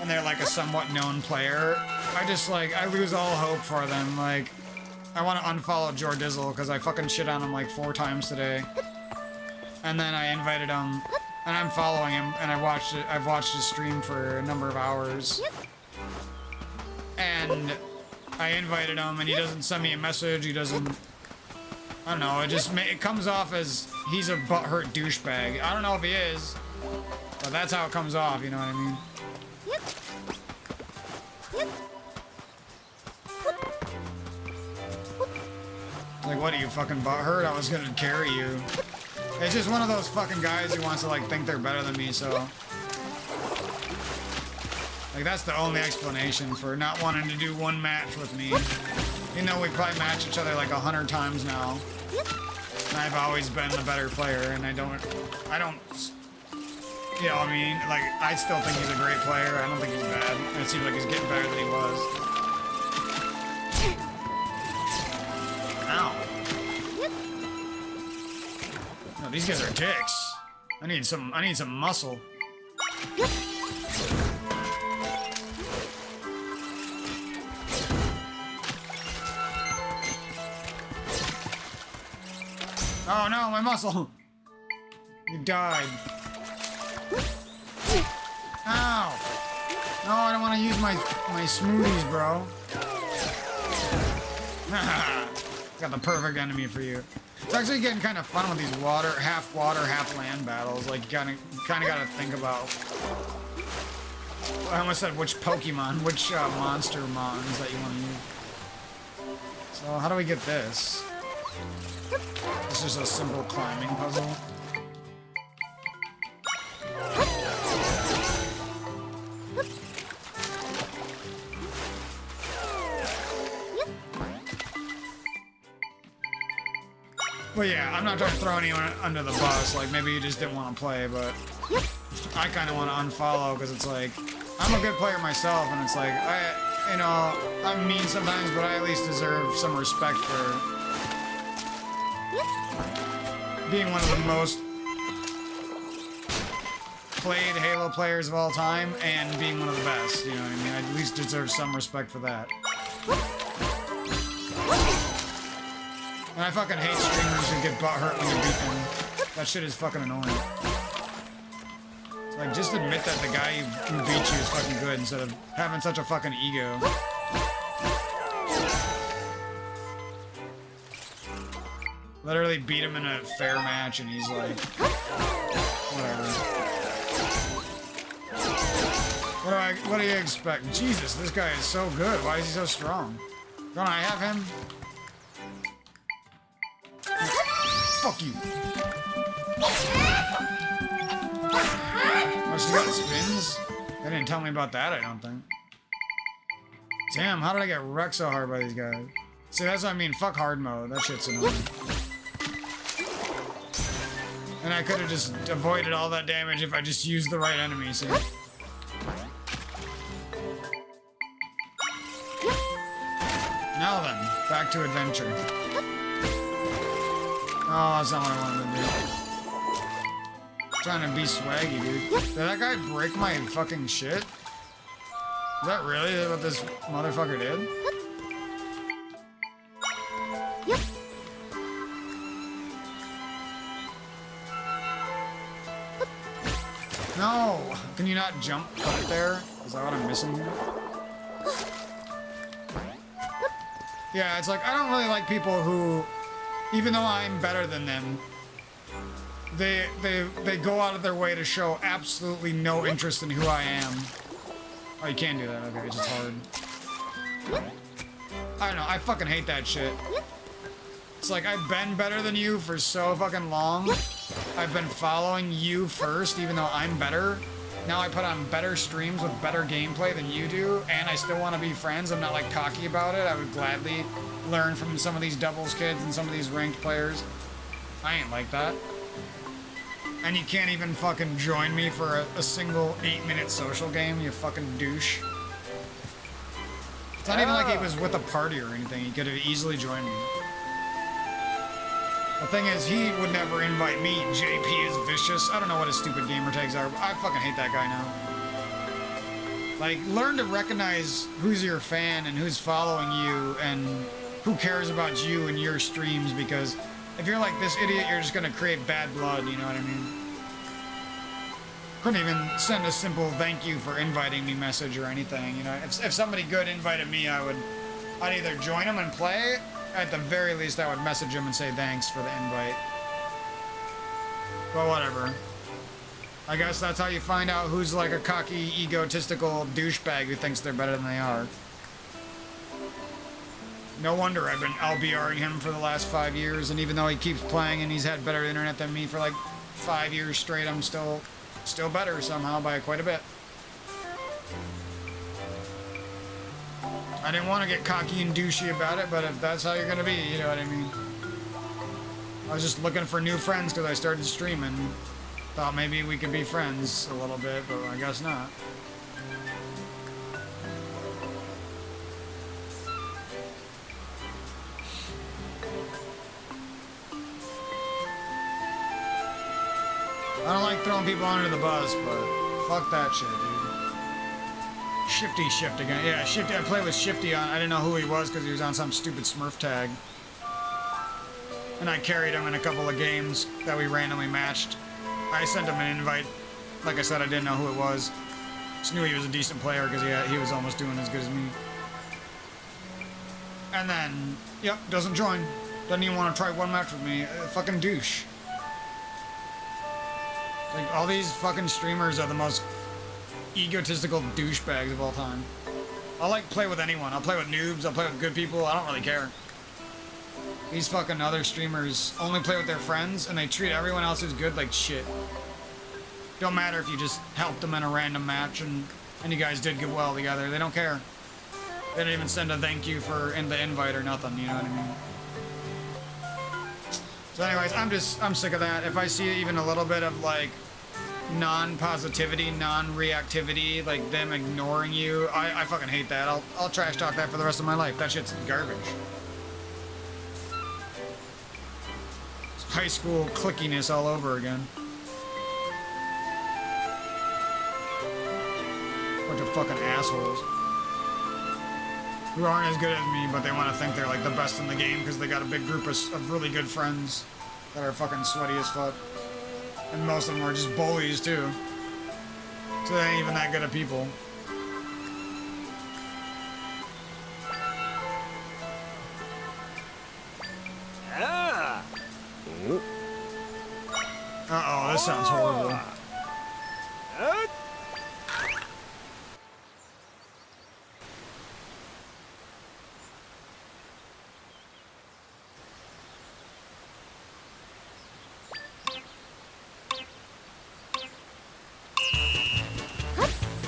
and they're like a somewhat known player, I lose all hope for them. Like, I want to unfollow Jordizzle because I fucking shit on him like 4 times today. And then I invited him, and I'm following him, and I've watched his stream for a number of hours. And I invited him, and he doesn't send me a message, he doesn't... I don't know, it comes off as he's a butthurt douchebag. I don't know if he is, but that's how it comes off, you know what I mean? Like, what are you, fucking butthurt? I was gonna carry you. It's just one of those fucking guys who wants to, like, think they're better than me, so... Like, that's the only explanation for not wanting to do one match with me. You know, we probably matched each other like 100 times now. And I've always been the better player, and I don't, you know what I mean? Like, I still think he's a great player. I don't think he's bad. And it seems like he's getting better than he was. Ow. No, these guys are dicks. I need some muscle. Oh no, my muscle! You died. Ow! No, I don't want to use my smoothies, bro. Got the perfect enemy for you. It's actually getting kind of fun with these half water, half land battles. Like, you kind of gotta think about... I almost said which Pokemon, which monster mons that you want to use. So, how do we get this? It's just a simple climbing puzzle. Well, yeah, I'm not trying to throw anyone under the bus. Like, maybe you just didn't want to play, but I kind of want to unfollow because it's like, I'm a good player myself, and it's like, I'm mean sometimes, but I at least deserve some respect for being one of the most played Halo players of all time and being one of the best, you know what I mean? I at least deserve some respect for that. And I fucking hate streamers who get butthurt when you beat them. That shit is fucking annoying. It's like, just admit that the guy who beat you is fucking good instead of having such a fucking ego. Literally beat him in a fair match, and he's like, whatever. What do you expect? Jesus, this guy is so good. Why is he so strong? Don't I have him? Fuck you. Oh, she got spins? They didn't tell me about that, I don't think. Damn, how did I get wrecked so hard by these guys? See, that's what I mean. Fuck hard mode. That shit's annoying. And I could have just avoided all that damage if I just used the right enemy, see? Now then, back to adventure. Oh, that's not what I wanted to do. Trying to be swaggy, dude. Did that guy break my fucking shit? Is that really what this motherfucker did? No! Can you not jump up there? Is that what I'm missing here? Yeah, it's like, I don't really like people who, even though I'm better than them, they go out of their way to show absolutely no interest in who I am. Oh, you can't do that. Okay, it's just hard. I don't know. I fucking hate that shit. It's like I've been better than you for so fucking long. I've been following you first, even though I'm better. Now I put on better streams with better gameplay than you do, and I still want to be friends. I'm not like cocky about it. I would gladly learn from some of these doubles kids and some of these ranked players. I ain't like that. And you can't even fucking join me for a single 8-minute social game, you fucking douche. It's not even like he was with a party or anything. He could have easily joined me. The thing is, he would never invite me. JP is vicious. I don't know what his stupid gamer tags are, but I fucking hate that guy now. Like, learn to recognize who's your fan and who's following you and who cares about you and your streams, because if you're like this idiot, you're just gonna create bad blood, you know what I mean? Couldn't even send a simple thank you for inviting me message or anything, you know? If somebody good invited me, I'd either join them and play. At the very least, I would message him and say thanks for the invite. But whatever. I guess that's how you find out who's like a cocky, egotistical douchebag who thinks they're better than they are. No wonder I've been LBRing him for the last 5 years, and even though he keeps playing and he's had better internet than me for like 5 years straight, I'm still better somehow by quite a bit. I didn't want to get cocky and douchey about it, but if that's how you're gonna be, you know what I mean. I was just looking for new friends because I started streaming. Thought maybe we could be friends a little bit, but I guess not. I don't like throwing people under the bus, but fuck that shit, dude. Shifty shift again. Yeah, Shifty. I played with Shifty on. I didn't know who he was because he was on some stupid Smurf tag. And I carried him in a couple of games that we randomly matched. I sent him an invite. Like I said, I didn't know who it was. Just knew he was a decent player because he was almost doing as good as me. And then, yep, doesn't join. Doesn't even want to try one match with me. Fucking douche. Like, all these fucking streamers are the most egotistical douchebags of all time. I'll like play with anyone. I'll play with noobs. I'll play with good people. I don't really care. These fucking other streamers only play with their friends and they treat everyone else who's good like shit. Don't matter if you just helped them in a random match and you guys did good well together. They don't care. They don't even send a thank you for the invite or nothing. You know what I mean? So anyways, I'm sick of that. If I see even a little bit of like non-positivity, non-reactivity, like them ignoring you, I fucking hate that. I'll trash talk that for the rest of my life. That shit's garbage. It's high school clickiness all over again. Bunch of fucking assholes who aren't as good as me, but they want to think they're like the best in the game because they got a big group of really good friends that are fucking sweaty as fuck. And most of them are just bullies too. So they ain't even that good at people. Ah. Uh-oh, this sounds horrible.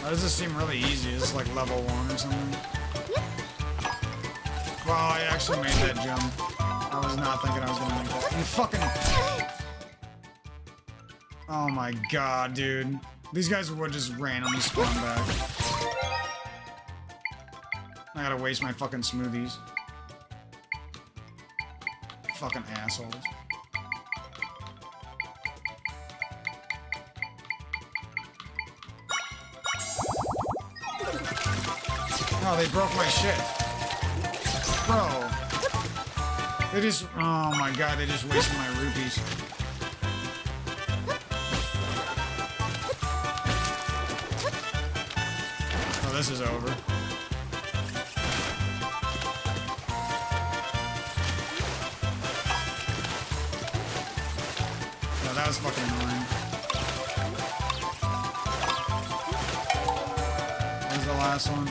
Why does this seem really easy? Is this like level 1 or something? Wow, I actually made that jump. I was not thinking I was gonna make that. You fucking... Oh my god, dude. These guys would just randomly spawn back. I gotta waste my fucking smoothies. Fucking assholes. Oh, they broke my shit. Bro. They just... Oh my god, they just wasted my rupees. Oh, this is over. No, that was fucking annoying. What was the last one?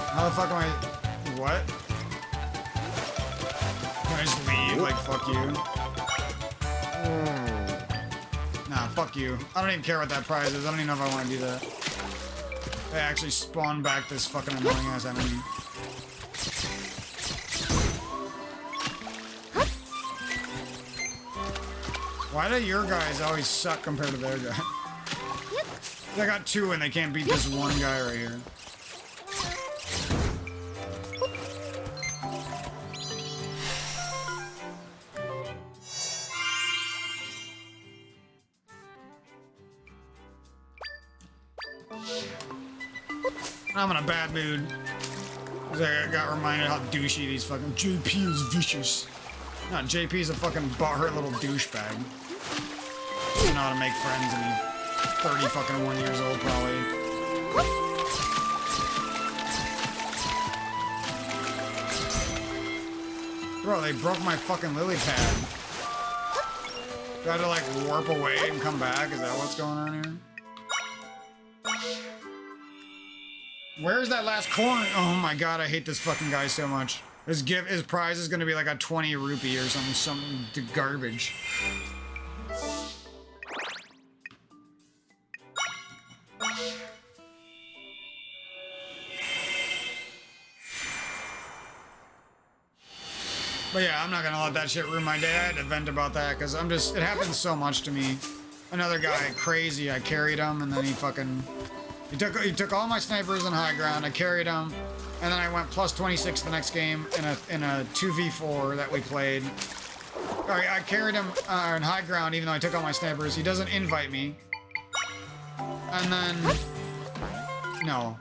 How the fuck am I... What? Can I just leave? Like, fuck you? Nah, fuck you. I don't even care what that prize is. I don't even know if I want to do that. They actually spawn back this fucking annoying ass enemy. Why do your guys always suck compared to their guy? They got two and they can't beat this one guy right here. I'm in a bad mood. I got reminded how douchey these fucking... JP is vicious. No, JP is a fucking butthurt little douchebag. Doesn't know how to make friends and he's 30 fucking 1 years old probably. Bro, they broke my fucking lily pad. Do I have to like warp away and come back? Is that what's going on here? Where's that last corn? Oh my god, I hate this fucking guy so much. His prize is gonna be like a 20 rupee or something garbage. But yeah, I'm not gonna let that shit ruin my day. I had to vent about that because it happens so much to me. Another guy, crazy, I carried him and then he took all my snipers in high ground, I carried him, and then I went plus 26 the next game in a 2v4 that we played. Alright, I carried him in high ground even though I took all my snipers. He doesn't invite me. And then... No.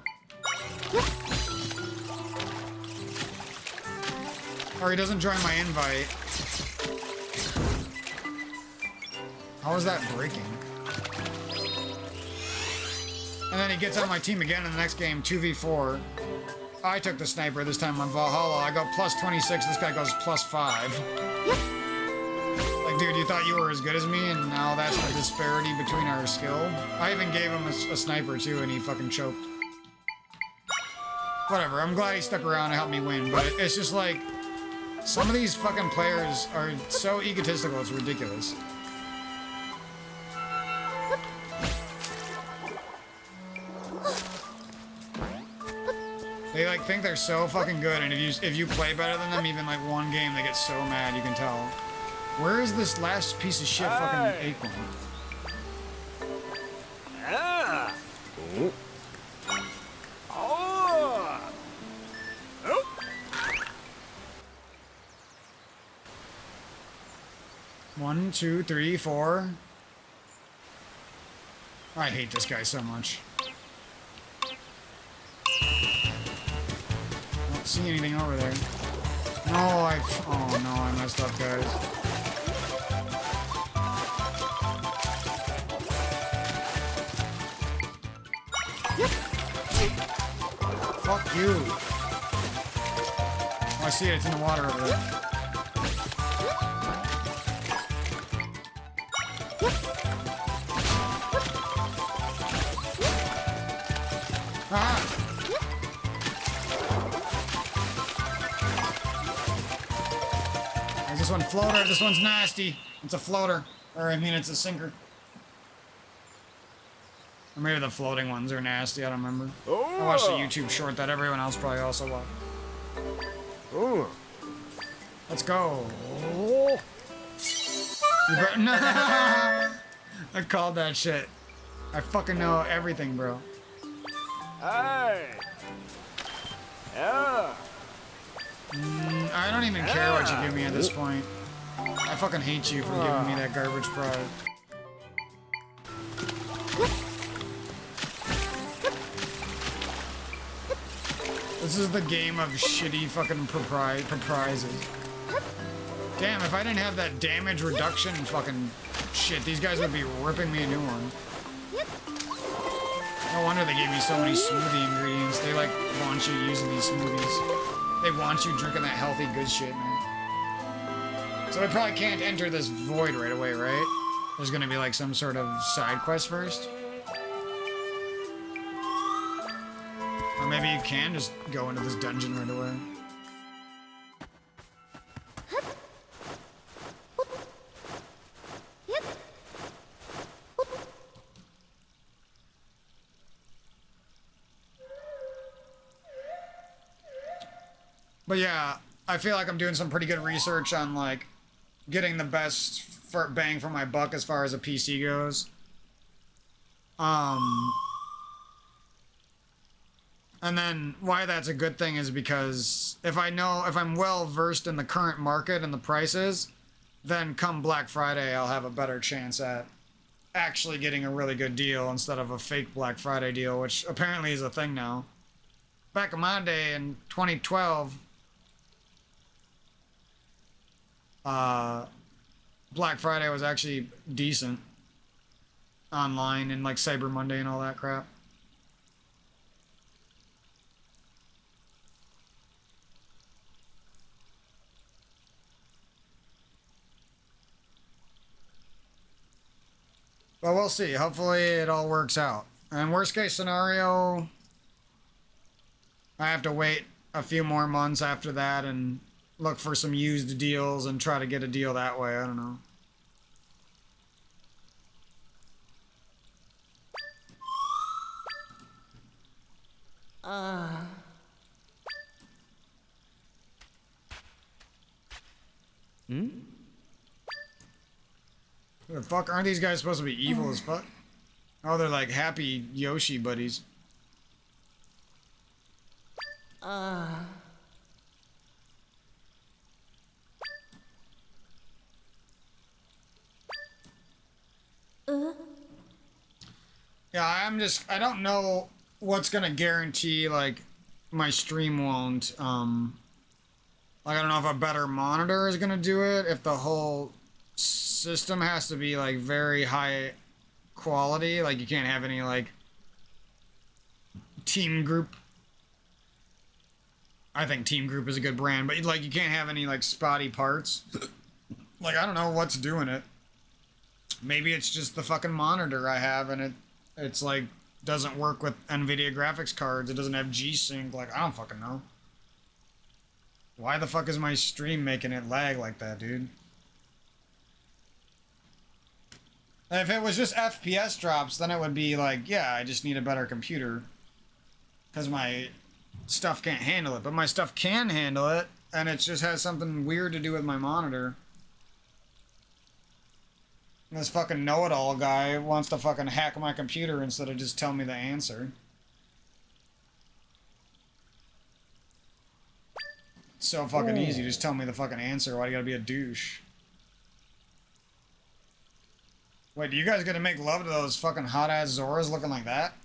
Or he doesn't join my invite. How is that breaking? And then he gets on my team again in the next game, 2v4. I took the sniper this time on Valhalla. I go plus 26, this guy goes plus 5. Like, dude, you thought you were as good as me, and now that's the disparity between our skill? I even gave him a sniper, too, and he fucking choked. Whatever, I'm glad he stuck around to help me win, but it's just like... Some of these fucking players are so egotistical, it's ridiculous. They like think they're so fucking good, and if you play better than them, even like one game, they get so mad. You can tell. Where is this last piece of shit fucking acorn? Ah. Oh. Oh. 1, 2, 3, 4. I hate this guy so much. Don't see anything over there. No, oh no, I messed up, guys. Fuck you. Oh, I see it. It's in the water over there. Ah! There's this one floater. This one's nasty. It's a floater. Or, I mean, it's a sinker. Or maybe the floating ones are nasty. I don't remember. I watched a YouTube short that everyone else probably also watched. Oh. Let's go. You better, no. I called that shit. I fucking know everything, bro. Hey. Yeah. I don't even care what you give me at this point. I fucking hate you for giving me that garbage prize. This is the game of shitty fucking prizes. Damn, if I didn't have that damage reduction fucking shit, these guys would be ripping me a new one. No wonder they gave me so many smoothie ingredients. They like want you using these smoothies. They want you drinking that healthy good shit, man. So we probably can't enter this void right away, right? There's gonna be like some sort of side quest first. Or maybe you can just go into this dungeon right away. But yeah, I feel like I'm doing some pretty good research on like getting the best bang for my buck as far as a PC goes. And then why that's a good thing is because if I'm well versed in the current market and the prices, then come Black Friday, I'll have a better chance at actually getting a really good deal instead of a fake Black Friday deal, which apparently is a thing now. Back in my day in 2012, Black Friday was actually decent online and like Cyber Monday and all that crap. But we'll see. Hopefully it all works out. And worst case scenario, I have to wait a few more months after that and look for some used deals and try to get a deal that way. I don't know. The fuck? Aren't these guys supposed to be evil as fuck? Oh, they're like happy Yoshi buddies. Yeah, I don't know what's gonna guarantee, like, my stream won't, like, I don't know if a better monitor is gonna do it, if the whole system has to be, like, very high quality, like, you can't have any, like, Team Group. I think Team Group is a good brand, but, like, you can't have any, like, spotty parts. Like, I don't know what's doing it. Maybe it's just the fucking monitor I have, and it's like, doesn't work with NVIDIA graphics cards. It doesn't have G-Sync. Like, I don't fucking know. Why the fuck is my stream making it lag like that, dude? If it was just FPS drops, then it would be like, yeah, I just need a better computer. Because my stuff can't handle it. But my stuff can handle it, and it just has something weird to do with my monitor. This fucking know-it-all guy wants to fucking hack my computer instead of just tell me the answer. It's so fucking easy. Just tell me the fucking answer. Why do you gotta be a douche? Wait, do you guys gonna make love to those fucking hot-ass Zoras looking like that?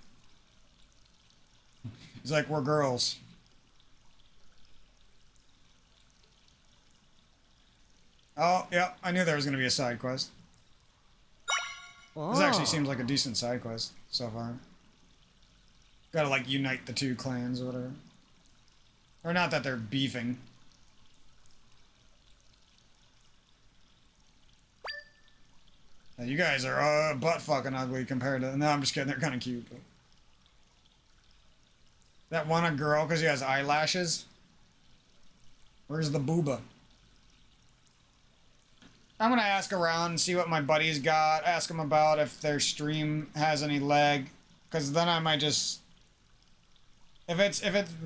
He's like, we're girls. Oh, yeah, I knew there was gonna be a side quest. This actually seems like a decent side quest so far. Gotta, like, unite the two clans or whatever. Or not that they're beefing. Now, you guys are butt fucking ugly compared to... No, I'm just kidding. They're kind of cute. But... That one a girl because she has eyelashes? Where's the booba? I'm gonna ask around and see what my buddies got. Ask them about if their stream has any lag, because then I might just... If it's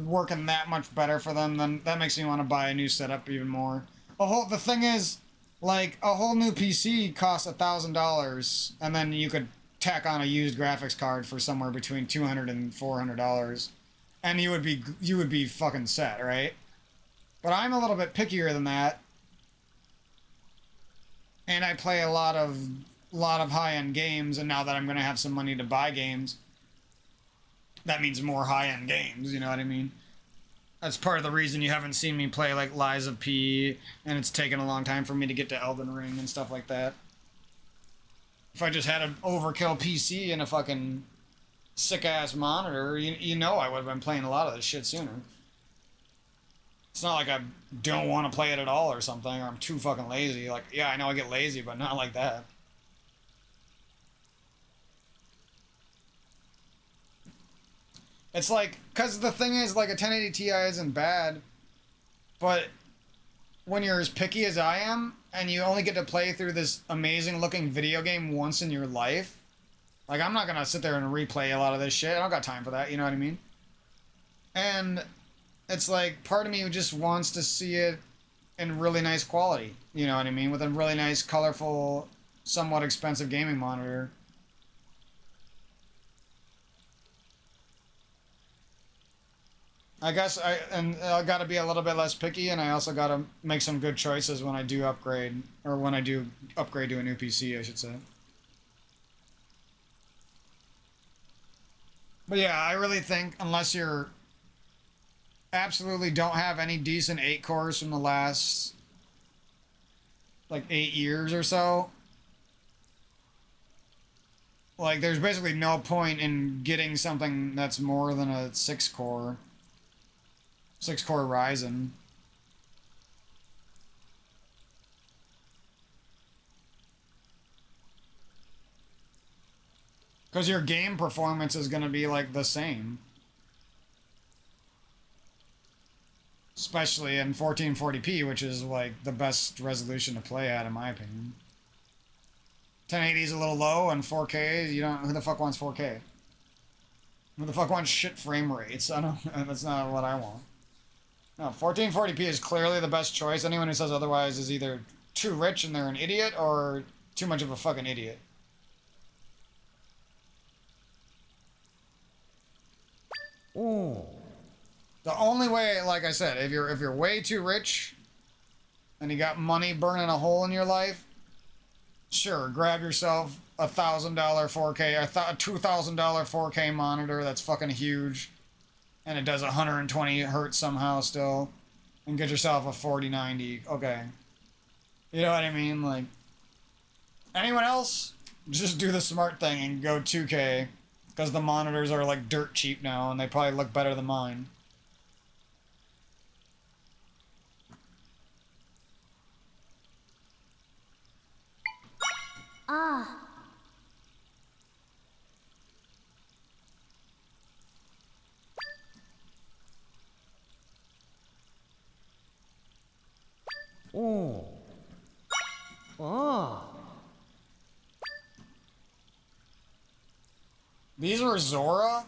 working that much better for them, then that makes me want to buy a new setup even more. The thing is, like, a whole new PC costs $1,000, and then you could tack on a used graphics card for somewhere between $200 and $400, and you would be fucking set, right? But I'm a little bit pickier than that. And I play a lot of high-end games, and now that I'm going to have some money to buy games, that means more high-end games, you know what I mean? That's part of the reason you haven't seen me play, like, Lies of P, and it's taken a long time for me to get to Elden Ring and stuff like that. If I just had an overkill PC and a fucking sick-ass monitor, you know I would have been playing a lot of this shit sooner. It's not like I don't want to play it at all or something, or I'm too fucking lazy. Like, yeah, I know I get lazy, but not like that. It's like, because the thing is, like, a 1080 Ti isn't bad, but when you're as picky as I am, and you only get to play through this amazing-looking video game once in your life, like, I'm not gonna sit there and replay a lot of this shit. I don't got time for that, you know what I mean? And it's like, part of me just wants to see it in really nice quality, you know what I mean? With a really nice, colorful, somewhat expensive gaming monitor. I guess I gotta be a little bit less picky, and I also gotta make some good choices when I do upgrade, or when I do upgrade to a new PC, I should say. But yeah, I really think, unless you're absolutely don't have any decent 8 cores from the last, like, 8 years or so, like, there's basically no point in getting something that's more than a 6-core Ryzen. Because your game performance is going to be, like, the same. Especially in 1440p, which is, like, the best resolution to play at, in my opinion. 1080 is a little low, and 4K, you don't... Who the fuck wants 4K? Who the fuck wants shit frame rates? I don't... That's not what I want. No, 1440p is clearly the best choice. Anyone who says otherwise is either too rich and they're an idiot, or too much of a fucking idiot. Ooh. The only way, like I said, if you're way too rich and you got money burning a hole in your life, sure, grab yourself a $1,000 4K, a $2,000 4K monitor that's fucking huge, and it does 120 hertz somehow still, and get yourself a 4090. Okay, you know what I mean? Like, anyone else, just do the smart thing and go 2K. Because the monitors are like dirt cheap now, and they probably look better than mine. Ah. Ooh. Oh. These were Zora?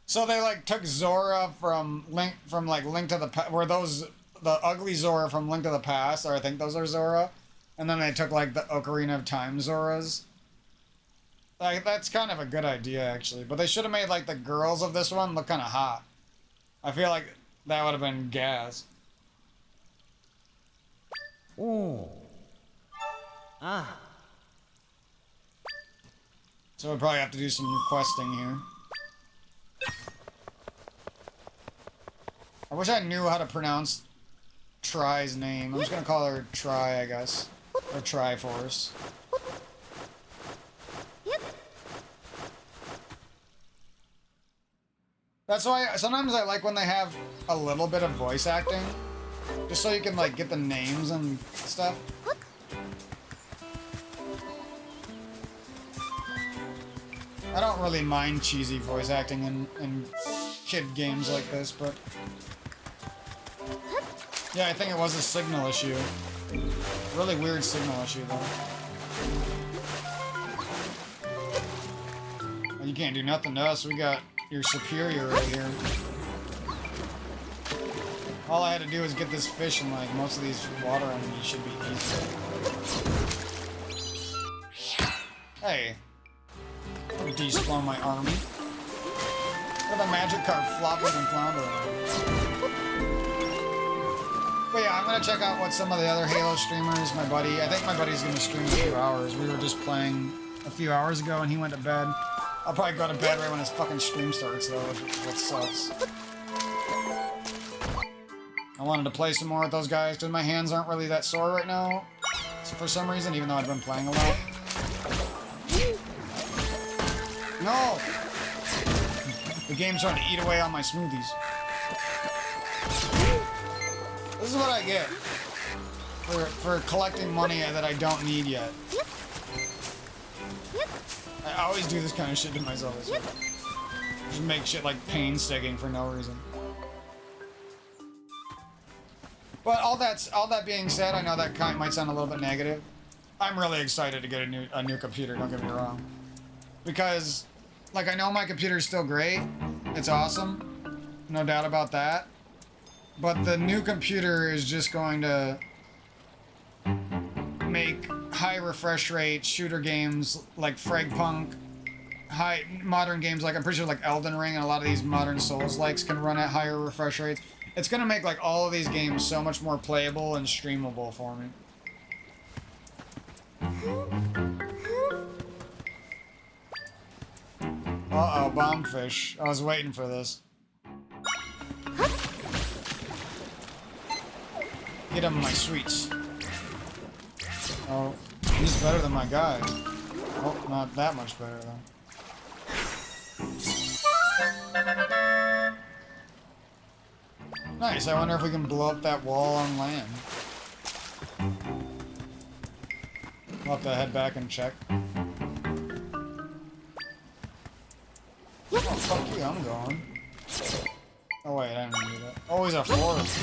So they, like, took Zora from Link to the Past, were those the ugly Zora from Link to the Past, or I think those are Zora, and then they took, like, the Ocarina of Time Zoras. Like, that's kind of a good idea, actually, but they should have made, like, the girls of this one look kind of hot. I feel like that would have been gas. Ooh. Ah. So we'll probably have to do some questing here. I wish I knew how to pronounce Try's name. I'm just gonna call her Try, I guess. Or Triforce. That's why sometimes I like when they have a little bit of voice acting. Just so you can, like, get the names and stuff. I don't really mind cheesy voice acting in kid games like this, but... Yeah, I think it was a signal issue. Really weird signal issue, though. Well, you can't do nothing to us. We got your superior right here. All I had to do was get this fish, and, like, most of these water enemies should be easy. Hey. Don't despawn my army. Look at the magic card flopping and floundering. But yeah, I'm gonna check out what some of the other Halo streamers, I think my buddy's gonna stream a few hours. We were just playing a few hours ago and he went to bed. I'll probably go to bed right when his fucking stream starts, though, which sucks. I wanted to play some more with those guys because my hands aren't really that sore right now. So for some reason, even though I've been playing a lot. No! game's trying to eat away on my smoothies. This is what I get for collecting money that I don't need yet. I always do this kind of shit to myself. Just make shit like painstaking for no reason. But all that being said, I know that might sound a little bit negative. I'm really excited to get a new computer, don't get me wrong. Because, like, I know my computer's still great. It's awesome. No doubt about that. But the new computer is just going to make high refresh rate shooter games like Fragpunk, high modern games like I'm pretty sure like Elden Ring and a lot of these modern Souls-likes can run at higher refresh rates. It's gonna make like all of these games so much more playable and streamable for me. Uh-oh, bombfish. I was waiting for this. Get him my sweets. Oh, he's better than my guy. Oh, not that much better though. Nice, I wonder if we can blow up that wall on land. We'll have to head back and check. Oh, fuck you, I'm going. Oh wait, I didn't do that. Oh, he's a forest.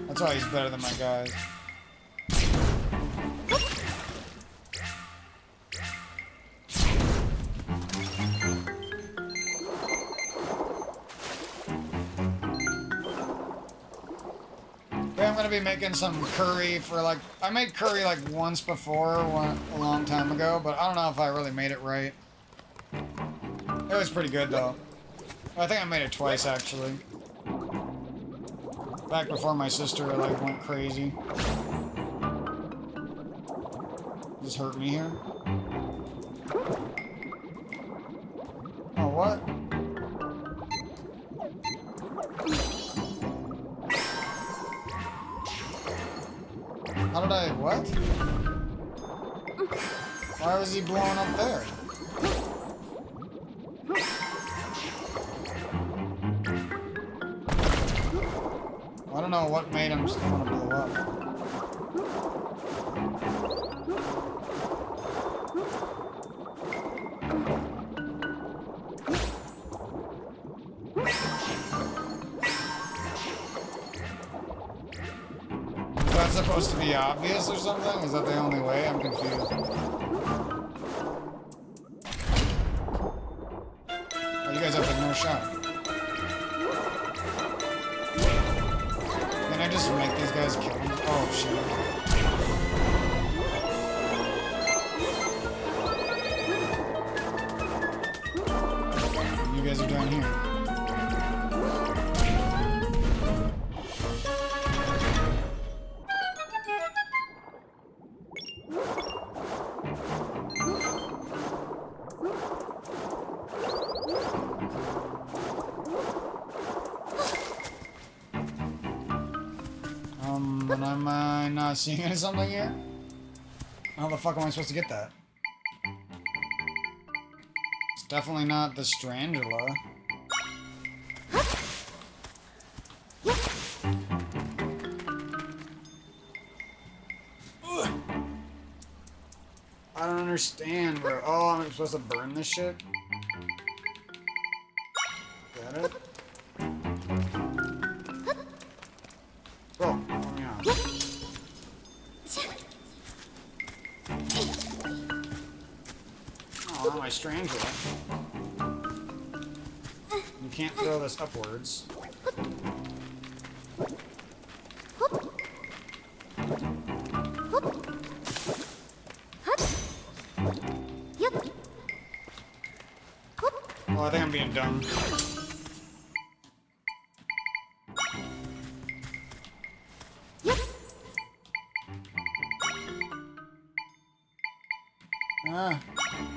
That's why he's better than my guys. I'm gonna be making some curry for like... I made curry like once before, a long time ago, but I don't know if I really made it right. It was pretty good though. I think I made it twice actually. Back before my sister like went crazy. Just hurt me here. Oh, what? How did I... what? Why was he blowing up there? I don't know what made him still want to blow up. Is that supposed to be obvious or something? Is that the only way? I'm confused. Oh, you guys have like no shot. Can I just make these guys kill me? Oh shit. You guys are down here. Am I not seeing something here? How the fuck am I supposed to get that? It's definitely not the Strangula. I don't understand, bro. Oh, I'm supposed to burn this shit? Got it? Bro, help me out. Oh, not my Strangula. You can't throw this upwards. Oh, I think I'm being dumb.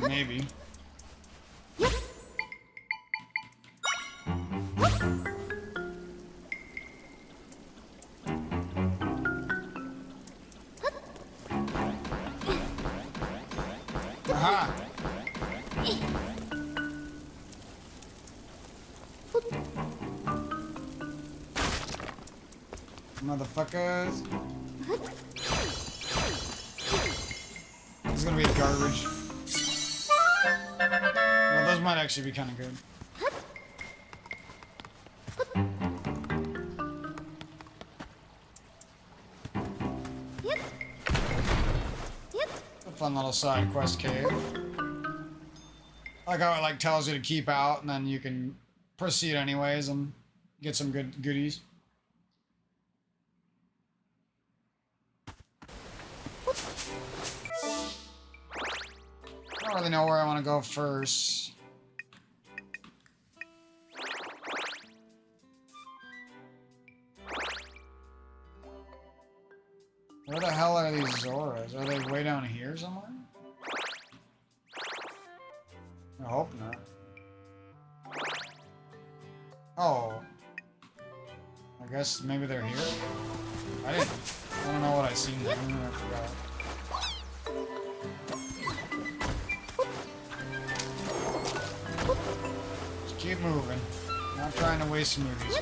Maybe. Aha! motherfuckers. This is gonna be garbage. Well, those might actually be kind of good. A fun little side quest cave. I like how it like tells you to keep out, and then you can proceed anyways and get some good goodies. I don't really know where I want to go first. Where the hell are these Zoras? Are they way down here somewhere? I hope not. Oh. I guess maybe they're here? I don't know what I seen there. I forgot. Just keep moving. Not trying to waste smoothies.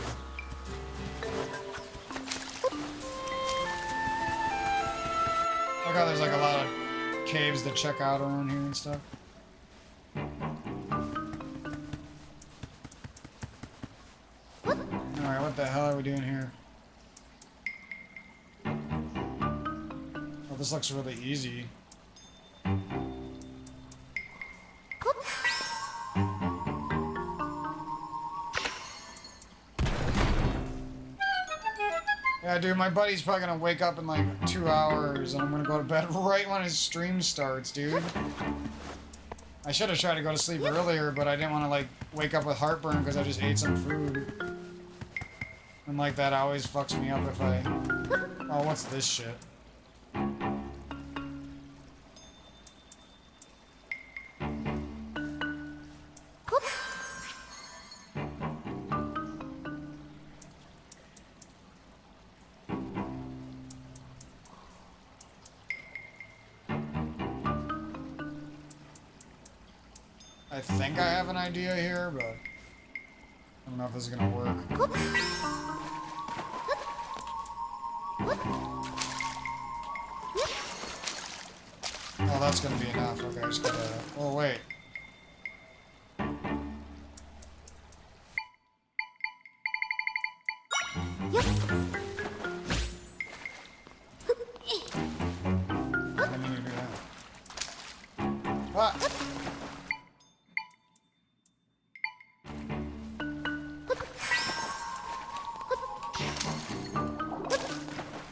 Look how there's like a lot of caves to check out around here and stuff. Alright, what the hell are we doing here? Oh, this looks really easy. Yeah, dude, my buddy's probably gonna wake up in like 2 hours and I'm gonna go to bed right when his stream starts, dude. I should have tried to go to sleep earlier, but I didn't want to like wake up with heartburn because I just ate some food. And like that always fucks me up if I... Oh, what's this shit? I think I have an idea here, but I don't know if this is gonna work. Oh, that's gonna be enough. Okay, I just gotta... Oh, wait. I didn't mean to do that. What?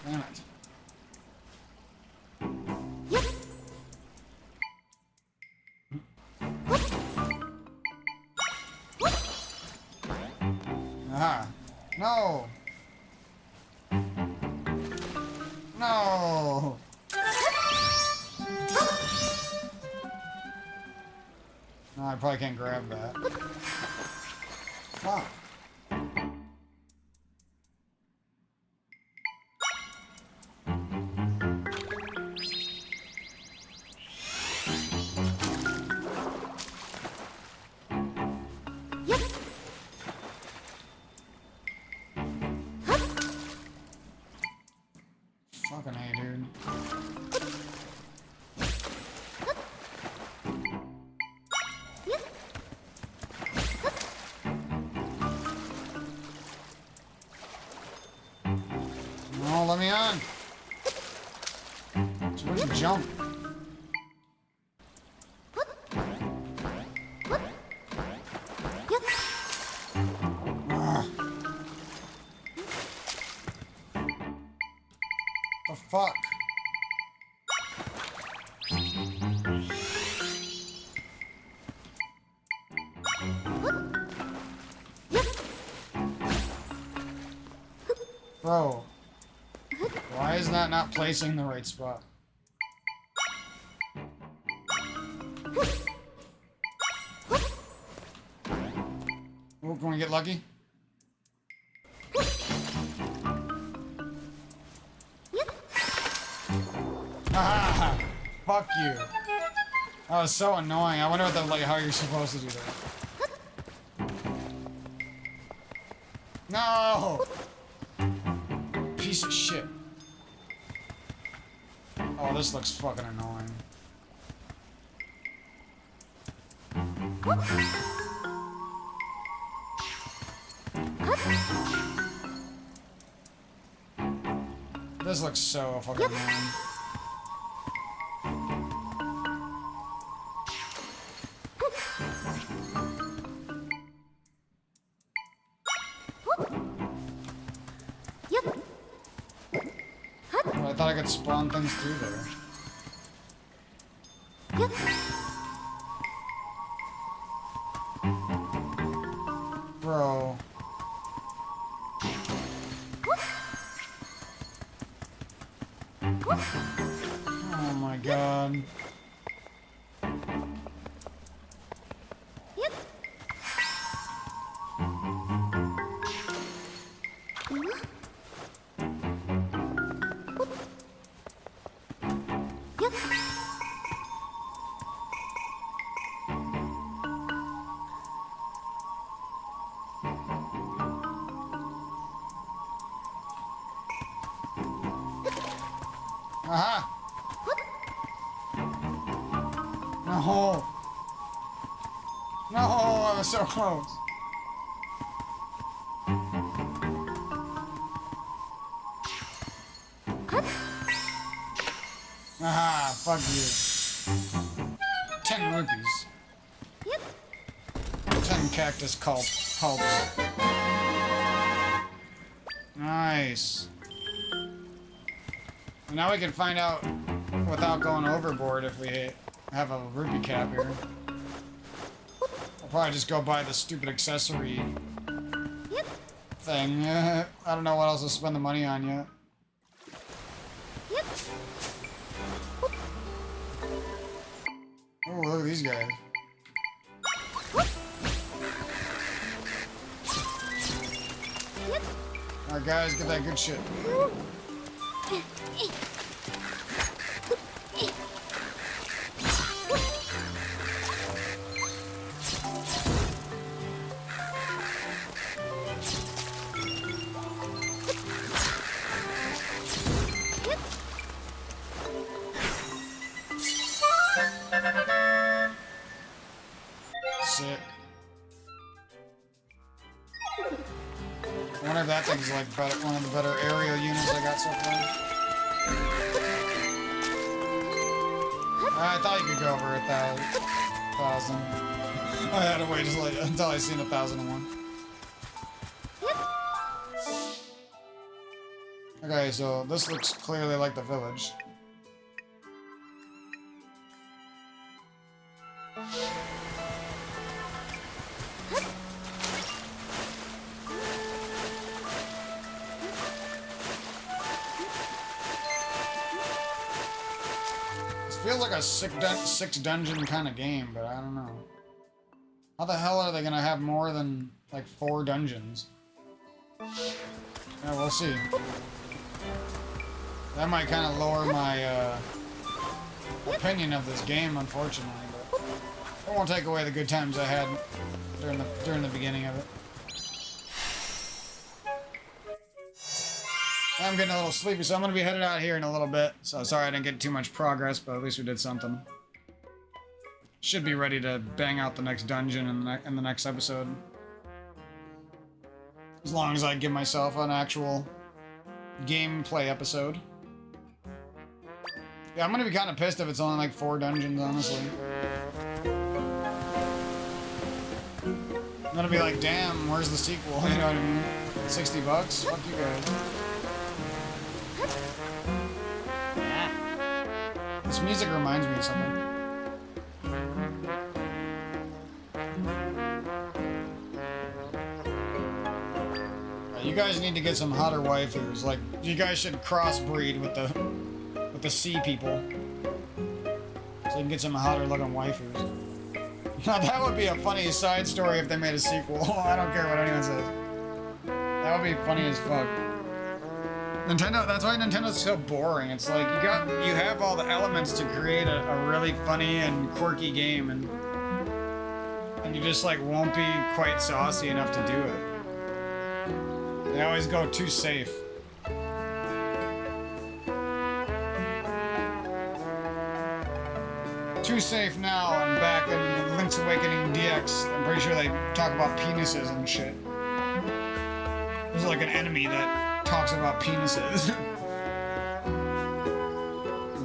Damn it. Aha. No. No. No, I probably can't grab that. Fuck. Fucking A, dude. No, let me on. So where'd you jump? Ah. The fuck? Bro, why is that not placing the right spot? Oh, can we get lucky? Ah, fuck you. That was so annoying. I wonder what the, like, how you're supposed to do that. No! piece of shit. Oh, this looks fucking annoying. This looks so fucking annoying. Oh, I thought I could spawn things through there. Bro. Oh my god. Aha! No! No, I was so close. Aha, fuck you. 10 rupees. 10 cactus pulps. Nice. And now we can find out without going overboard if we have a rupee cap here. I'll probably just go buy the stupid accessory thing. I don't know what else to spend the money on yet. Oh, look at these guys. Alright guys, get that good shit. Sick. I wonder if that thing's like one of the better aerial units I got so far. I thought you could go over 1,000. I had to wait until I seen 1,001. Okay, so this looks clearly like the village. Feels like a six dungeon kind of game, but I don't know. How the hell are they gonna have more than like 4 dungeons? Yeah, we'll see. That might kind of lower my opinion of this game, unfortunately, but it won't take away the good times I had during the beginning of it. I'm getting a little sleepy, so I'm going to be headed out here in a little bit. So sorry I didn't get too much progress, but at least we did something. Should be ready to bang out the next dungeon in the next episode. As long as I give myself an actual gameplay episode. Yeah, I'm going to be kind of pissed if it's only like 4 dungeons, honestly. I'm going to be like, damn, where's the sequel? You know what I mean? $60? Fuck you guys. This music reminds me of something. You guys need to get some hotter waifus. Like, you guys should crossbreed with the sea people, so you can get some hotter looking waifus. Now that would be a funny side story if they made a sequel. I don't care what anyone says. That would be funny as fuck. Nintendo, that's why Nintendo's so boring. It's like you have all the elements to create a really funny and quirky game, and you just like won't be quite saucy enough to do it. They always go too safe. Too safe now, and back in Link's Awakening DX, I'm pretty sure they talk about penises and shit. There's like an enemy that talks about penises.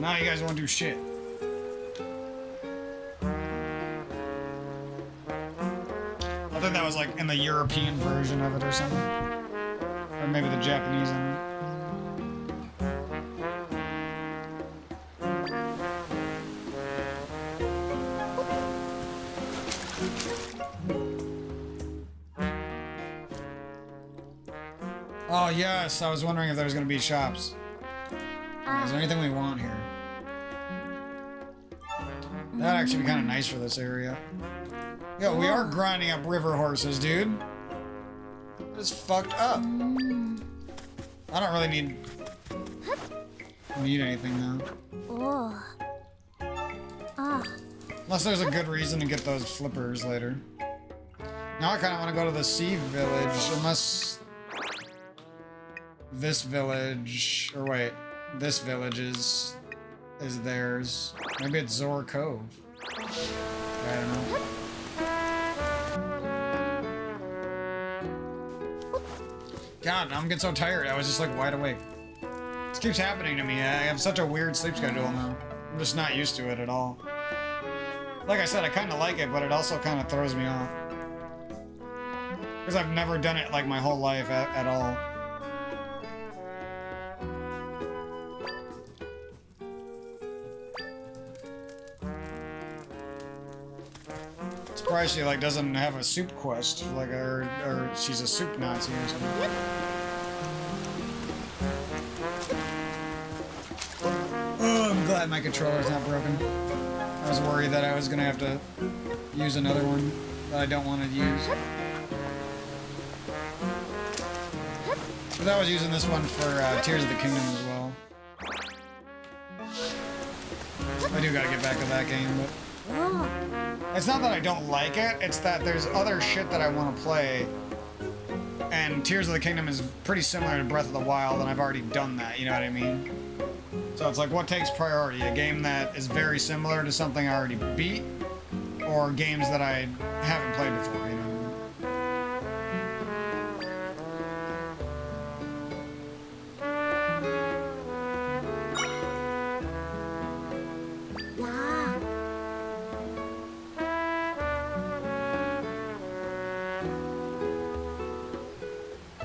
Now you guys won't do shit. I think that was like in the European version of it or something. Or maybe the Japanese one. Oh yes, I was wondering if there was gonna be shops. Is there anything we want here? That'd actually be kind of nice for this area. Yo, we are grinding up river horses, dude. It's fucked up. I don't really need anything now. Oh. Ah. Unless there's a good reason to get those flippers later. Now I kind of want to go to the sea village, unless this village, or wait, this village is theirs. Maybe it's Zor Cove. I don't know. God, I'm getting so tired. I was just like wide awake. This keeps happening to me. I have such a weird sleep schedule now. I'm just not used to it at all. Like I said, I kind of like it, but it also kind of throws me off. Because I've never done it like my whole life at all. Surprised she like doesn't have a soup quest, like or she's a soup Nazi or something. Oh, I'm glad my controller's not broken. I was worried that I was gonna have to use another one that I don't want to use. But I was using this one for Tears of the Kingdom as well. I do gotta get back to that game, but it's not that I don't like it, it's that there's other shit that I want to play. And Tears of the Kingdom is pretty similar to Breath of the Wild, and I've already done that, you know what I mean? So it's like, what takes priority? A game that is very similar to something I already beat, or games that I haven't played before, you know?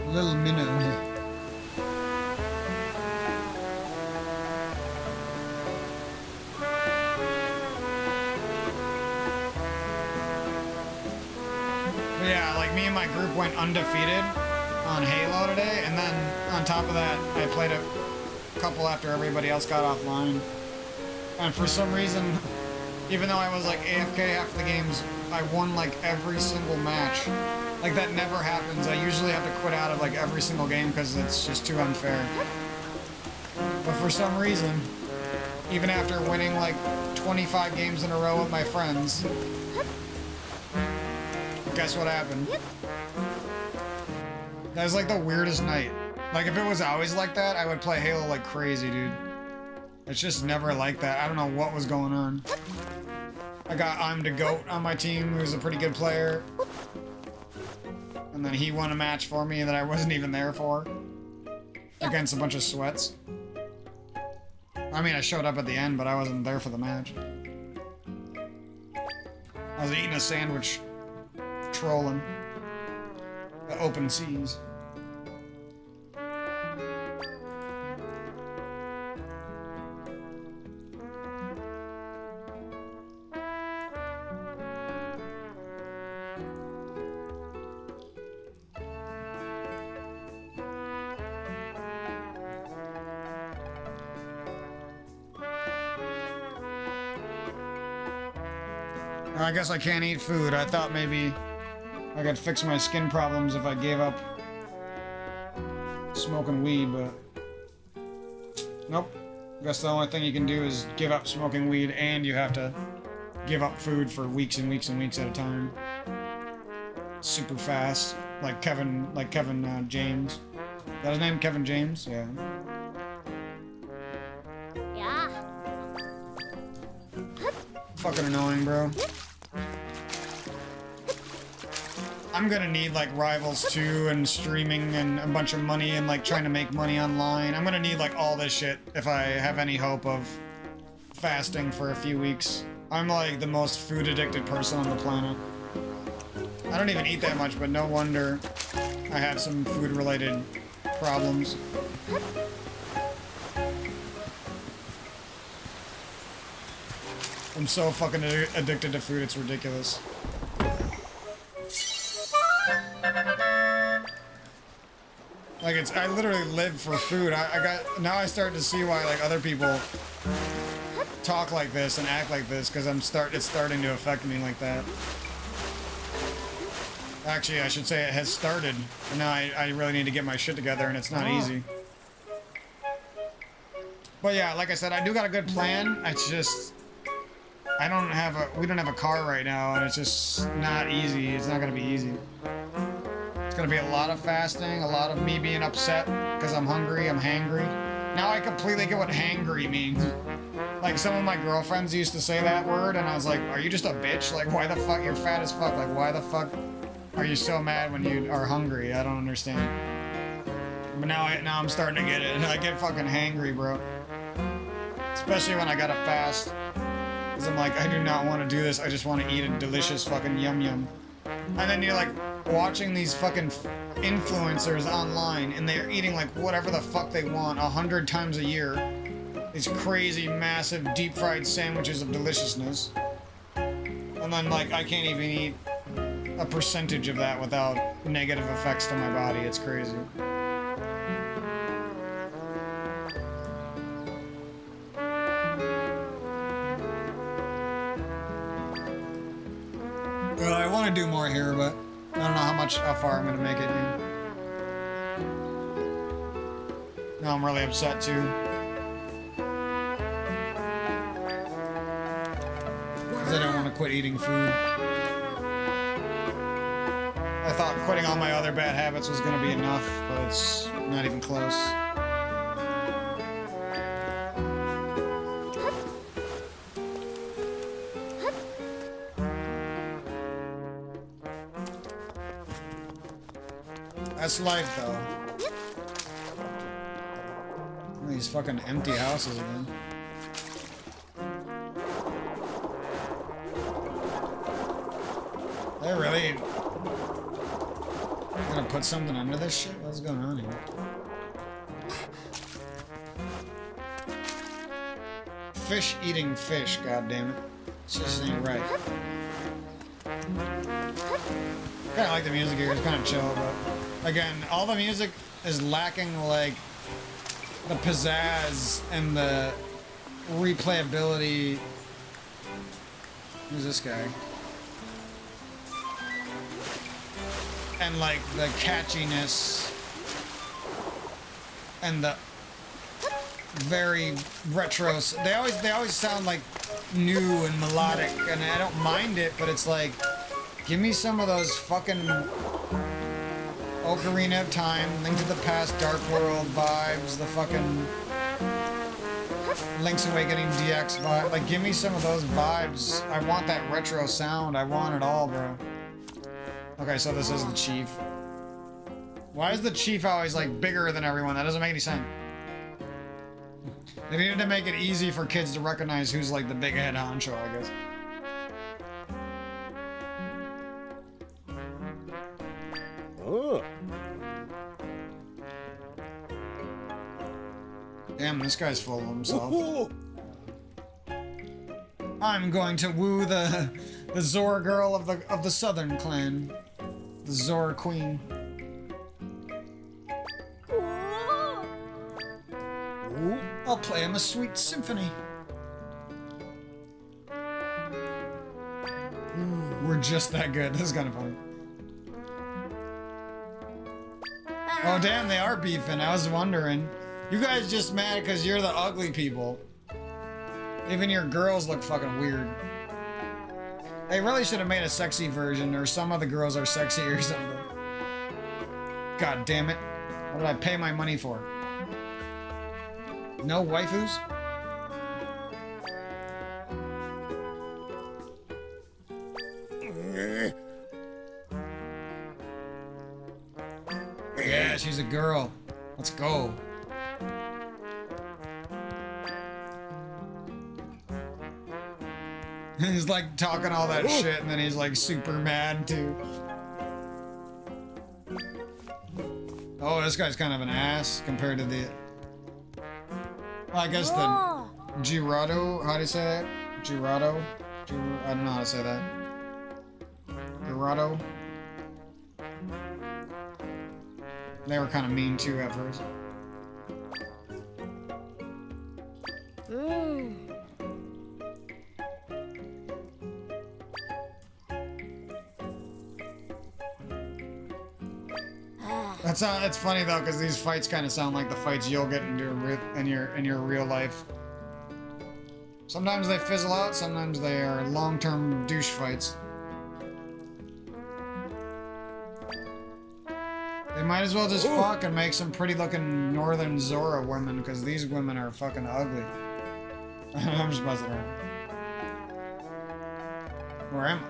Little minnow. But yeah, like me and my group went undefeated on Halo today, and then on top of that, I played a couple after everybody else got offline. And for some reason, even though I was like AFK half the games, I won like every single match. Like that never happens. I usually have to quit out of like every single game because it's just too unfair. But for some reason, even after winning like 25 games in a row with my friends, guess what happened? That was like the weirdest night. Like if it was always like that, I would play Halo like crazy, dude. It's just never like that. I don't know what was going on. I got I'm the GOAT on my team, who's a pretty good player. And then he won a match for me that I wasn't even there for. Against a bunch of sweats. I mean, I showed up at the end, but I wasn't there for the match. I was eating a sandwich, trolling the open seas. I guess I can't eat food. I thought maybe I could fix my skin problems if I gave up smoking weed, but nope. I guess the only thing you can do is give up smoking weed, and you have to give up food for weeks and weeks and weeks at a time. Super fast, like Kevin James. Is that his name, Kevin James? Yeah. Fucking annoying, bro. I'm gonna need like Rivals 2 and streaming and a bunch of money and like trying to make money online. I'm gonna need like all this shit if I have any hope of fasting for a few weeks. I'm like the most food addicted person on the planet. I don't even eat that much, but no wonder I have some food related problems. I'm so fucking addicted to food, it's ridiculous. Like I literally live for food. Now I start to see why like other people talk like this and act like this, because it's starting to affect me like that. Actually, I should say it has started, and now I really need to get my shit together, and it's not easy. But yeah, like I said, I do got a good plan. It's just we don't have a car right now, and it's just not easy. It's not gonna be easy. It's gonna be a lot of fasting, a lot of me being upset because I'm hungry, I'm hangry. Now I completely get what hangry means. Like, some of my girlfriends used to say that word, and I was like, are you just a bitch? Like, why the fuck? You're fat as fuck. Like, why the fuck are you so mad when you are hungry? I don't understand. But now I'm starting to get it. I get fucking hangry, bro. Especially when I gotta fast. Because I'm like, I do not want to do this. I just want to eat a delicious fucking yum-yum. And then you're like watching these fucking influencers online, and they're eating like whatever the fuck they want 100 times a year. These crazy, massive, deep-fried sandwiches of deliciousness. And then, like, I can't even eat a percentage of that without negative effects to my body. It's crazy. Well, I want to do more here, but I don't know how far I'm going to make it here. Now I'm really upset, too. I don't want to quit eating food. I thought quitting all my other bad habits was going to be enough, but it's not even close. That's life, though. These fucking empty houses again. They're really gonna put something under this shit? What's going on here? Fish eating fish, goddammit. This just ain't right. Kinda like the music here, it's kinda chill, but again, all the music is lacking like the pizzazz and the replayability. Who's this guy? And like the catchiness and the very retro. They always sound like new and melodic, and I don't mind it, but it's like, give me some of those fucking Ocarina of Time, Link to the Past, Dark World vibes, the fucking Link's Awakening DX vibe. Like, give me some of those vibes. I want that retro sound. I want it all, bro. Okay, so this is the chief. Why is the chief always, like, bigger than everyone? That doesn't make any sense. They needed to make it easy for kids to recognize who's, like, the big head honcho, I guess. Oh. Damn, this guy's full of himself. I'm going to woo the Zora girl of the Southern clan. The Zora Queen. Ooh, I'll play him a sweet symphony. We're just that good. This is kind of funny. Oh, damn, they are beefing. I was wondering. You guys just mad because you're the ugly people. Even your girls look fucking weird. They really should have made a sexy version, or some of the girls are sexy or something. God damn it. What did I pay my money for? No waifus? Yeah, she's a girl. Let's go. He's like talking all that shit and then he's like super mad too. Oh, this guy's kind of an ass compared to the... Well, I guess the Girado, how do you say that? Girado? I don't know how to say that. Girado? They were kind of mean too at first. That's funny though, because these fights kind of sound like the fights you'll get into in your real life. Sometimes they fizzle out, sometimes they are long-term douche fights. They might as well just fuck and make some pretty-looking Northern Zora women, because these women are fucking ugly. I'm just buzzing around. Where am I?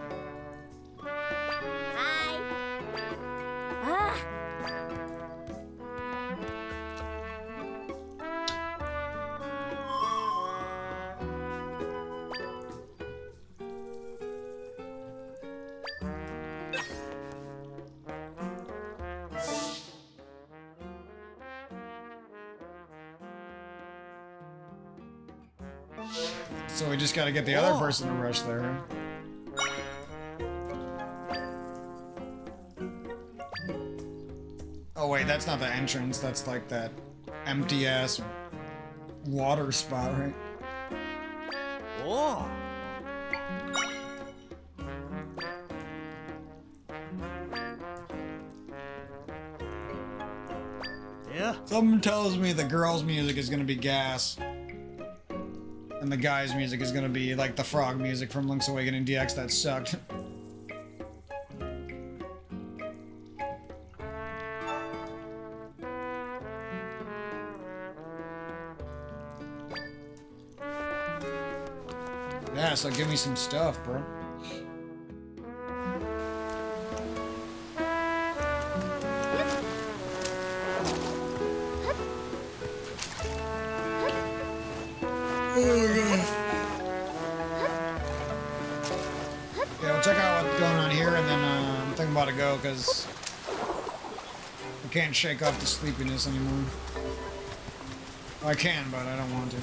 So we just gotta get the other person to rush there. Oh wait, that's not the entrance, that's like that empty ass water spot, right? Oh. Yeah. Something tells me the girls' music is gonna be gas. And the guys' music is gonna be like the frog music from Link's Awakening DX that sucked. Yeah, so give me some stuff, bro. Yeah, we'll check out what's going on here, and then I'm thinking about to go because I can't shake off the sleepiness anymore. Well, I can, but I don't want to.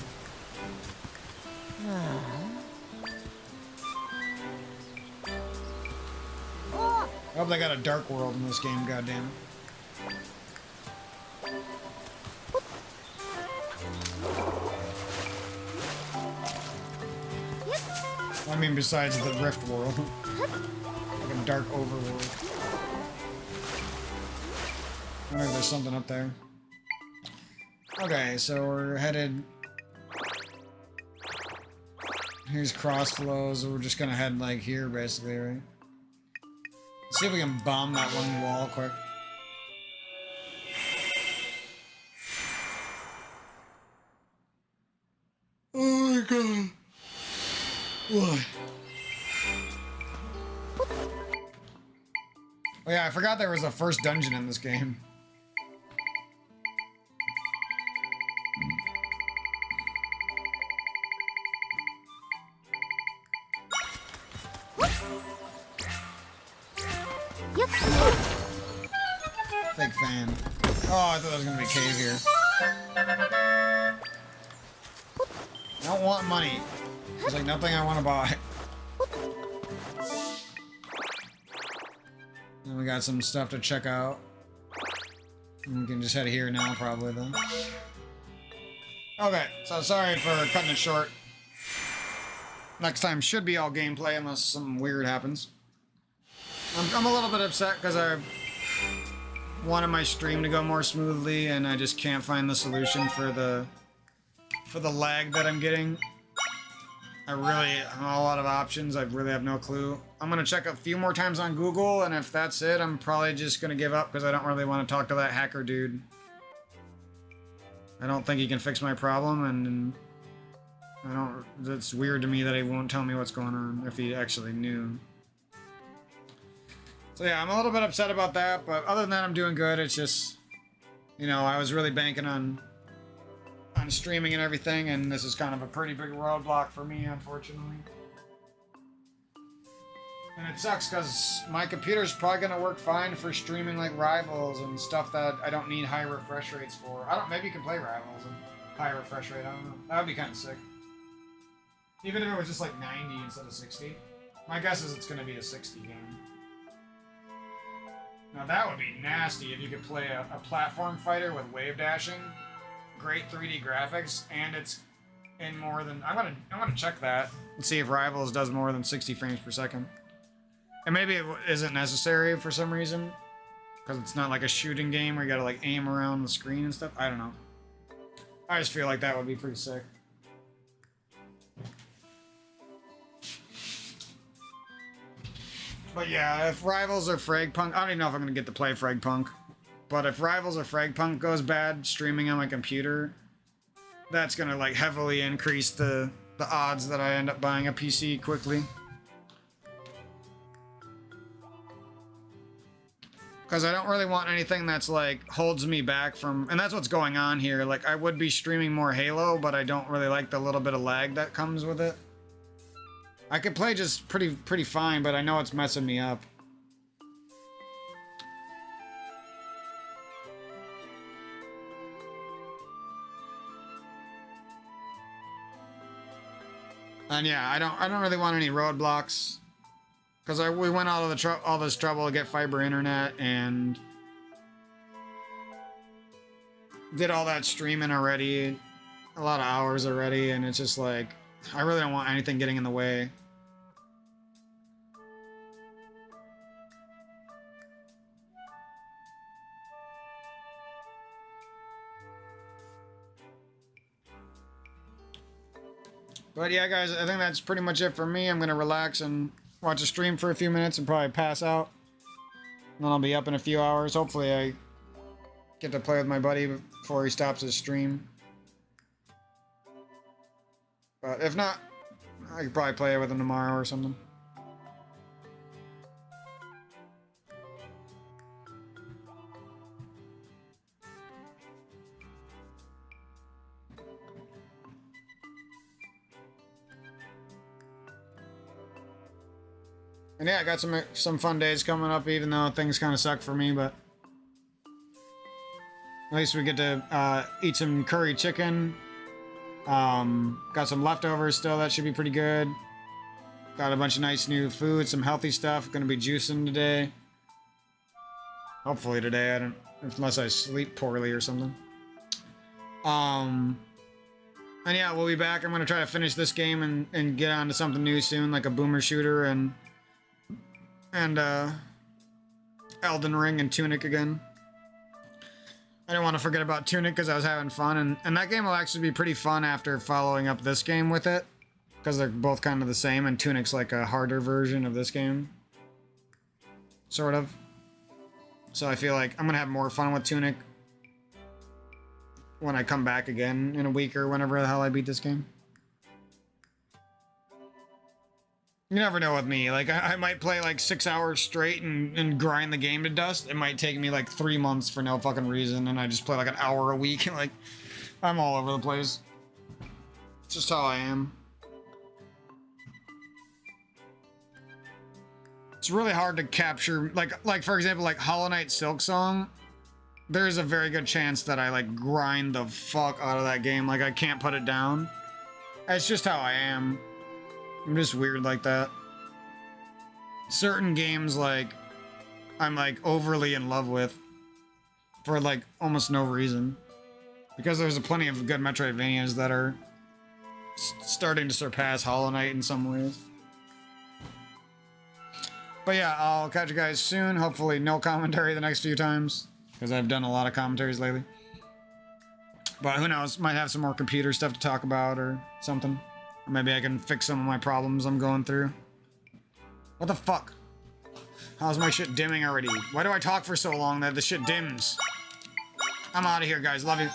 I hope they got a dark world in this game, goddammit. I mean, besides the Rift world. Like a dark overworld. I wonder if there's something up there. Okay, so we're headed... Here's cross flows, so we're just gonna head like here, basically, right? Let's see if we can bomb that one wall quick. Oh my god. What? Oh yeah, I forgot there was a first dungeon in this game. Fake fan. Oh, I thought there was gonna be a cave here. I don't want money. There's like nothing I want to buy. And we got some stuff to check out. And we can just head here now, probably, then. Okay, so sorry for cutting it short. Next time should be all gameplay unless something weird happens. I'm a little bit upset because I wanted my stream to go more smoothly and I just can't find the solution for the lag that I'm getting. I have a lot of options. I really have no clue. I'm going to check a few more times on Google, and if that's it, I'm probably just going to give up because I don't really want to talk to that hacker dude. I don't think he can fix my problem, and it's weird to me that he won't tell me what's going on if he actually knew. So yeah, I'm a little bit upset about that, but other than that, I'm doing good. It's just You know, I was really banking on streaming and everything, and this is kind of a pretty big roadblock for me, unfortunately. And it sucks because my computer's probably gonna work fine for streaming like Rivals and stuff that I don't need high refresh rates for. I don't. Maybe you can play Rivals and high refresh rate. I don't know. That would be kind of sick. Even if it was just like 90 instead of 60. My guess is it's gonna be a 60 game. Now that would be nasty if you could play a platform fighter with wave dashing, great 3D graphics, and it's in more than. I'm gonna check that and see if Rivals does more than 60 frames per second. And maybe it isn't necessary for some reason, because it's not like a shooting game where you gotta like aim around the screen and stuff. I don't know. I just feel like that would be pretty sick. But yeah, if Rivals or Fragpunk, I don't even know if I'm gonna get to play Fragpunk, but if Rivals or Fragpunk goes bad streaming on my computer, that's gonna like heavily increase the odds that I end up buying a PC quickly. Because I don't really want anything that's like holds me back from, and that's what's going on here. Like I would be streaming more Halo, but I don't really like the little bit of lag that comes with it. I could play just pretty fine, but I know it's messing me up. And yeah, I don't really want any roadblocks. Because we went all this trouble to get fiber internet and did all that streaming already, a lot of hours already, and it's just like, I really don't want anything getting in the way. But yeah, guys, I think that's pretty much it for me. I'm going to relax and watch a stream for a few minutes and probably pass out. And then I'll be up in a few hours. Hopefully I get to play with my buddy before he stops his stream. But if not, I could probably play with him tomorrow or something. And yeah, I got some fun days coming up, even though things kind of suck for me, but at least we get to eat some curry chicken. Got some leftovers still, that should be pretty good. Got a bunch of nice new food, some healthy stuff. Gonna be juicing today. Hopefully today, unless I sleep poorly or something. And yeah, we'll be back. I'm gonna try to finish this game and get on to something new soon, like a boomer shooter and Elden Ring and Tunic again. I didn't want to forget about Tunic because I was having fun, and that game will actually be pretty fun after following up this game with it, because they're both kind of the same, and Tunic's like a harder version of this game. Sort of. So I feel like I'm gonna have more fun with Tunic when I come back again in a week or whenever the hell I beat this game. You never know with me. Like, I might play like 6 hours straight and grind the game to dust. It might take me like 3 months for no fucking reason, and I just play like an hour a week. Like, I'm all over the place. It's just how I am. It's really hard to capture, like for example, like Hollow Knight Silksong. There's a very good chance that I like grind the fuck out of that game. Like, I can't put it down. It's just how I am. I'm just weird like that. Certain games, like, I'm like overly in love with for like almost no reason. Because there's plenty of good Metroidvanias that are starting to surpass Hollow Knight in some ways. But yeah, I'll catch you guys soon. Hopefully no commentary the next few times, because I've done a lot of commentaries lately. But who knows, might have some more computer stuff to talk about or something. Or maybe I can fix some of my problems I'm going through. What the fuck? How's my shit dimming already? Why do I talk for so long that the shit dims? I'm out of here, guys. Love you.